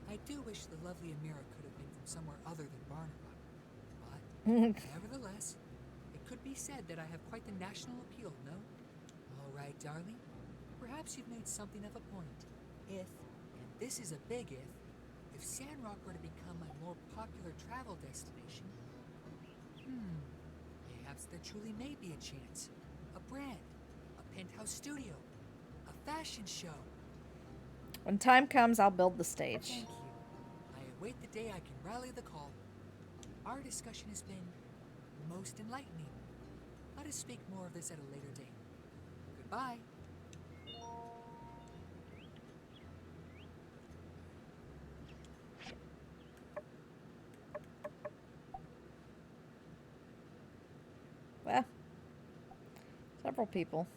I do wish the lovely Amira could have been from somewhere other than Barnarock, but nevertheless, it could be said that I have quite the national appeal, no? All right, darling. Perhaps you've made something of a point. If, and this is a big if Sandrock were to become a more popular travel destination, perhaps there truly may be a chance. A brand, a penthouse studio, a fashion show. When time comes, I'll build the stage. Thank you. I await the day I can rally the call. Our discussion has been most enlightening. Let us speak more of this at a later date. Goodbye. Well, several people.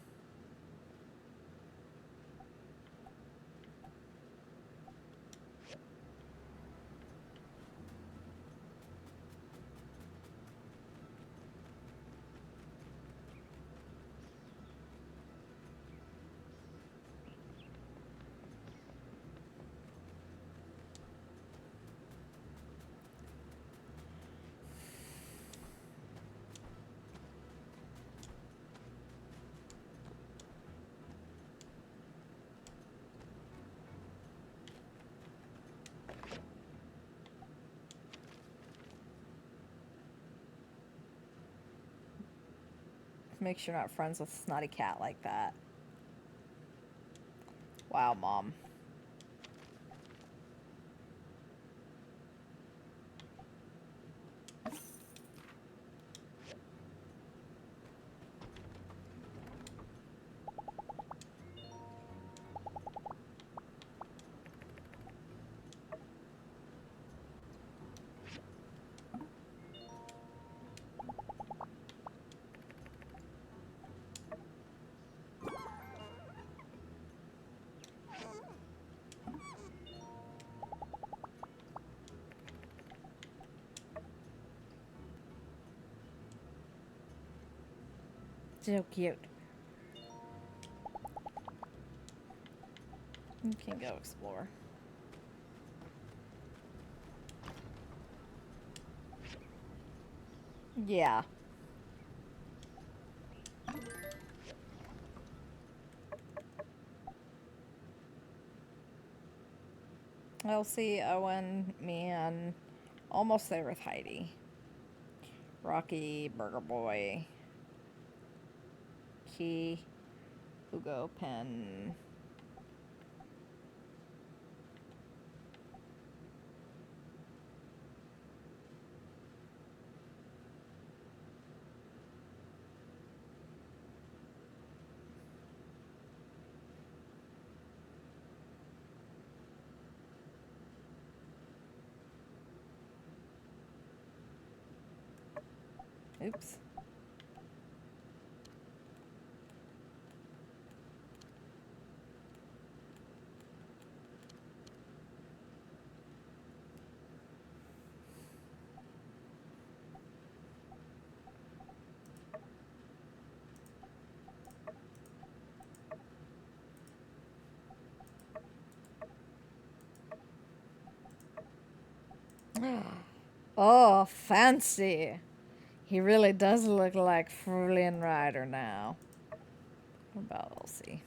Make sure you're not friends with a snotty cat like that. Wow, Mom. So cute. You can go explore. Yeah. Elsie, Owen, Mian, almost there with Heidi. Rocky, Burger Boy, Key, Hugo, Pen. Oops. Oh, fancy. He really does look like Frulin Rider now. What about Elsie?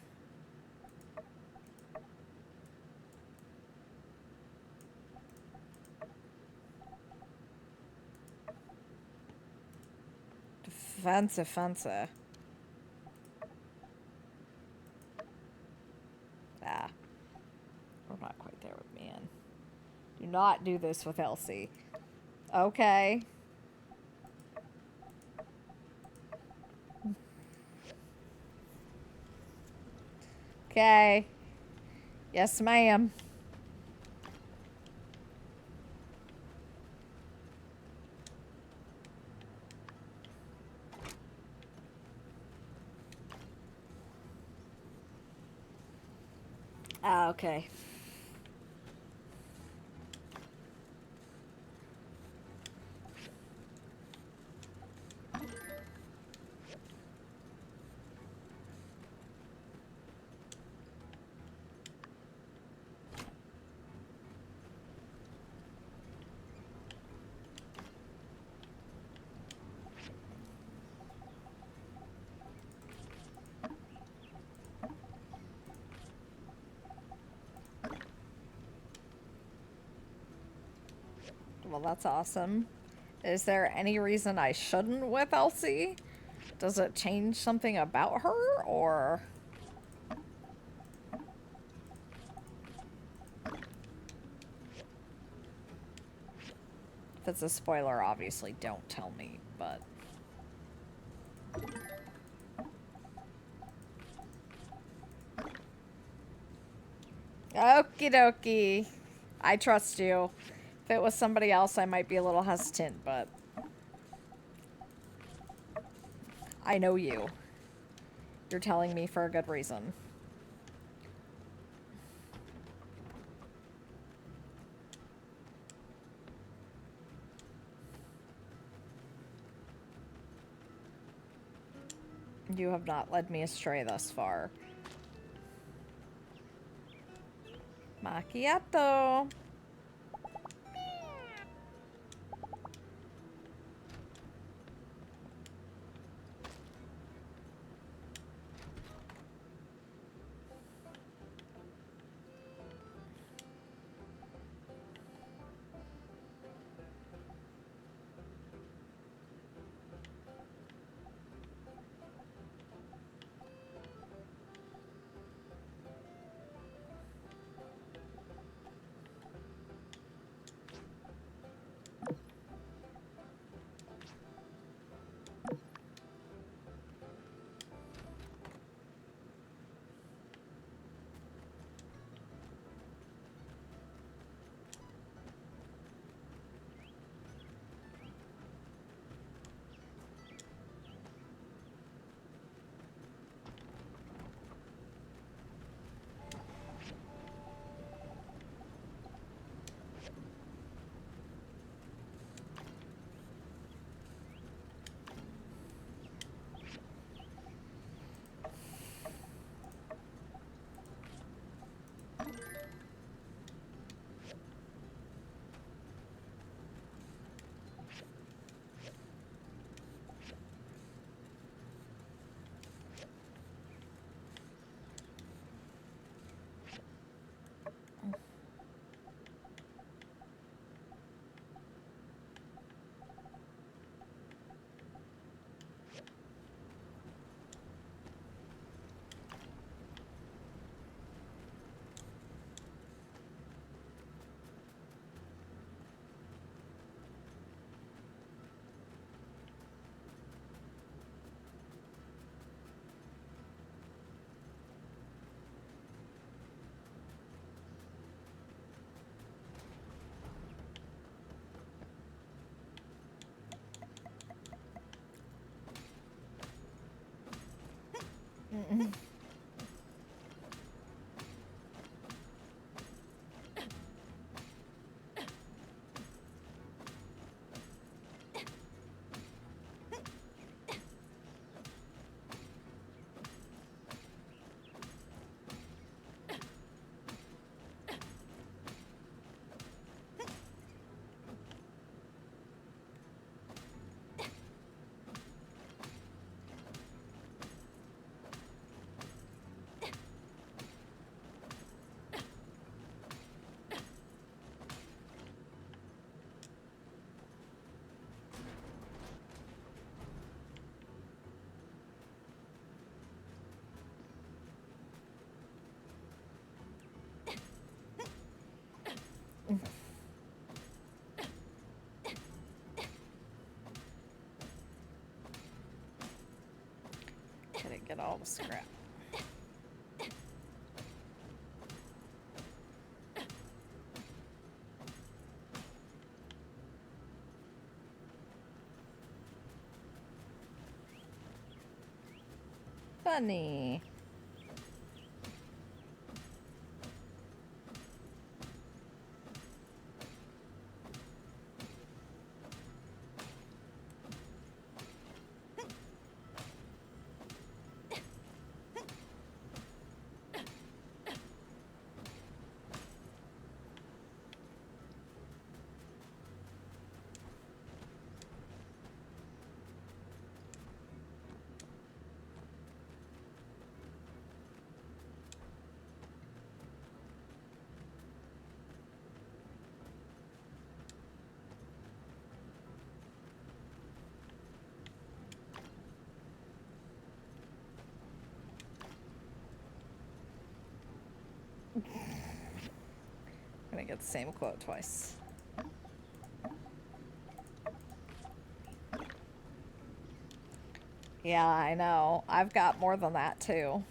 Fancy, fancy. Ah. We're not quite there with Mian. Do not do this with Elsie. Okay. Okay. Yes, ma'am. Ah, okay. Well, that's awesome. Is there any reason I shouldn't with Elsie? Does it change something about her, or... If it's a spoiler, obviously don't tell me, but... Okie dokie. I trust you. If it was somebody else, I might be a little hesitant, but... I know you. You're telling me for a good reason. You have not led me astray thus far. Macchiato. Mm-mm. Gotta get all the scrap. Funny. get the same quote twice. Yeah, I know. I've got more than that too.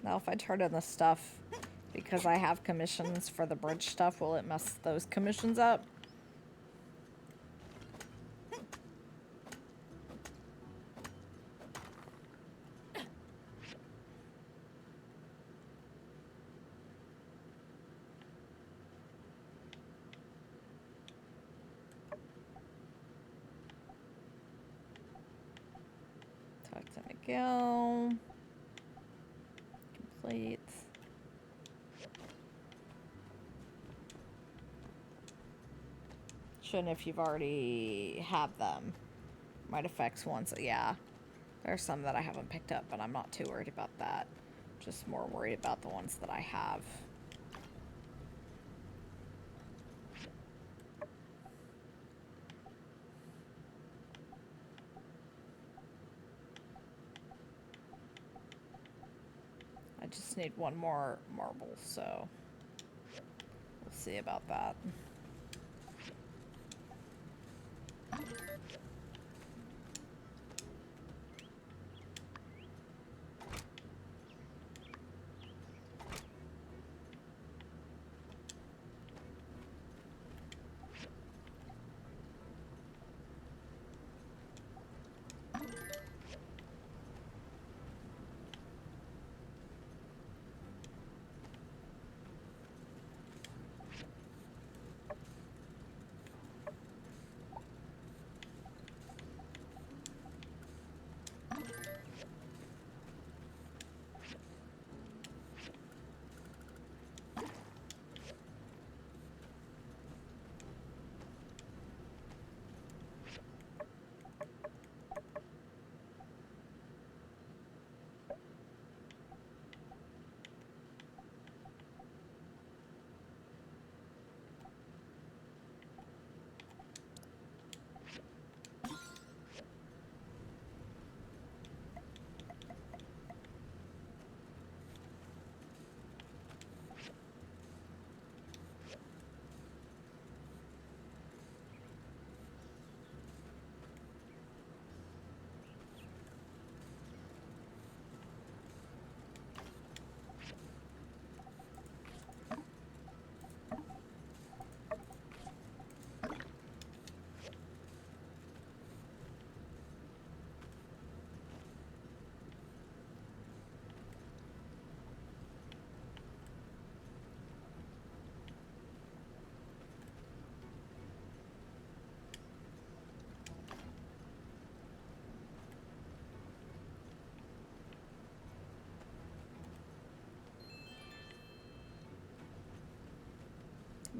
Now if I turn in the stuff, because I have commissions for the bridge stuff, will it mess those commissions up? Talk to Miguel. Complete. Shouldn't if you've already had them. Might affect once. Yeah. There's some that I haven't picked up, but I'm not too worried about that. Just more worried about the ones that I have. I just need one more marble, so we'll see about that.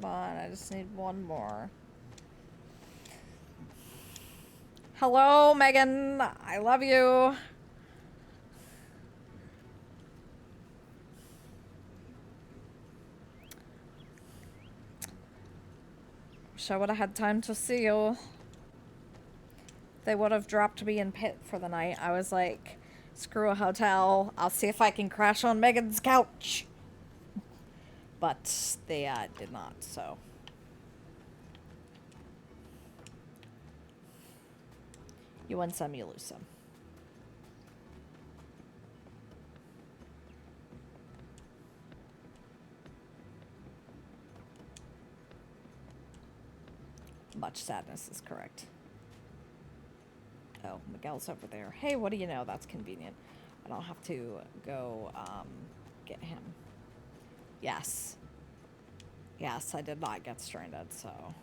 Come on, I just need one more. Hello, Megan. I love you. Wish I would have had time to see you. They would have dropped me in Pitt for the night. I was like, screw a hotel. I'll see if I can crash on Megan's couch. But they did not, so. You win some, you lose some. Much sadness is correct. Oh, Miguel's over there. Hey, what do you know? That's convenient. I don't have to go get him. Yes. Yes, I did not get stranded, so.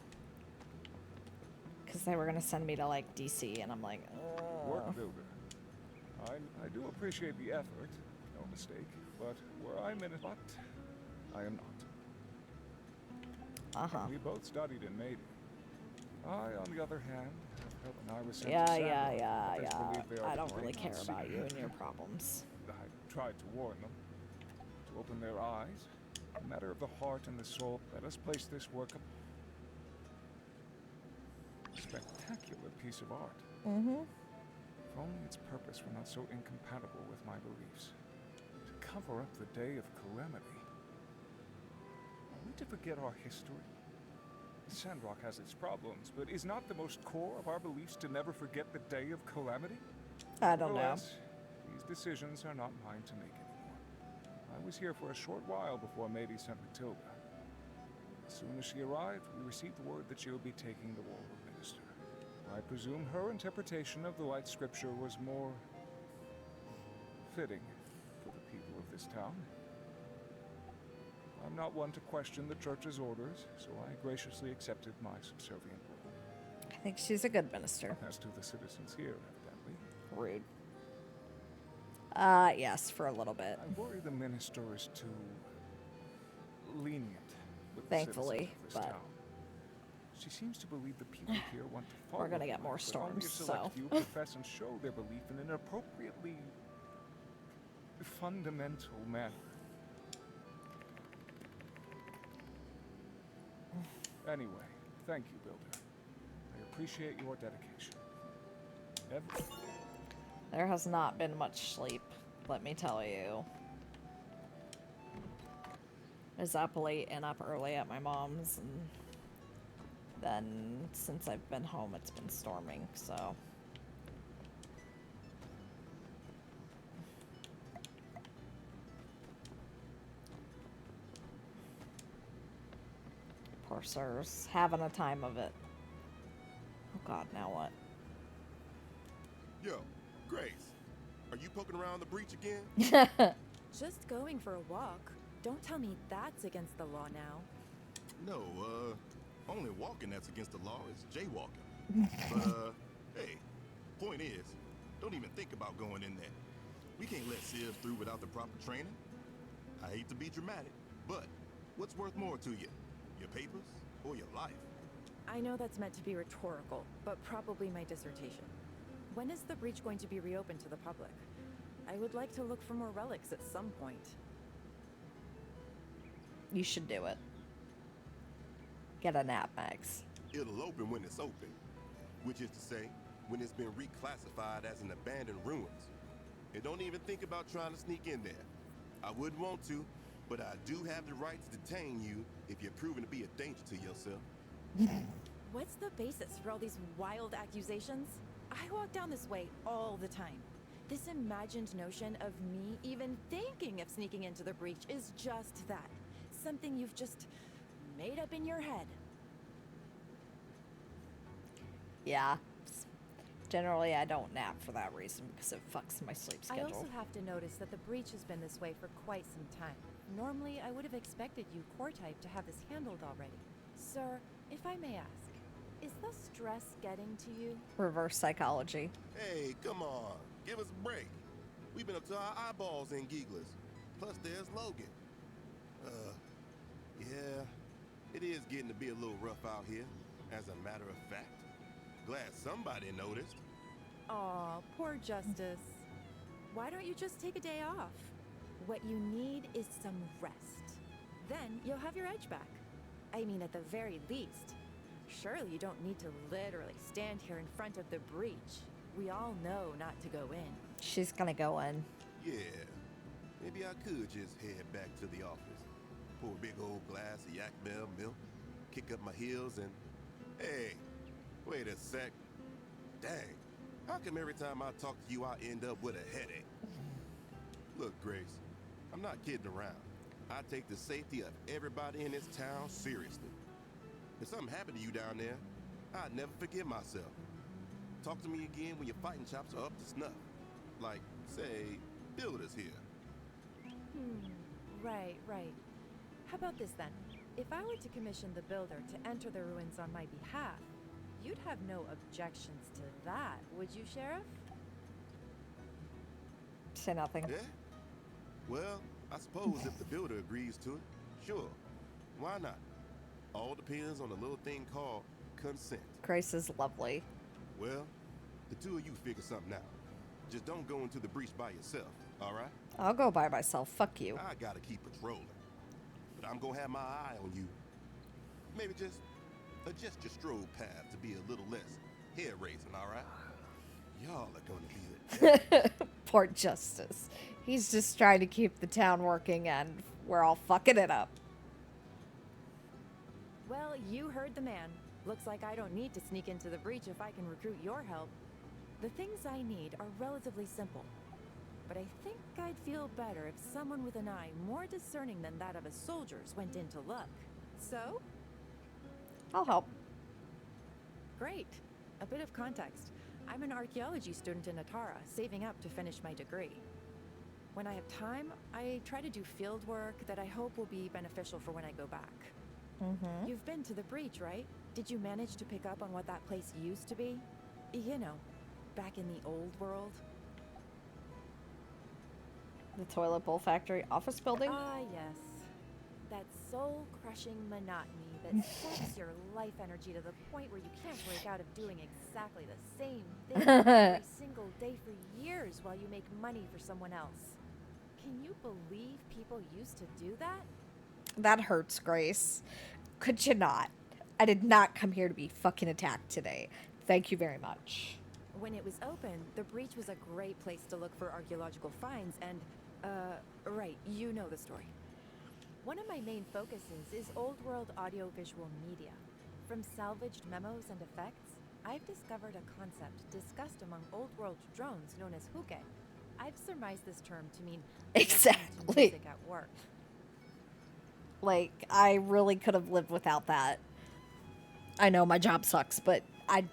Because they were going to send me to, like, DC, and I'm like, Work builder. I do appreciate the effort, no mistake, but where I'm in it, I am not. Uh-huh. We both studied and made it. I, on the other hand, have helped when I was sent to Yeah. Sandrock, they I don't great really care on about secret. you and your problems. I tried to warn them, to open their eyes. A matter of the heart and the soul. Let us place this work up. Spectacular piece of art. Mm-hmm. If only its purpose were not so incompatible with my beliefs. To cover up the day of calamity. Are we to forget our history? Sandrock has its problems, but is not the most core of our beliefs to never forget the day of calamity? I don't know. Nevertheless, these decisions are not mine to make anymore. I was here for a short while before Maybe sent Matilda. As soon as she arrived, we received word that she would be taking the role of minister. I presume her interpretation of the Light Scripture was more fitting for the people of this town. I'm not one to question the church's orders, so I graciously accepted my subservient role. I think she's a good minister. As to the citizens here, evidently. Rude. Yes, for a little bit. I worry the minister is too lenient with Thankfully, the citizens of this but town. She seems to believe the people here want to follow we're gonna get her, more but only a storms, select so. few profess and show their belief in an appropriately fundamental manner. Anyway, thank you, Builder. I appreciate your dedication. There has not been much sleep, let me tell you. I was up late and up early at my mom's, and then since I've been home, it's been storming, so. Poor Sir's having a time of it. Oh God, now what? Yo, Grace, are you poking around the breach again? Just going for a walk. Don't tell me that's against the law now. No, only walking that's against the law is jaywalking. But, hey, point is, don't even think about going in there. We can't let Sibs through without the proper training. I hate to be dramatic, but what's worth more to you? Your papers or your life? I know that's meant to be rhetorical, but probably my dissertation. When is the breach going to be reopened to the public? I would like to look for more relics at some point. You should do it. Get a nap, Max. It'll open when it's open, which is to say, when it's been reclassified as an abandoned ruins. And don't even think about trying to sneak in there. I wouldn't want to, but I do have the right to detain you if you're proven to be a danger to yourself. What's the basis for all these wild accusations? I walk down this way all the time. This imagined notion of me even thinking of sneaking into the breach is just that. Something you've just made up in your head. Yeah. Generally, I don't nap for that reason because it fucks my sleep I schedule. also have to notice that the breach has been this way for quite some time. Normally, I would have expected you, core type, to have this handled already. Sir, if I may ask, is the stress getting to you? Reverse psychology. Hey, come on. Give us a break. We've been up to our eyeballs in Geeglers. Plus, there's Logan. Yeah, it is getting to be a little rough out here, as a matter of fact. Glad somebody noticed. Aw, poor Justice. Why don't you just take a day off? What you need is some rest. Then you'll have your edge back. I mean, at the very least, surely you don't need to literally stand here in front of the breach. We all know not to go in. She's gonna go in. Yeah, maybe I could just head back to the office, pour a big old glass of yak bell milk, kick up my heels, and hey, wait a sec. Dang, how come every time I talk to you, I end up with a headache? Look, Grace, I'm not kidding around. I take the safety of everybody in this town seriously. If something happened to you down there, I'd never forgive myself. Talk to me again when your fighting chops are up to snuff. Like, say, builders here. Right. How about this then? If I were to commission the builder to enter the ruins on my behalf, you'd have no objections to that, would you, Sheriff? Say nothing. Yeah? Well, I suppose if the builder agrees to it, sure. Why not? All depends on the little thing called consent. Grace is lovely. Well, the two of you figure something out. Just don't go into the breach by yourself, all right? I'll go by myself. Fuck you. I gotta keep patrolling. But I'm gonna have my eye on you. Maybe just adjust your stroll path to be a little less hair-raising, all right? Y'all are gonna be the Poor Justice. He's just trying to keep the town working and we're all fucking it up. Well, you heard the man. Looks like I don't need to sneak into the breach if I can recruit your help. The things I need are relatively simple. But I think I'd feel better if someone with an eye more discerning than that of a soldier's went in to look. So? I'll help. Great. A bit of context. I'm an archaeology student in Atara, saving up to finish my degree. When I have time, I try to do field work that I hope will be beneficial for when I go back. You've been to the breach, right? Did you manage to pick up on what that place used to be? You know, back in the old world? The toilet bowl factory office building? Ah, yes. That soul-crushing monotony that saps your life energy to the point where you can't break out of doing exactly the same thing every single day for years while you make money for someone else. Can you believe people used to do that? That hurts, Grace. Could you not? I did not come here to be fucking attacked today. Thank you very much. When it was open, the breach was a great place to look for archaeological finds and, right, you know the story. One of my main focuses is old-world audiovisual media. From salvaged memos and effects, I've discovered a concept discussed among old-world drones known as huke. I've surmised this term to mean exactly music at work. Like, I really could have lived without that. I know my job sucks, but I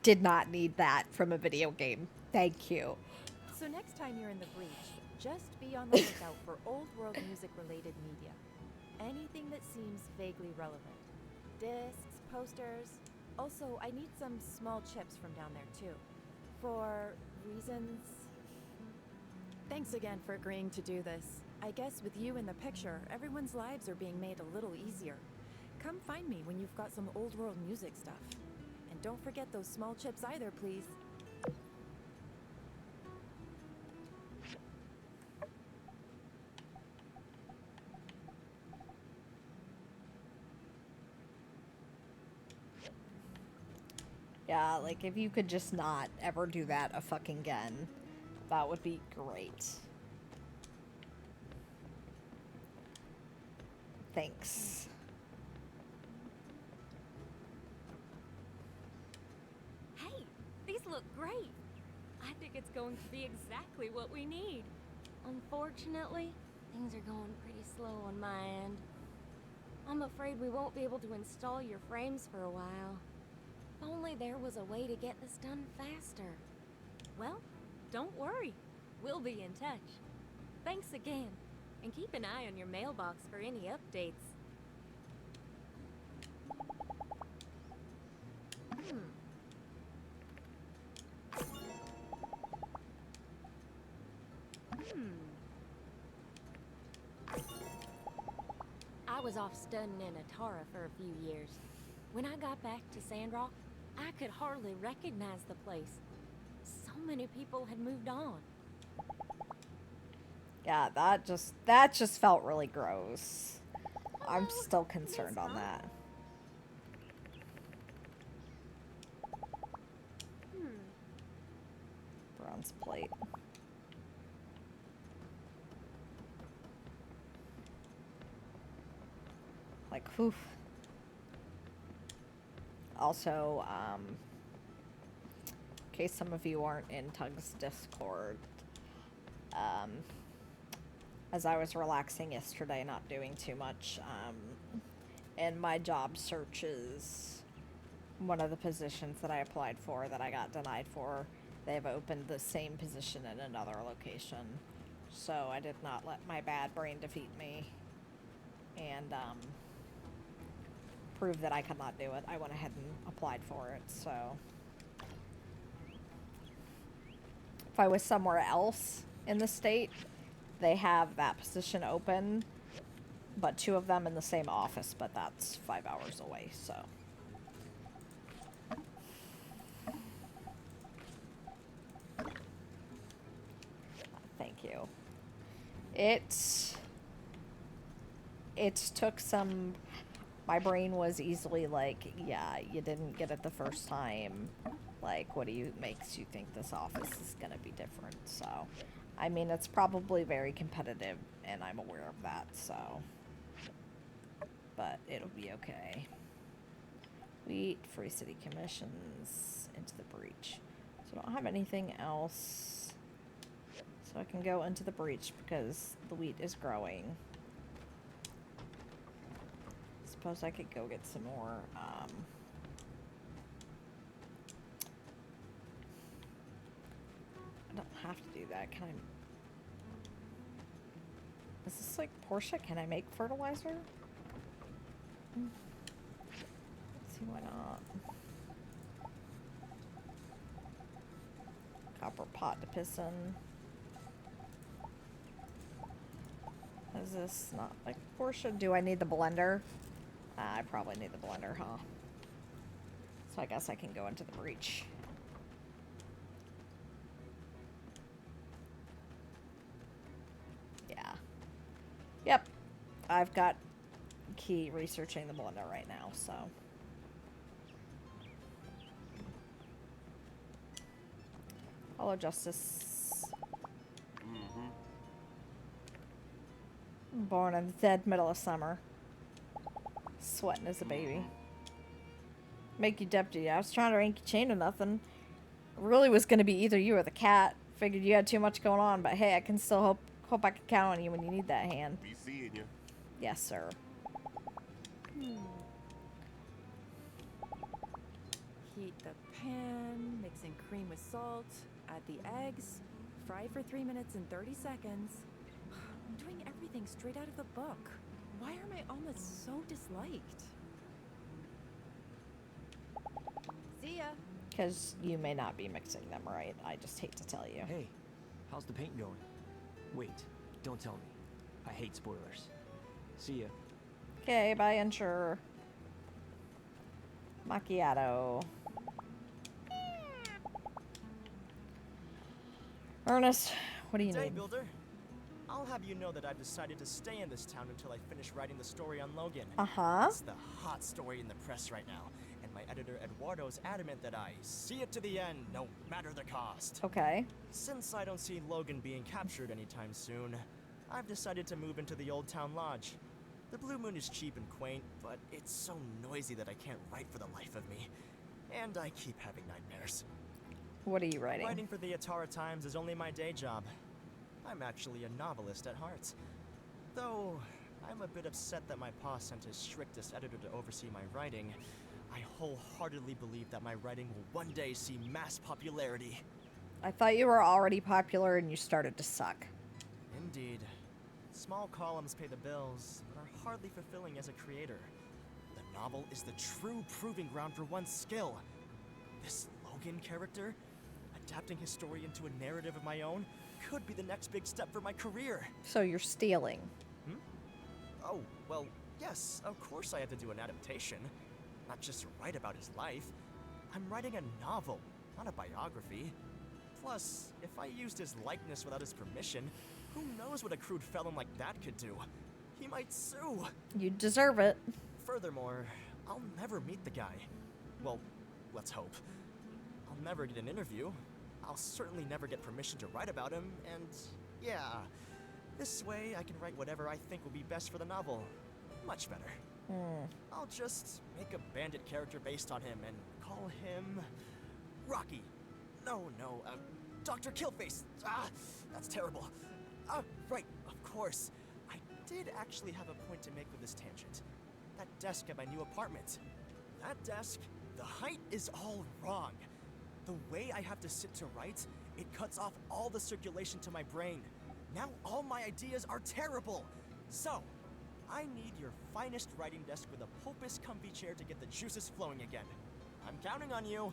did not need that from a video game. Thank you. So next time you're in the breach, just be on the lookout for old-world music-related media. Anything that seems vaguely relevant. Discs, posters. Also, I need some small chips from down there, too. For reasons... Thanks again for agreeing to do this. I guess with you in the picture, everyone's lives are being made a little easier. Come find me when you've got some old-world music stuff. And don't forget those small chips either, please. Yeah, like, if you could just not ever do that a fucking again, that would be great. Thanks. Hey, these look great. I think it's going to be exactly what we need. Unfortunately, things are going pretty slow on my end. I'm afraid we won't be able to install your frames for a while. If only there was a way to get this done faster. Well, don't worry. We'll be in touch. Thanks again, and keep an eye on your mailbox for any updates. I was off studying in Atara for a few years. When I got back to Sandrock, I could hardly recognize the place. So many people had moved on. Yeah, that just felt really gross. I'm still concerned on that. license plate. Like, whew. Also, in case some of you aren't in Tug's Discord, as I was relaxing yesterday, not doing too much, in my job searches, one of the positions that I applied for that I got denied for, they've opened the same position in another location. So I did not let my bad brain defeat me and prove that I could not do it. I went ahead and applied for it. So if I was somewhere else in the state, they have that position open, but 2 of them in the same office, but that's 5 hours away, so. Thank you. It took some, my brain was easily like, yeah, you didn't get it the first time. Like, what makes you think this office is gonna be different? So, I mean, it's probably very competitive, and I'm aware of that, so. But it'll be okay. Wheat, free city commissions, into the breach. So I don't have anything else. So I can go into the breach because the wheat is growing. Suppose I could go get some more, I don't have to do that. Can I? Is this like Portia? Can I make fertilizer? Let's see, why not? Copper pot to piston. Is this not like Portia? Do I need the blender? I probably need the blender, huh? So I guess I can go into the breach. Yeah. Yep. I've got key researching the blender right now, so. Hello, Justice. Born in the dead middle of summer. Sweating as a baby. Make you deputy. I was trying to rank your chain or nothing. It really was going to be either you or the cat. Figured you had too much going on, but hey, I can still hope I can count on you when you need that hand. Be seeing you. Yes, sir. Heat the pan, mix in cream with salt, add the eggs, fry for 3 minutes and 30 seconds. I'm doing everything straight out of the book. Why are my omelets so disliked? See ya. Because you may not be mixing them right. I just hate to tell you. Hey, how's the paint going? Wait, don't tell me. I hate spoilers. See ya. Okay, bye, Ensure. Macchiato. Ernest, what do you Day need? Builder. I'll have you know that I've decided to stay in this town until I finish writing the story on Logan. Uh-huh. It's the hot story in the press right now, and my editor Eduardo's adamant that I see it to the end, no matter the cost. Okay. Since I don't see Logan being captured anytime soon, I've decided to move into the Old Town Lodge. The Blue Moon is cheap and quaint, but it's so noisy that I can't write for the life of me. And I keep having nightmares. What are you writing? Writing for the Atara Times is only my day job. I'm actually a novelist at heart. Though, I'm a bit upset that my boss sent his strictest editor to oversee my writing. I wholeheartedly believe that my writing will one day see mass popularity. I thought you were already popular and you started to suck. Indeed. Small columns pay the bills, but are hardly fulfilling as a creator. The novel is the true proving ground for one's skill. This Logan character, adapting his story into a narrative of my own, could be the next big step for my career. So you're stealing. Oh, well, yes, of course I have to do an adaptation. Not just write about his life. I'm writing a novel, not a biography. Plus, if I used his likeness without his permission, who knows what a crude felon like that could do? He might sue. You deserve it. Furthermore, I'll never meet the guy. Well, let's hope. I'll never get an interview. I'll certainly never get permission to write about him, and yeah, this way I can write whatever I think will be best for the novel. Much better. I'll just make a bandit character based on him and call him Rocky. No, Dr. Killface. Ah, that's terrible. Right, of course. I did actually have a point to make with this tangent. That desk at my new apartment. That desk, the height is all wrong. The way I have to sit to write, it cuts off all the circulation to my brain. Now all my ideas are terrible. So, I need your finest writing desk with a Popus comfy chair to get the juices flowing again. I'm counting on you.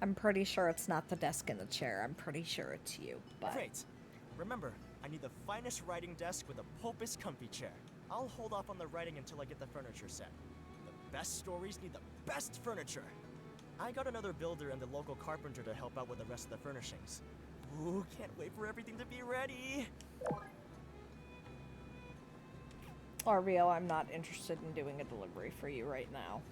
I'm pretty sure it's not the desk and the chair. I'm pretty sure it's you, but... Great. Remember, I need the finest writing desk with a Popus comfy chair. I'll hold off on the writing until I get the furniture set. The best stories need the best furniture. I got another builder and the local carpenter to help out with the rest of the furnishings. Ooh, can't wait for everything to be ready. RVO, I'm not interested in doing a delivery for you right now.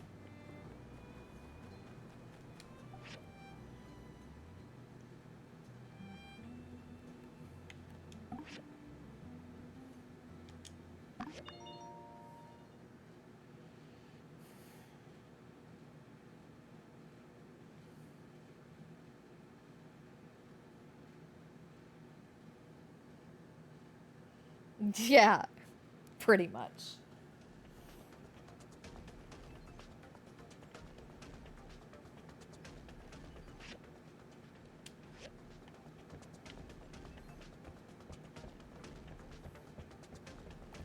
Yeah, pretty much.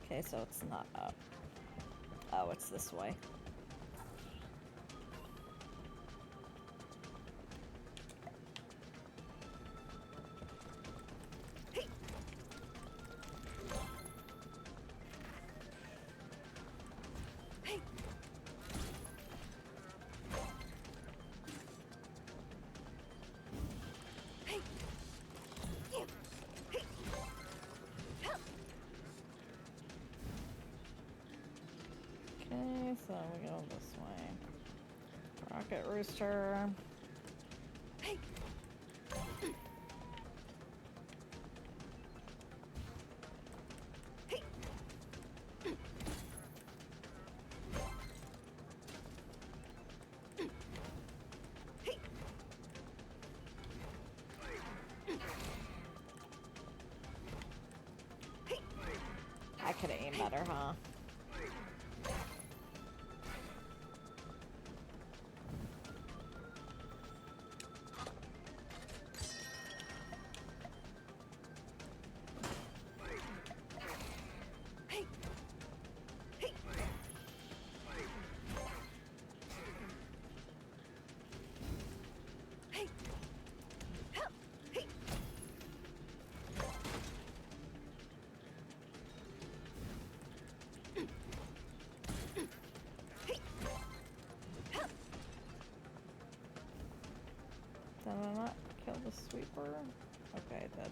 Okay, so it's not up. Oh, it's this way. Okay, so we go this way. Rocket Rooster. I could aim better, huh? Did I not kill the sweeper? Okay, I did.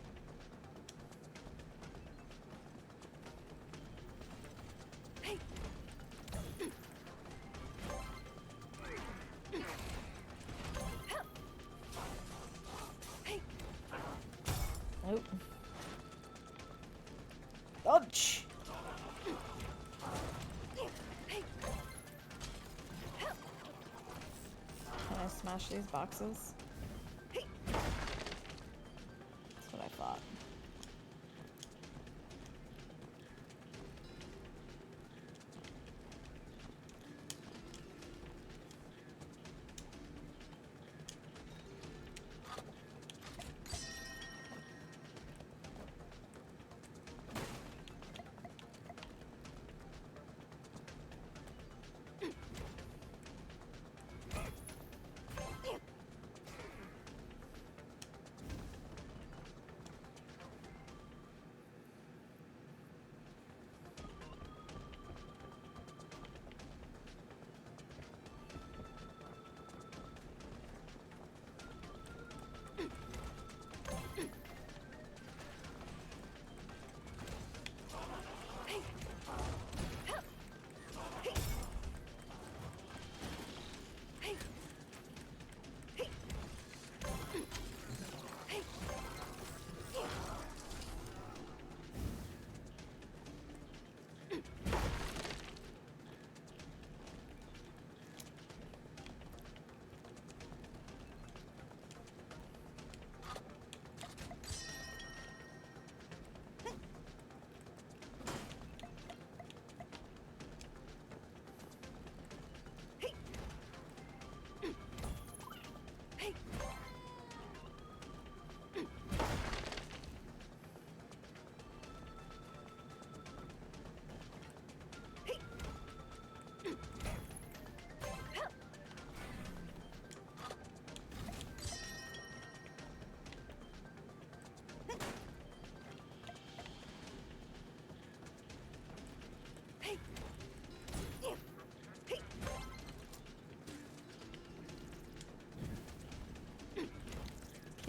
Nope. Ouch! Can I smash these boxes? That's what I thought.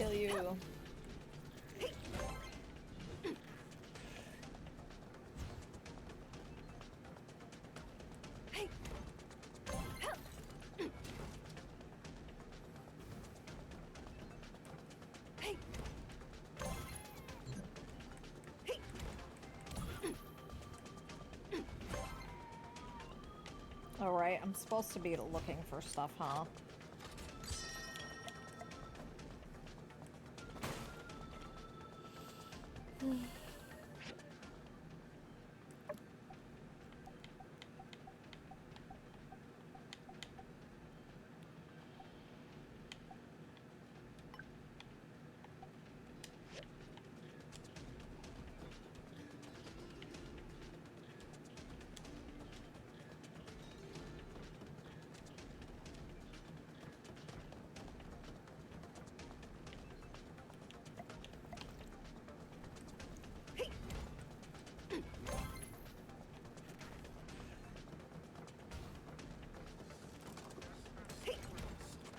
kill you. Alright, I'm supposed to be looking for stuff, huh?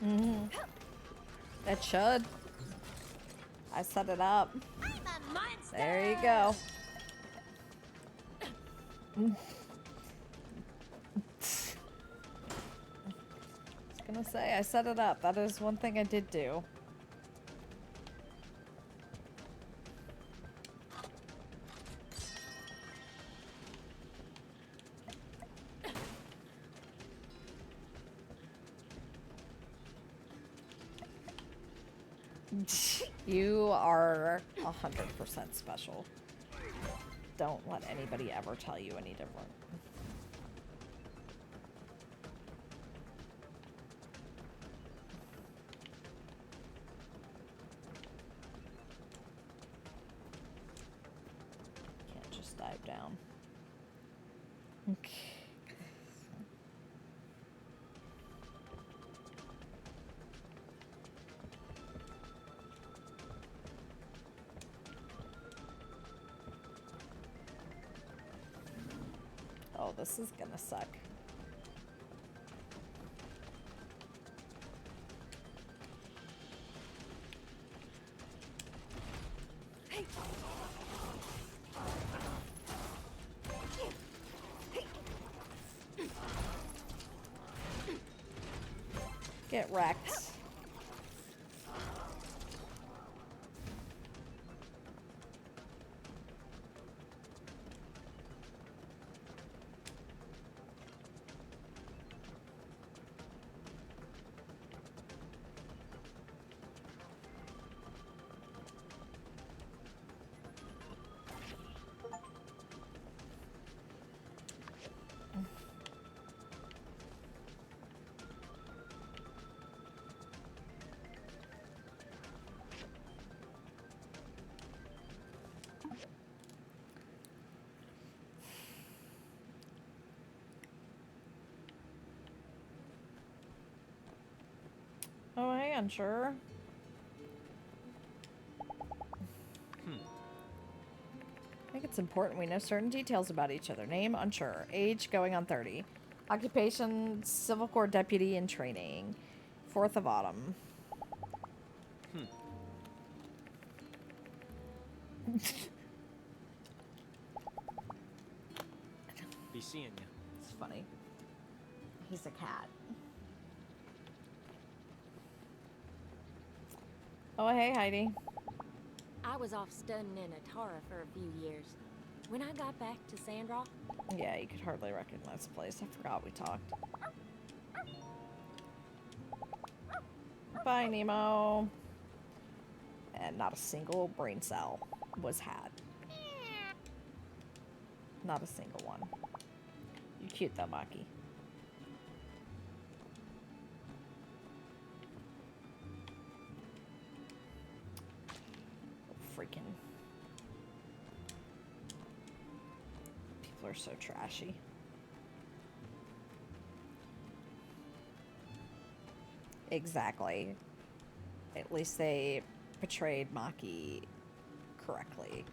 Mm-hmm. It should. I set it up. I'm a monster! There you go. I was gonna say, I set it up. That is one thing I did do. You are 100% special. Don't let anybody ever tell you any different. Can't just dive down. Okay. Oh, this is gonna suck. Get wrecked. Oh, hey, unsure. I think it's important we know certain details about each other. Name, unsure. Age, going on 30. Occupation, Civil Corps deputy in training. 4th of autumn. Be seeing you. It's funny. He's a cat. Oh, hey, Heidi. I was off studying in Atara for a few years. When I got back to Sandrock, Yeah, you could hardly recognize the place. I forgot we talked. Bye, Nemo. And not a single brain cell was had. Not a single one. You cute though, Maki. Freaking. People are so trashy. Exactly. At least they portrayed Maki correctly.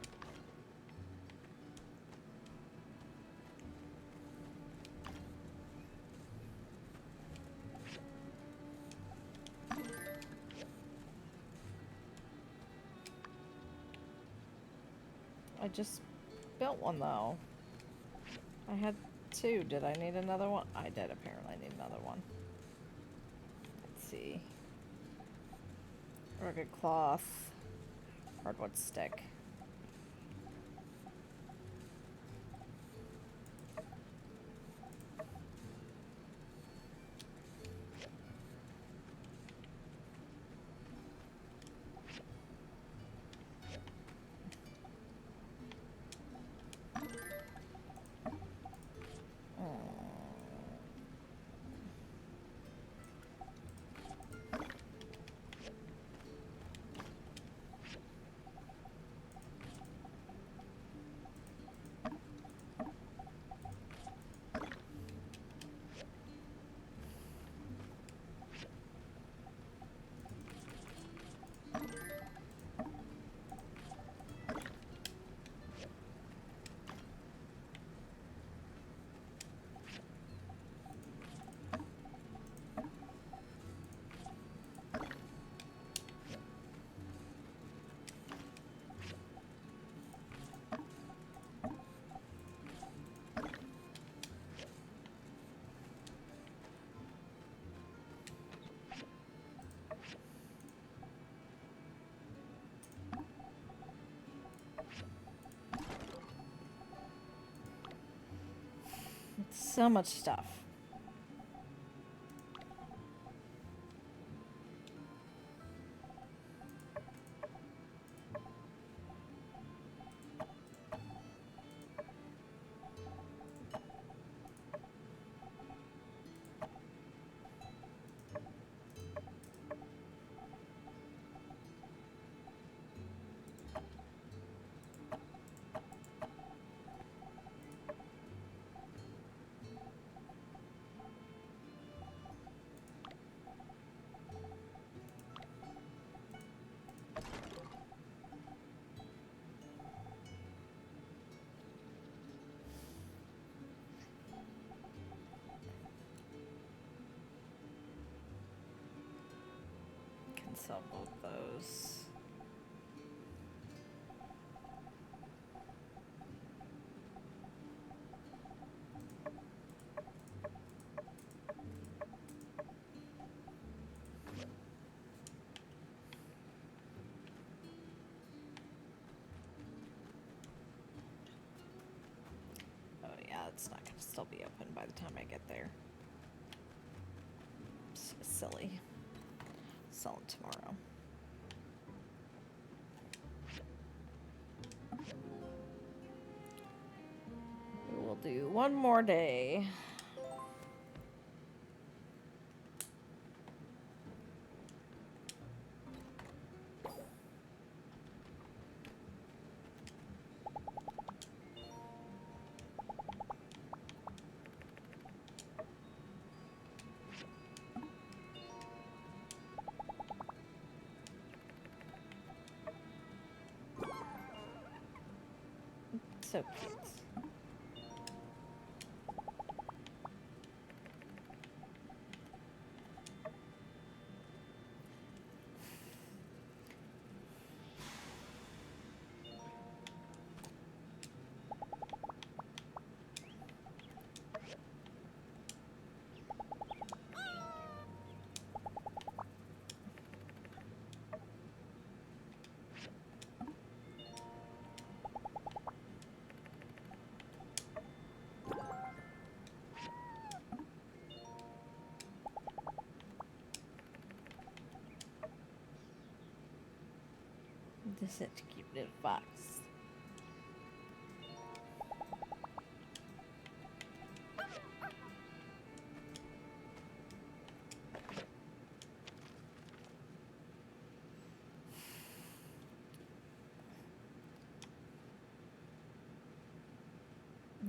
I just built one though. I had two. Did I need another one? I did apparently need another one. Let's see. Rugged cloth. Hardwood stick. So much stuff. Can sell both those. Oh yeah, it's not gonna still be open by the time I get there. It's silly. Sell it tomorrow. We will do one more day. So cute. This is to keep it in a box.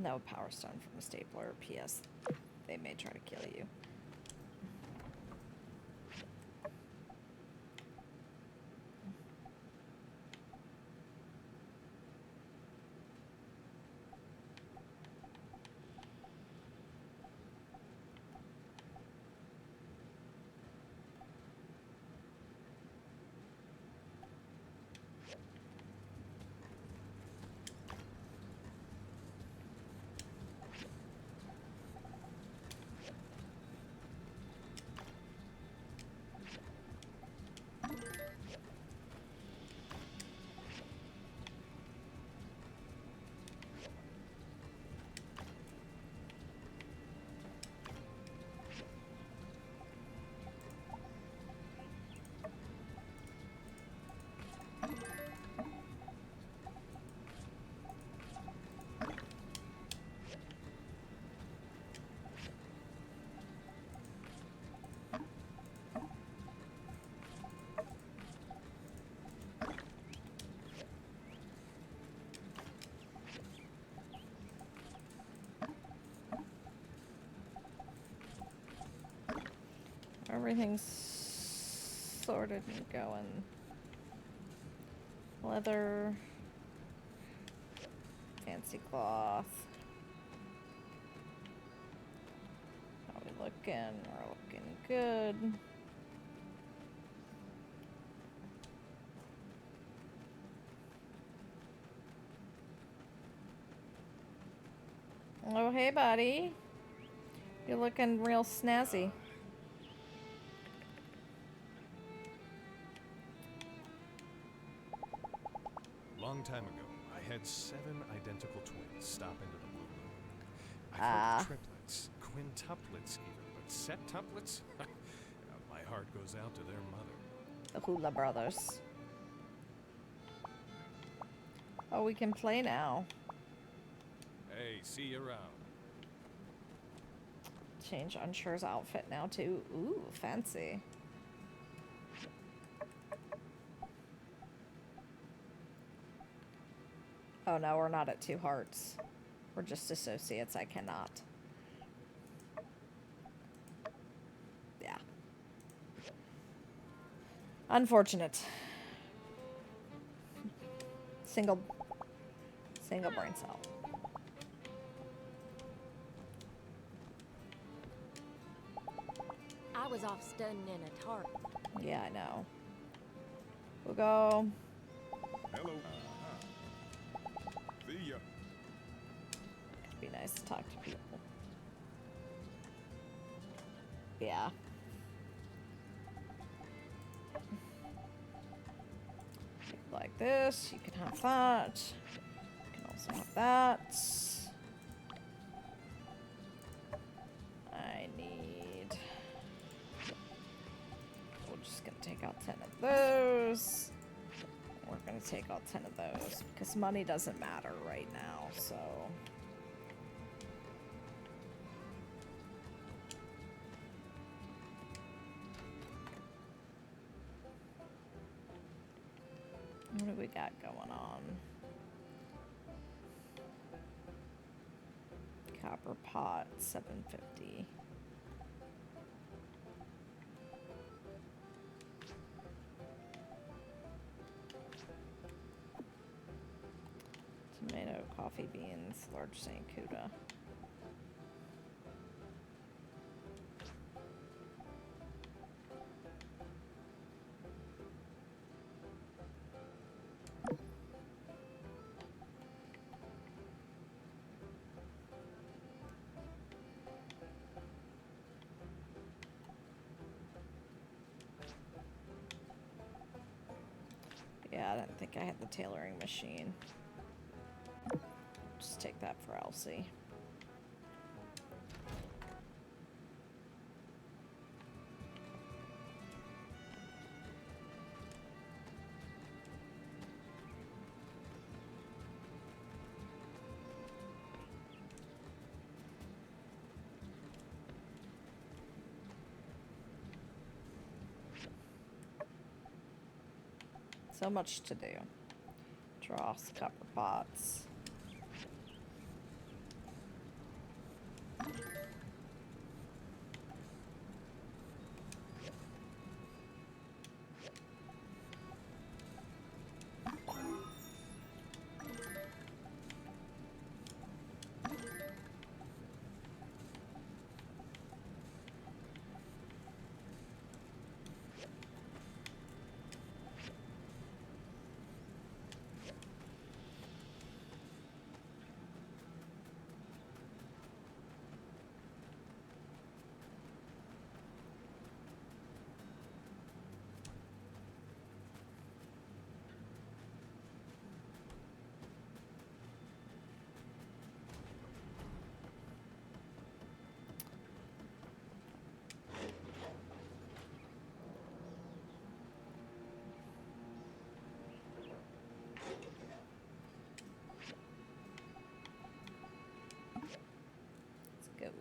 No power stone from a stapler. P.S. They may try to kill you. Everything's sorted and going. Leather. Fancy cloth. How we looking? We're looking good. Oh, hey, buddy. You're looking real snazzy. Long time ago, I had 7 identical twins stop into the Blue Moon. I've Ah. heard of triplets, quintuplets even, but septuplets? My heart goes out to their mother. The Hula Brothers. Oh, we can play now. Hey, see you around. Change Unssure's outfit now too. Ooh, fancy. Oh no, we're not at 2 hearts. We're just associates. I cannot. Yeah. Unfortunate. Single brain cell. I was off studying in a tarp. Yeah, I know. We'll go. Hello. See ya. It'd be nice to talk to people. Yeah. Like this. You can have that. You can also have that. I need... We're just gonna take out 10 of those. We're gonna take out 10 of those because money doesn't matter right now, so... What do we got going on? Copper pot, 750. Tomato, coffee beans, large Sankuda. Yeah, I didn't think I had the tailoring machine. Just take that for Elsie. So much to do. Dross, copper pots. Let's go.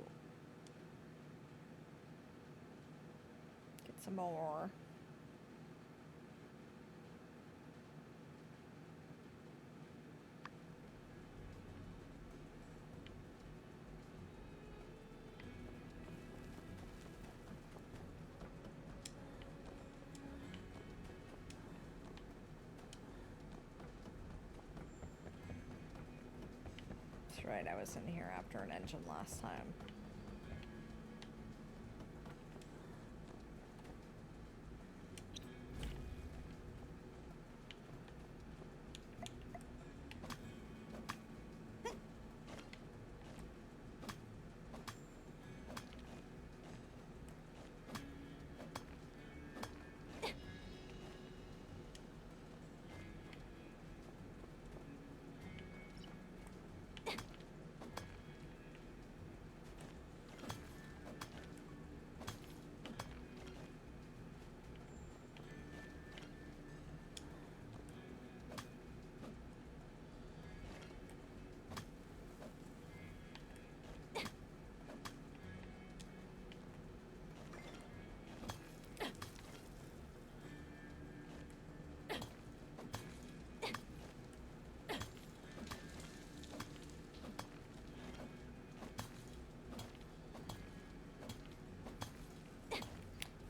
Get some more. That's right, I was in here after an engine last time.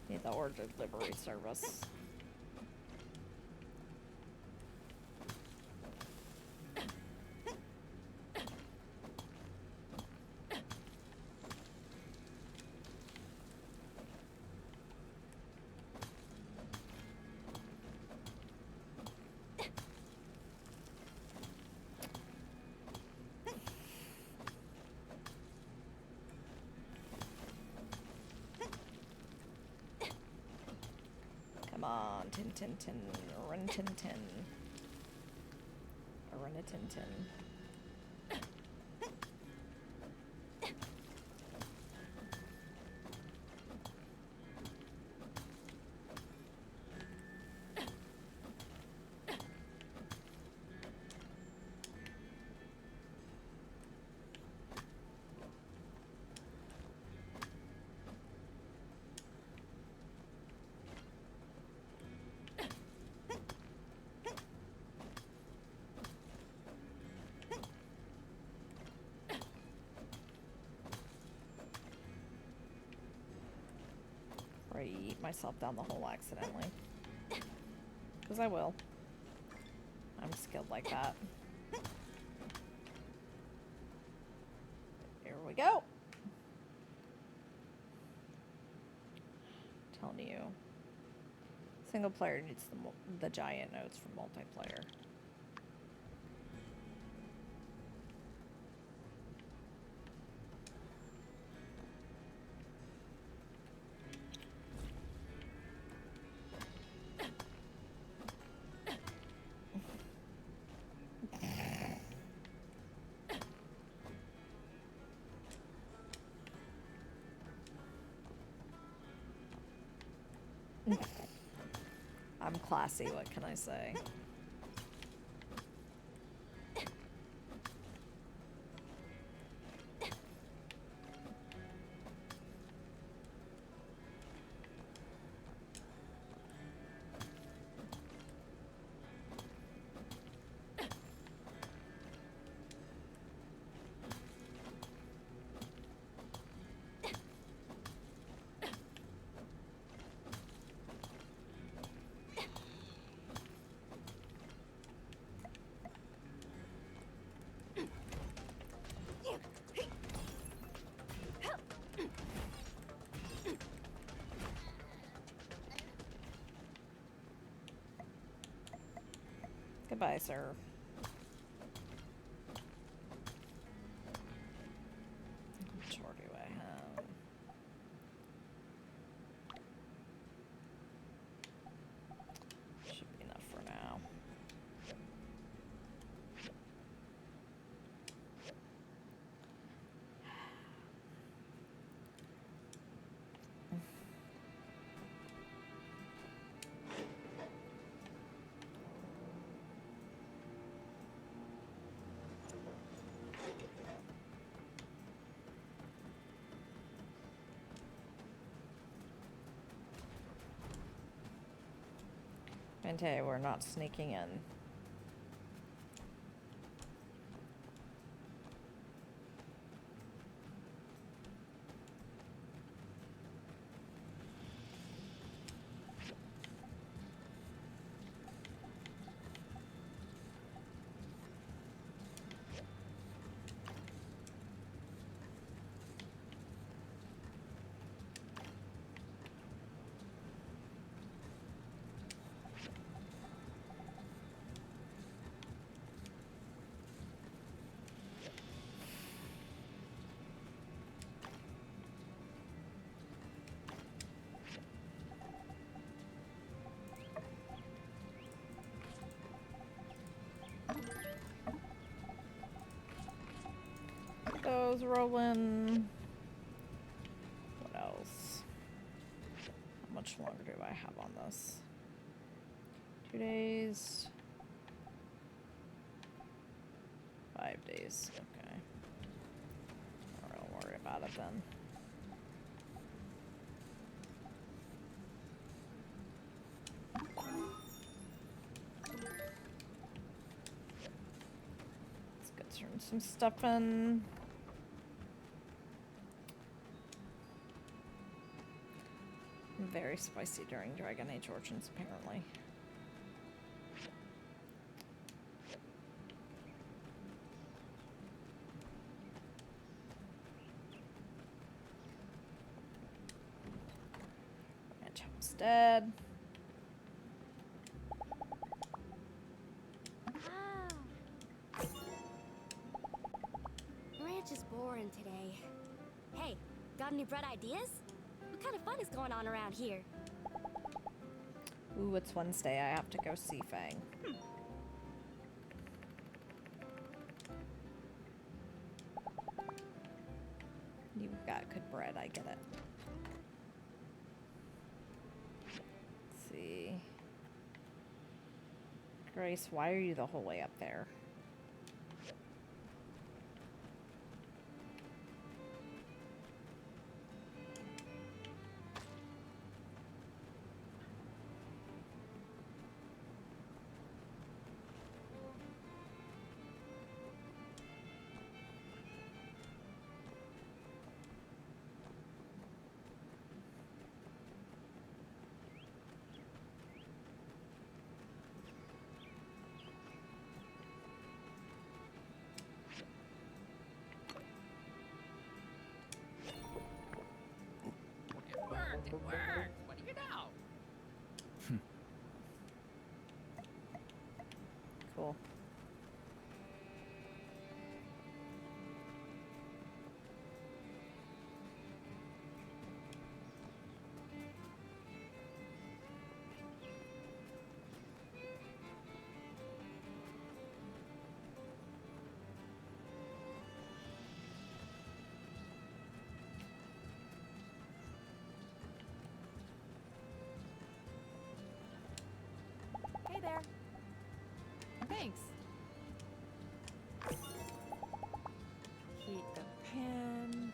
Need the ordered delivery service. Come on, tin tin tin, run tin tin. Run a tin tin. Or I eat myself down the hole accidentally. Because I will. I'm skilled like that. Here we go. Telling you. Single player needs the giant notes for multiplayer. I'm classy, what can I say? Goodbye, sir. Which door do I have? Should be enough for now. And hey, we're not sneaking in. those rolling. What else? How much longer do I have on this? 2 days. 5 days. Okay. Don't worry about it then. Let's go turn some stuff in. I'm very spicy during Dragon Age Origins, apparently. Ranch Homestead. Ranch is boring today. Hey, got any bread ideas? What kind of fun is going on around here? Ooh, it's Wednesday. I have to go see Fang. You've got good bread. I get it. Let's see. Grace, why are you the whole way up there? It worked! What do you know? Cool. Hey there. Thanks. Heat the pan.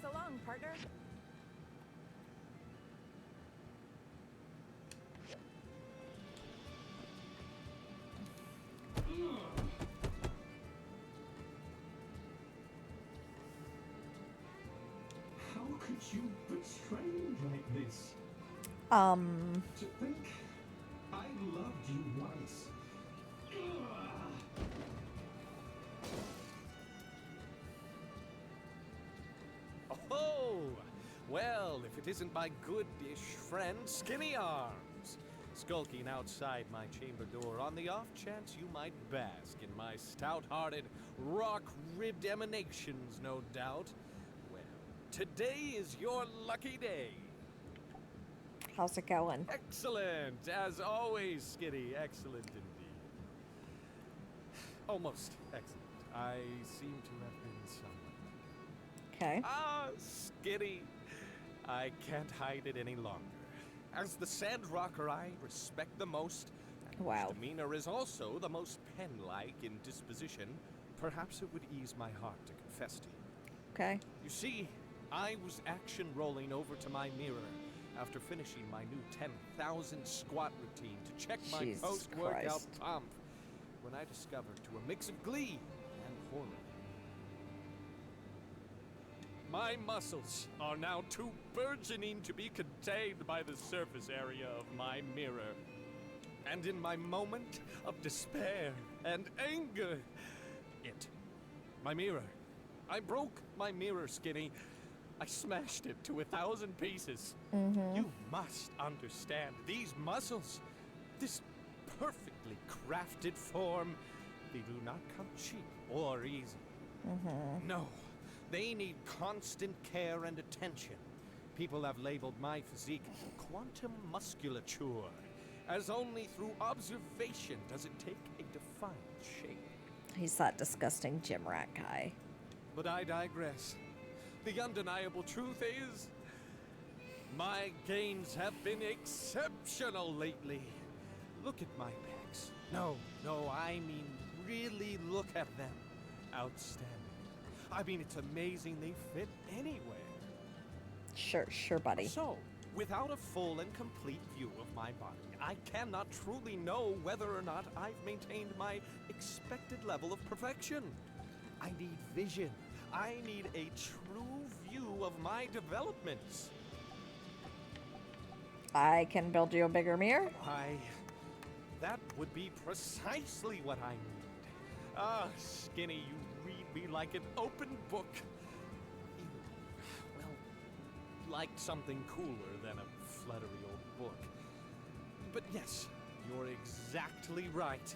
So long, partner. How could you betray me like this? To think I loved you once. Oh, well, if it isn't my good-ish friend, Skinny Arms, skulking outside my chamber door on the off chance you might bask in my stout-hearted, rock-ribbed emanations, no doubt. Well, today is your lucky day. How's it going? Excellent, as always, Skinny. Excellent indeed. Almost excellent. I seem to have been summoned. Okay. Ah, Skinny. I can't hide it any longer. As the Sandrocker I respect the most, and whose demeanor is also the most pen-like in disposition, perhaps it would ease my heart to confess to you. Okay. You see, I was action rolling over to my mirror after finishing my new 10,000 squat routine to check my Jesus post-workout Christ. pump when I discovered, to a mix of glee and horror, my muscles are now too burgeoning to be contained by the surface area of my mirror. And in my moment of despair and anger, my mirror, I broke my mirror, Skinny. I smashed it to 1,000 pieces. You must understand, these muscles, this perfectly crafted form, they do not come cheap or easy. No, they need constant care and attention. People have labeled my physique quantum musculature, as only through observation does it take a defined shape. He's that disgusting gym rat guy. But I digress. The undeniable truth is, my gains have been exceptional lately. Look at my pecs. No, I mean really look at them. Outstanding. I mean, it's amazing they fit anywhere. Sure, buddy. So, without a full and complete view of my body, I cannot truly know whether or not I've maintained my expected level of perfection. I need vision. I need a true view of my developments. I can build you a bigger mirror. Why, that would be precisely what I need. Ah, Skinny, you read me like an open book. Well, like something cooler than a fluttery old book. But yes, you're exactly right.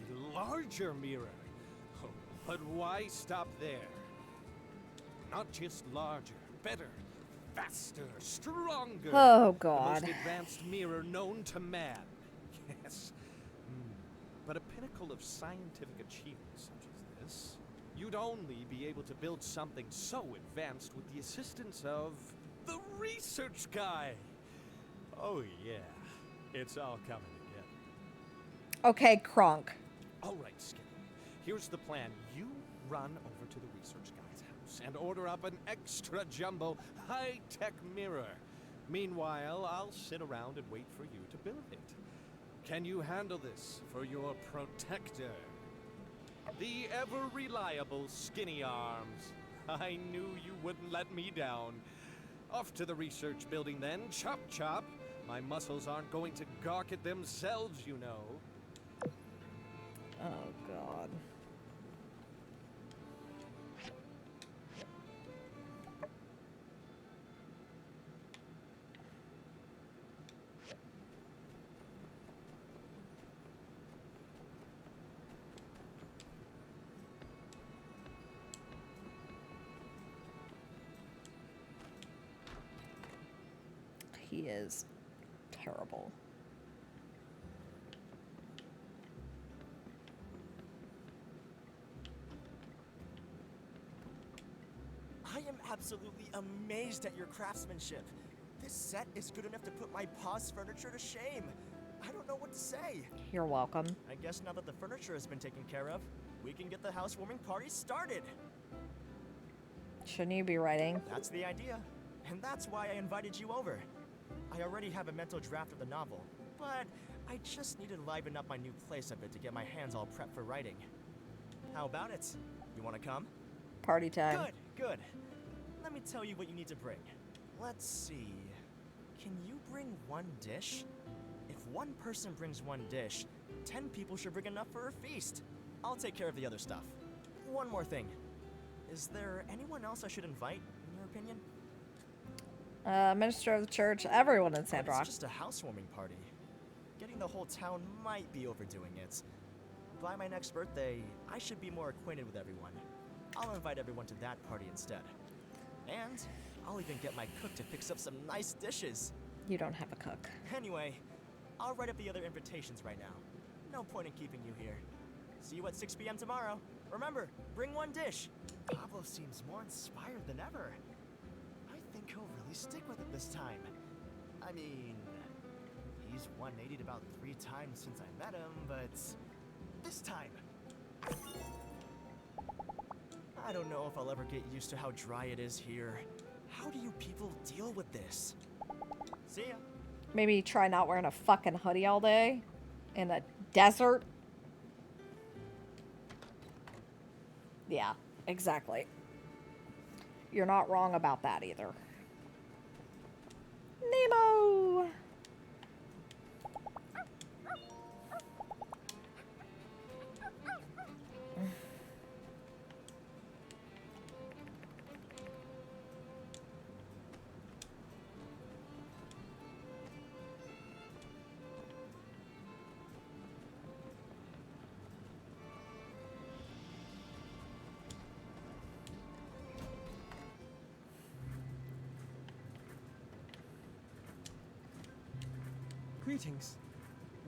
A larger mirror. Oh, but why stop there? Not just larger, better, faster, stronger. Oh, God. The most advanced mirror known to man. Yes. But a pinnacle of scientific achievement such as this, you'd only be able to build something so advanced with the assistance of the research guy. Oh yeah, it's all coming together. Okay, Kronk. All right, Skinny. Here's the plan. You run over to the research guy's house and order up an extra jumbo high-tech mirror. Meanwhile, I'll sit around and wait for you to build it. Can you handle this for your protector? The ever-reliable Skinny Arms. I knew you wouldn't let me down. Off to the research building then. Chop chop. My muscles aren't going to gawk at themselves, you know. Oh, God. He is terrible. I am absolutely amazed at your craftsmanship. This set is good enough to put my pa's furniture to shame. I don't know what to say. You're welcome. I guess now that the furniture has been taken care of, we can get the housewarming party started. Shouldn't you be writing? That's the idea. And that's why I invited you over. I already have a mental draft of the novel, but I just need to liven up my new place a bit to get my hands all prepped for writing. How about it? You want to come? Party time. Good. Let me tell you what you need to bring. Let's see. Can you bring one dish? If one person brings one dish, 10 people should bring enough for a feast. I'll take care of the other stuff. One more thing. Is there anyone else I should invite, in your opinion? Minister of the church, everyone in Sandrock. It's just a housewarming party. Getting the whole town might be overdoing it. By my next birthday, I should be more acquainted with everyone. I'll invite everyone to that party instead. And I'll even get my cook to fix up some nice dishes. You don't have a cook. Anyway, I'll write up the other invitations right now. No point in keeping you here. See you at 6 p.m. tomorrow. Remember, bring one dish. Pablo seems more inspired than ever. I think he'll really stick with it this time. I mean, he's 180'd about 3 times since I met him, but this time. I don't know if I'll ever get used to how dry it is here. How do you people deal with this? See ya. Maybe try not wearing a fucking hoodie all day in a desert. Yeah, exactly. You're not wrong about that either. Nemo! Greetings.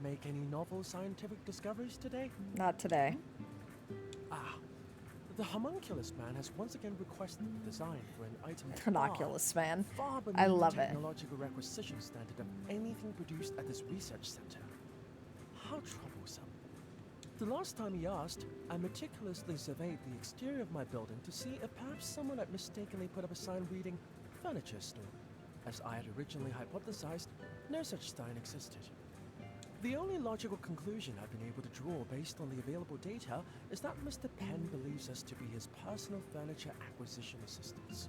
Make any novel scientific discoveries today? Not today. Ah, The homunculus man has once again requested the design for an item Homunculus man. far beneath I love the it. technological requisition standard of anything produced at this research center. How troublesome. The last time he asked, I meticulously surveyed the exterior of my building to see if perhaps someone had mistakenly put up a sign reading furniture store. As I had originally hypothesized, no such sign existed. The only logical conclusion I've been able to draw based on the available data is that Mr. Penn believes us to be his personal furniture acquisition assistants.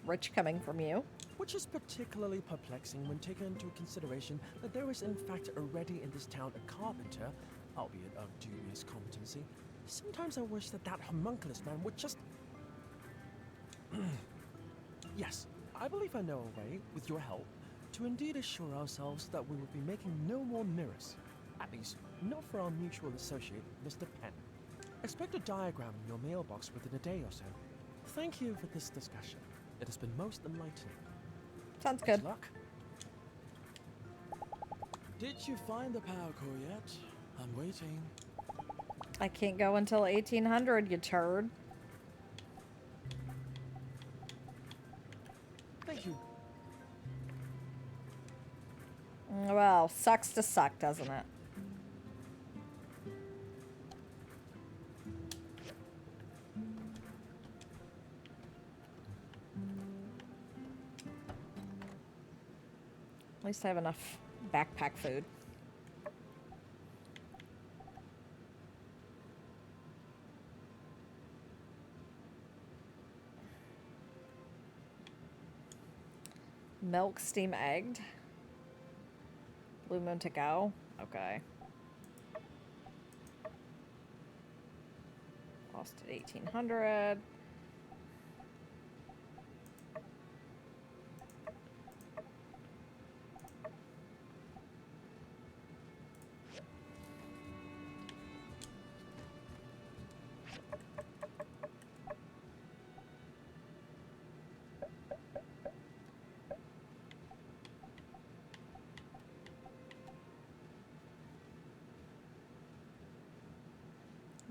Rich coming from you. Which is particularly perplexing when taken into consideration that there is in fact already in this town a carpenter, albeit of dubious competency. Sometimes I wish that homunculus man would just... Yes, I believe I know a way, with your help, to indeed assure ourselves that we will be making no more mirrors. At least, not for our mutual associate, Mr. Penn. Expect a diagram in your mailbox within a day or so. Thank you for this discussion. It has been most enlightening. Sounds good. Good luck. Did you find the power core yet? I'm waiting. I can't go until 1800, you turd. Thank you. Well, sucks to suck, doesn't it? At least I have enough backpack food. Milk steam egged. Blue moon to go. Okay. Lost at 1800.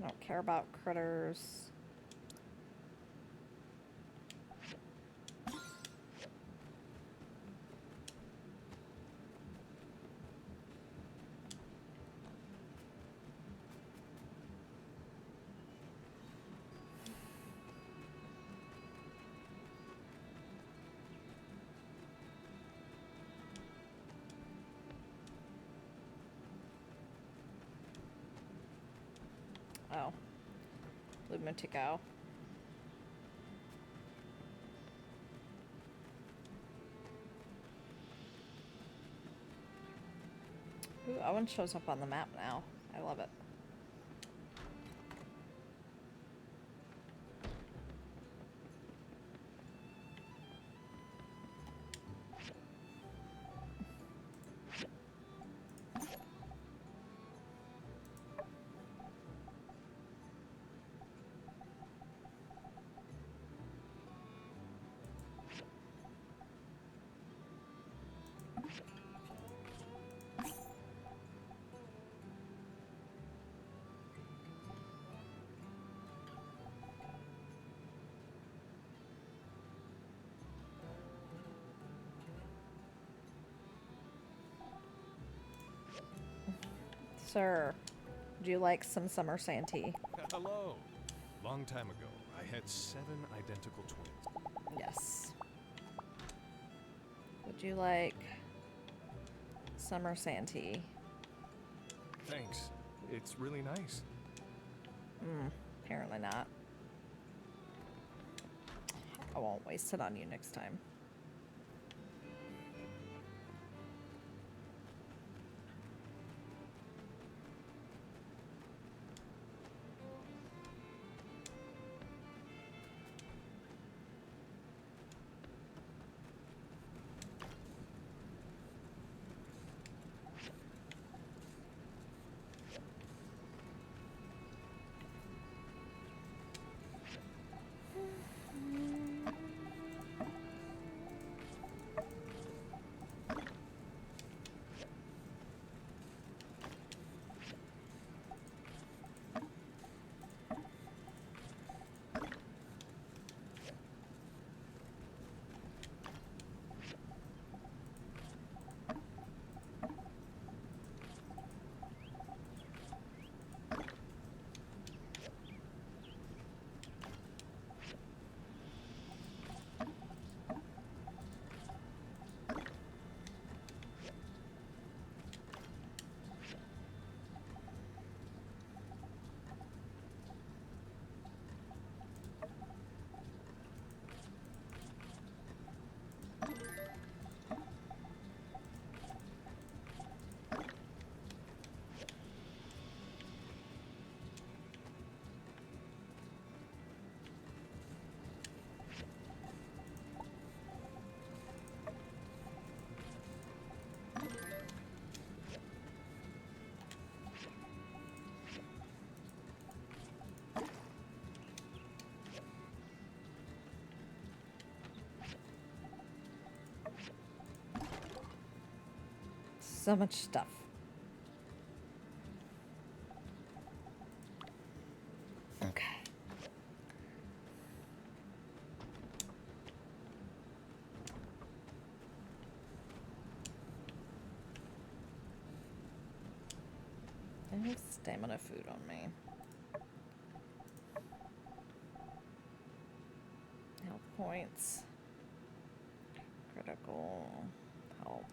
I don't care about critters. Oh. Blue moon to go. Ooh, Owen shows up on the map now. I love it. Sir, would you like some summer Santee? Hello. Long time ago, I had 7 identical twins. Yes. Would you like summer Santee? Thanks. It's really nice. Apparently not. I won't waste it on you next time. So much stuff. Okay. I have stamina food on me. Health points. Critical. Health.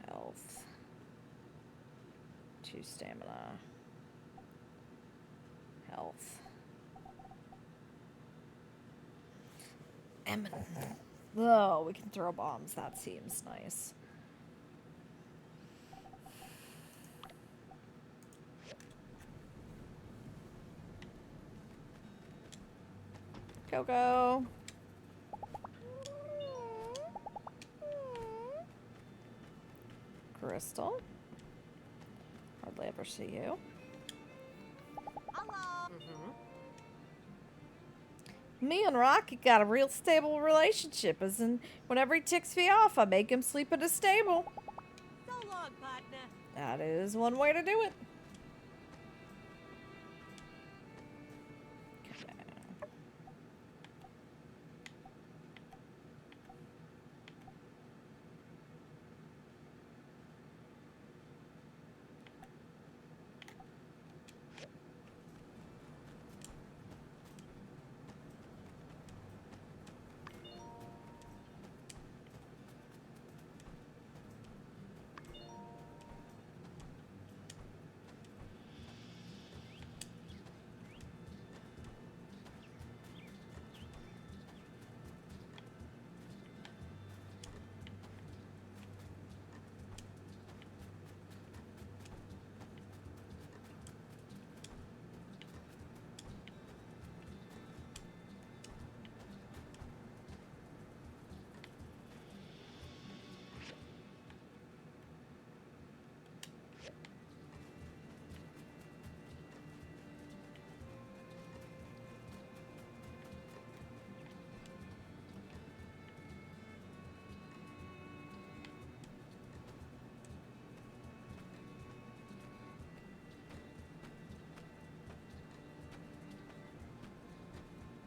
Health. 2 stamina. Health. Oh, we can throw bombs. That seems nice. Go. Crystal. Hardly ever see you. Hello. Me and Rocky got a real stable relationship, as in whenever he ticks me off, I make him sleep in a stable. So long, partner. That is one way to do it.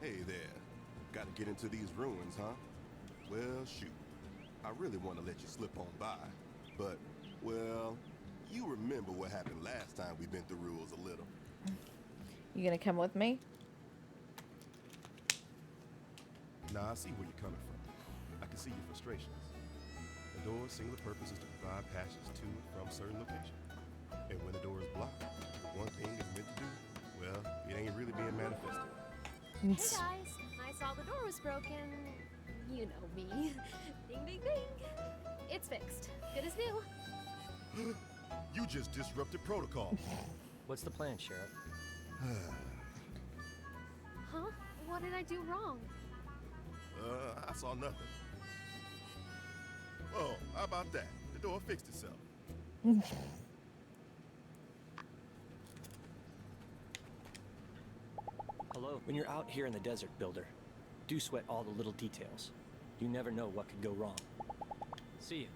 Hey there. Gotta get into these ruins, huh? Well, shoot. I really want to let you slip on by. But, well, you remember what happened last time we bent the rules a little. You gonna come with me? Nah, I see where you're coming from. I can see your frustrations. The door's singular purpose is to provide passage to and from certain locations. And when the door is blocked, one thing is meant to do, well, it ain't really being manifested. Hey guys, I saw the door was broken. You know me. Ding ding ding. It's fixed. Good as new. You just disrupted protocol. What's the plan, Sheriff? Huh? What did I do wrong? I saw nothing. Oh, how about that? The door fixed itself. Hello? When you're out here in the desert, Builder, do sweat all the little details. You never know what could go wrong. See you.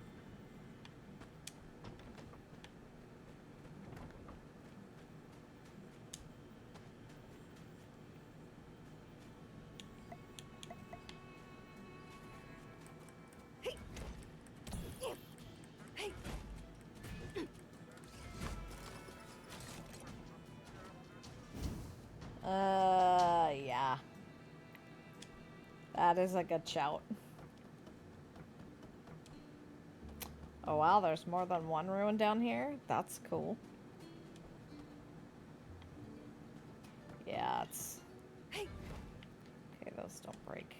Yeah. That is a good shout. Oh wow, there's more than one ruin down here? That's cool. Yeah, it's... Okay, those don't break.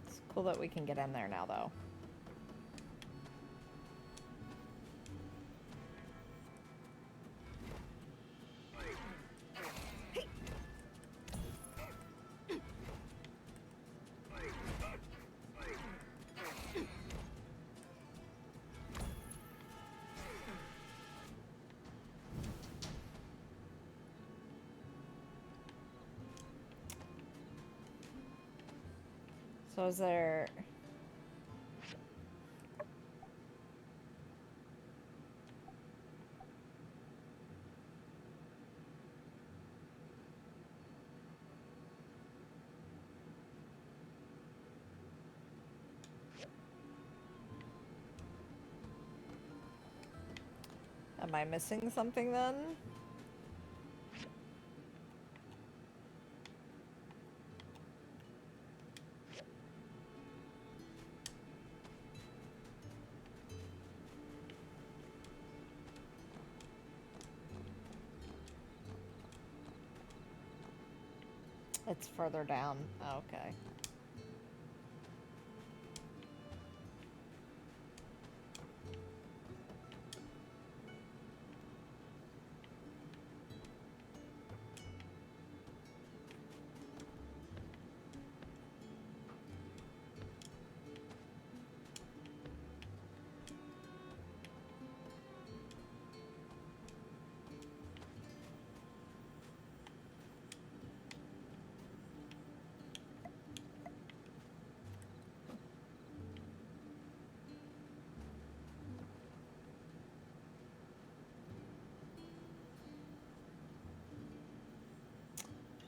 It's cool that we can get in there now, though. So is there... Am I missing something then? It's further down. Okay.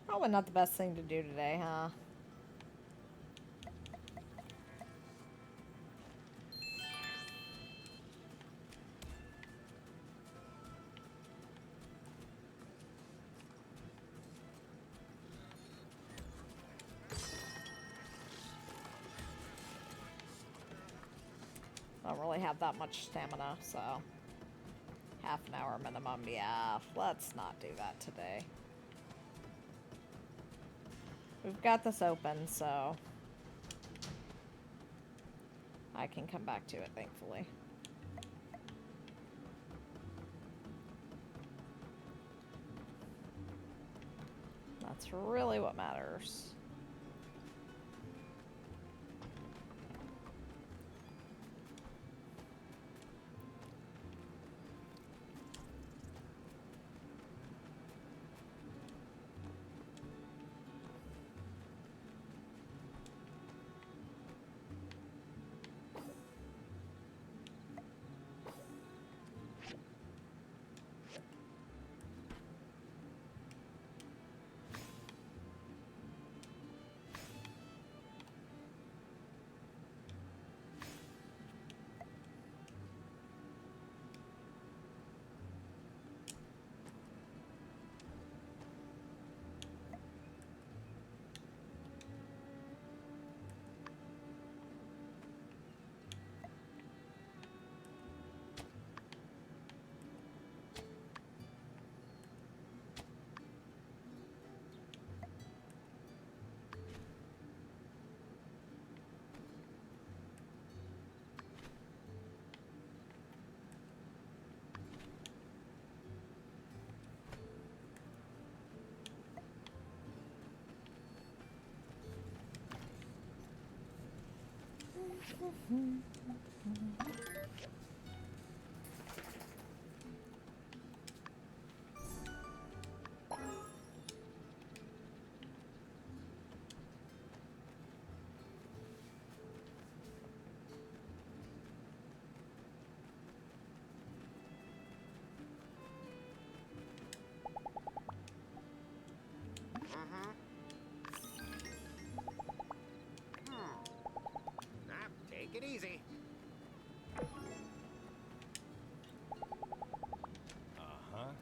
Probably not the best thing to do today, huh? I don't really have that much stamina, so half an hour minimum. Yeah, let's not do that today. We've got this open, so I can come back to it, thankfully. That's really what matters. Take it easy. Uh-huh.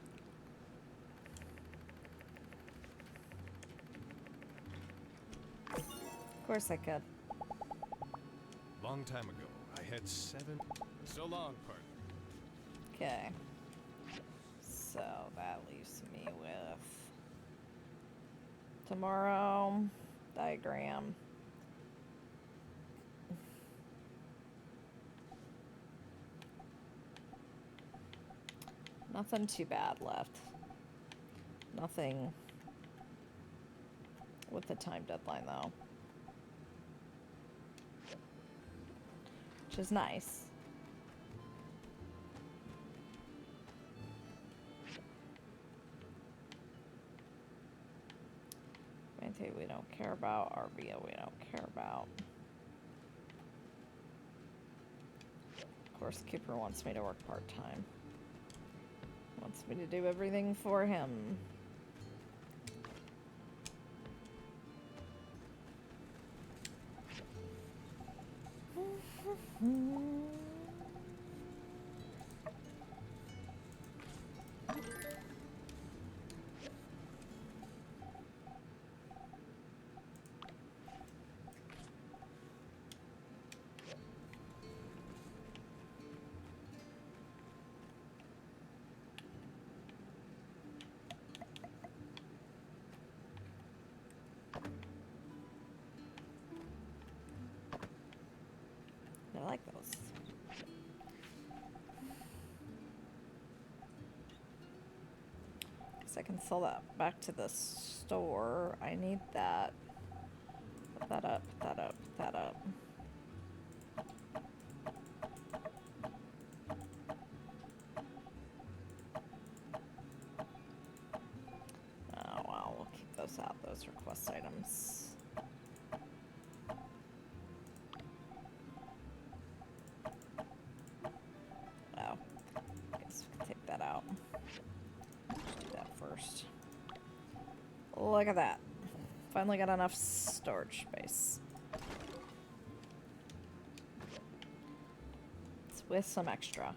Of course I could. Long time ago, I had 7... So long, partner. Okay. So that leaves me with tomorrow diagram. Nothing too bad left. Nothing with the time deadline though. Which is nice. Maintain we don't care about. RBO we don't care about. Of course, Cooper wants me to work part-time. Wants me to do everything for him. like those. So I can sell that back to the store. I need that. Put that up, put that up, put that up. Oh well, we'll keep those out, those request items. Oh, guess we can take that out. Let's do that first. Look at that. Finally got enough storage space. It's with some extra.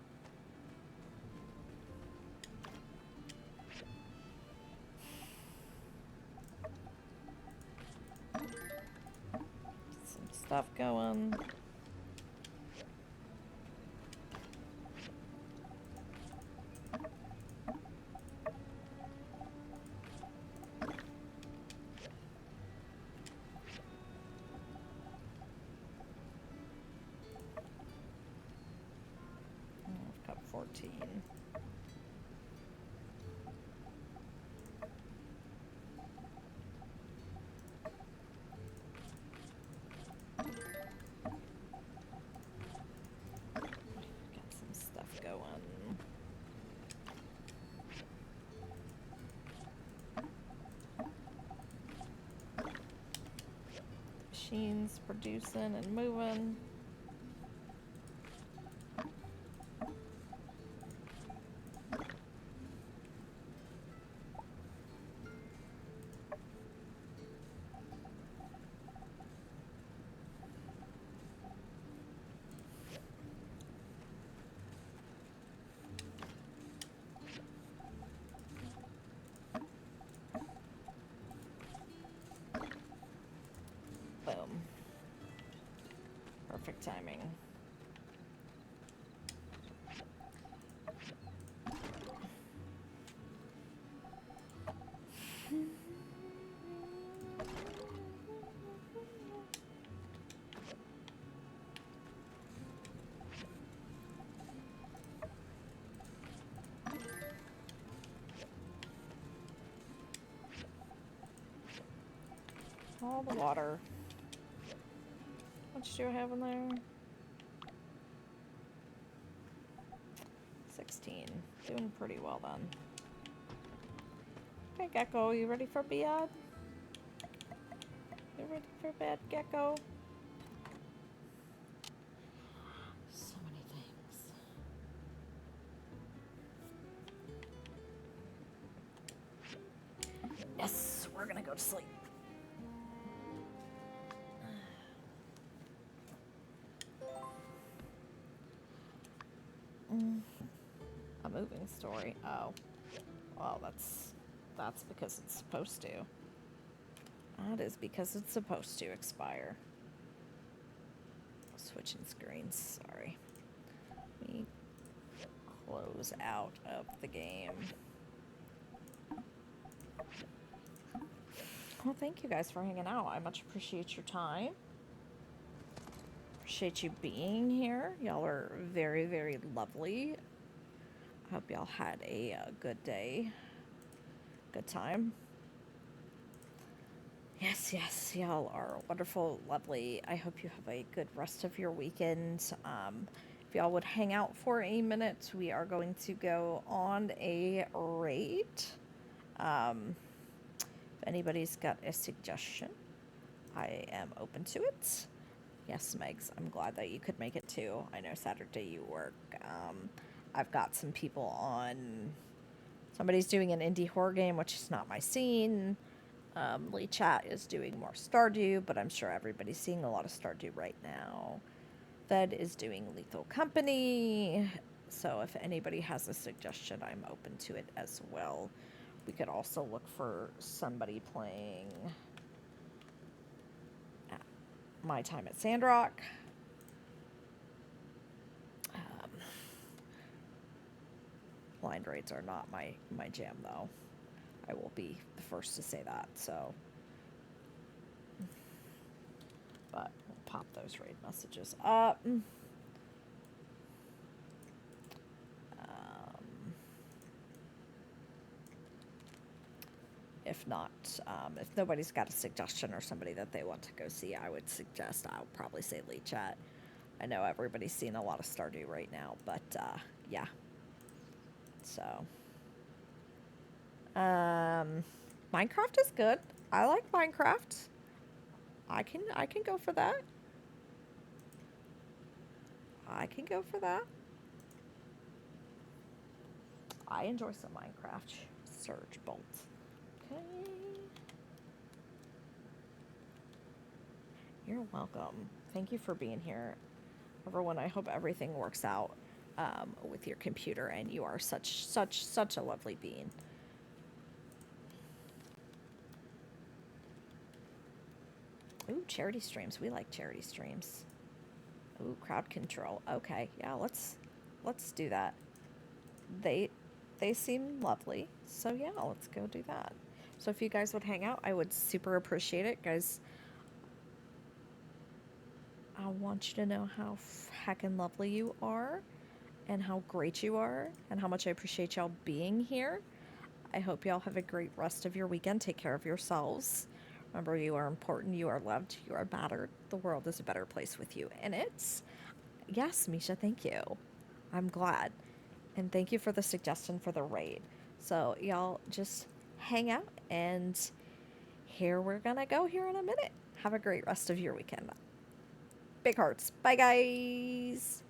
Some stuff going. I've got 14. Got some stuff going. Machines producing and moving. Boom. Perfect timing. All the water. How much do I have in there? 16. Doing pretty well then. Okay, Gecko, you ready for bed? You ready for bed, Gecko? So many things. Yes, we're gonna go to sleep. A moving story. Oh. Well, that's because it's supposed to. That is because it's supposed to expire. Switching screens, sorry. Let me close out of the game. Well, thank you guys for hanging out. I much appreciate your time. Appreciate you being here. Y'all are very, very lovely. I hope y'all had a good day. Good time. Yes, yes, y'all are wonderful, lovely. I hope you have a good rest of your weekend. If y'all would hang out for a minute, we are going to go on a raid. If anybody's got a suggestion, I am open to it. Yes, Megs, I'm glad that you could make it too. I know Saturday you work. I've got some people on. Somebody's doing an indie horror game, which is not my scene. Lee Chat is doing more Stardew, but I'm sure everybody's seeing a lot of Stardew right now. Fed is doing Lethal Company. So if anybody has a suggestion, I'm open to it as well. We could also look for somebody playing My Time at Sandrock. Blind raids are not my jam, though. I will be the first to say that, so. But we'll pop those raid messages up. If not, if nobody's got a suggestion or somebody that they want to go see, I would suggest, I'll probably say Lead Chat. I know everybody's seeing a lot of Stardew right now, but yeah. So, Minecraft is good. I like Minecraft. I can go for that. I can go for that. I enjoy some Minecraft. Surge bolt. Okay. You're welcome. Thank you for being here. Everyone, I hope everything works out with your computer, and you are such a lovely being. Ooh, charity streams. We like charity streams. Ooh, crowd control. Okay, yeah, let's do that. They seem lovely, so yeah, let's go do that. So if you guys would hang out, I would super appreciate it, guys. I want you to know how heckin' lovely you are, and how great you are, and how much I appreciate y'all being here. I hope y'all have a great rest of your weekend. Take care of yourselves. Remember, you are important, you are loved, you are mattered. The world is a better place with you in it. Yes, Misha, thank you. I'm glad. And thank you for the suggestion for the raid. So, y'all just hang out, and here we're gonna go here in a minute. Have a great rest of your weekend. Big hearts. Bye, guys.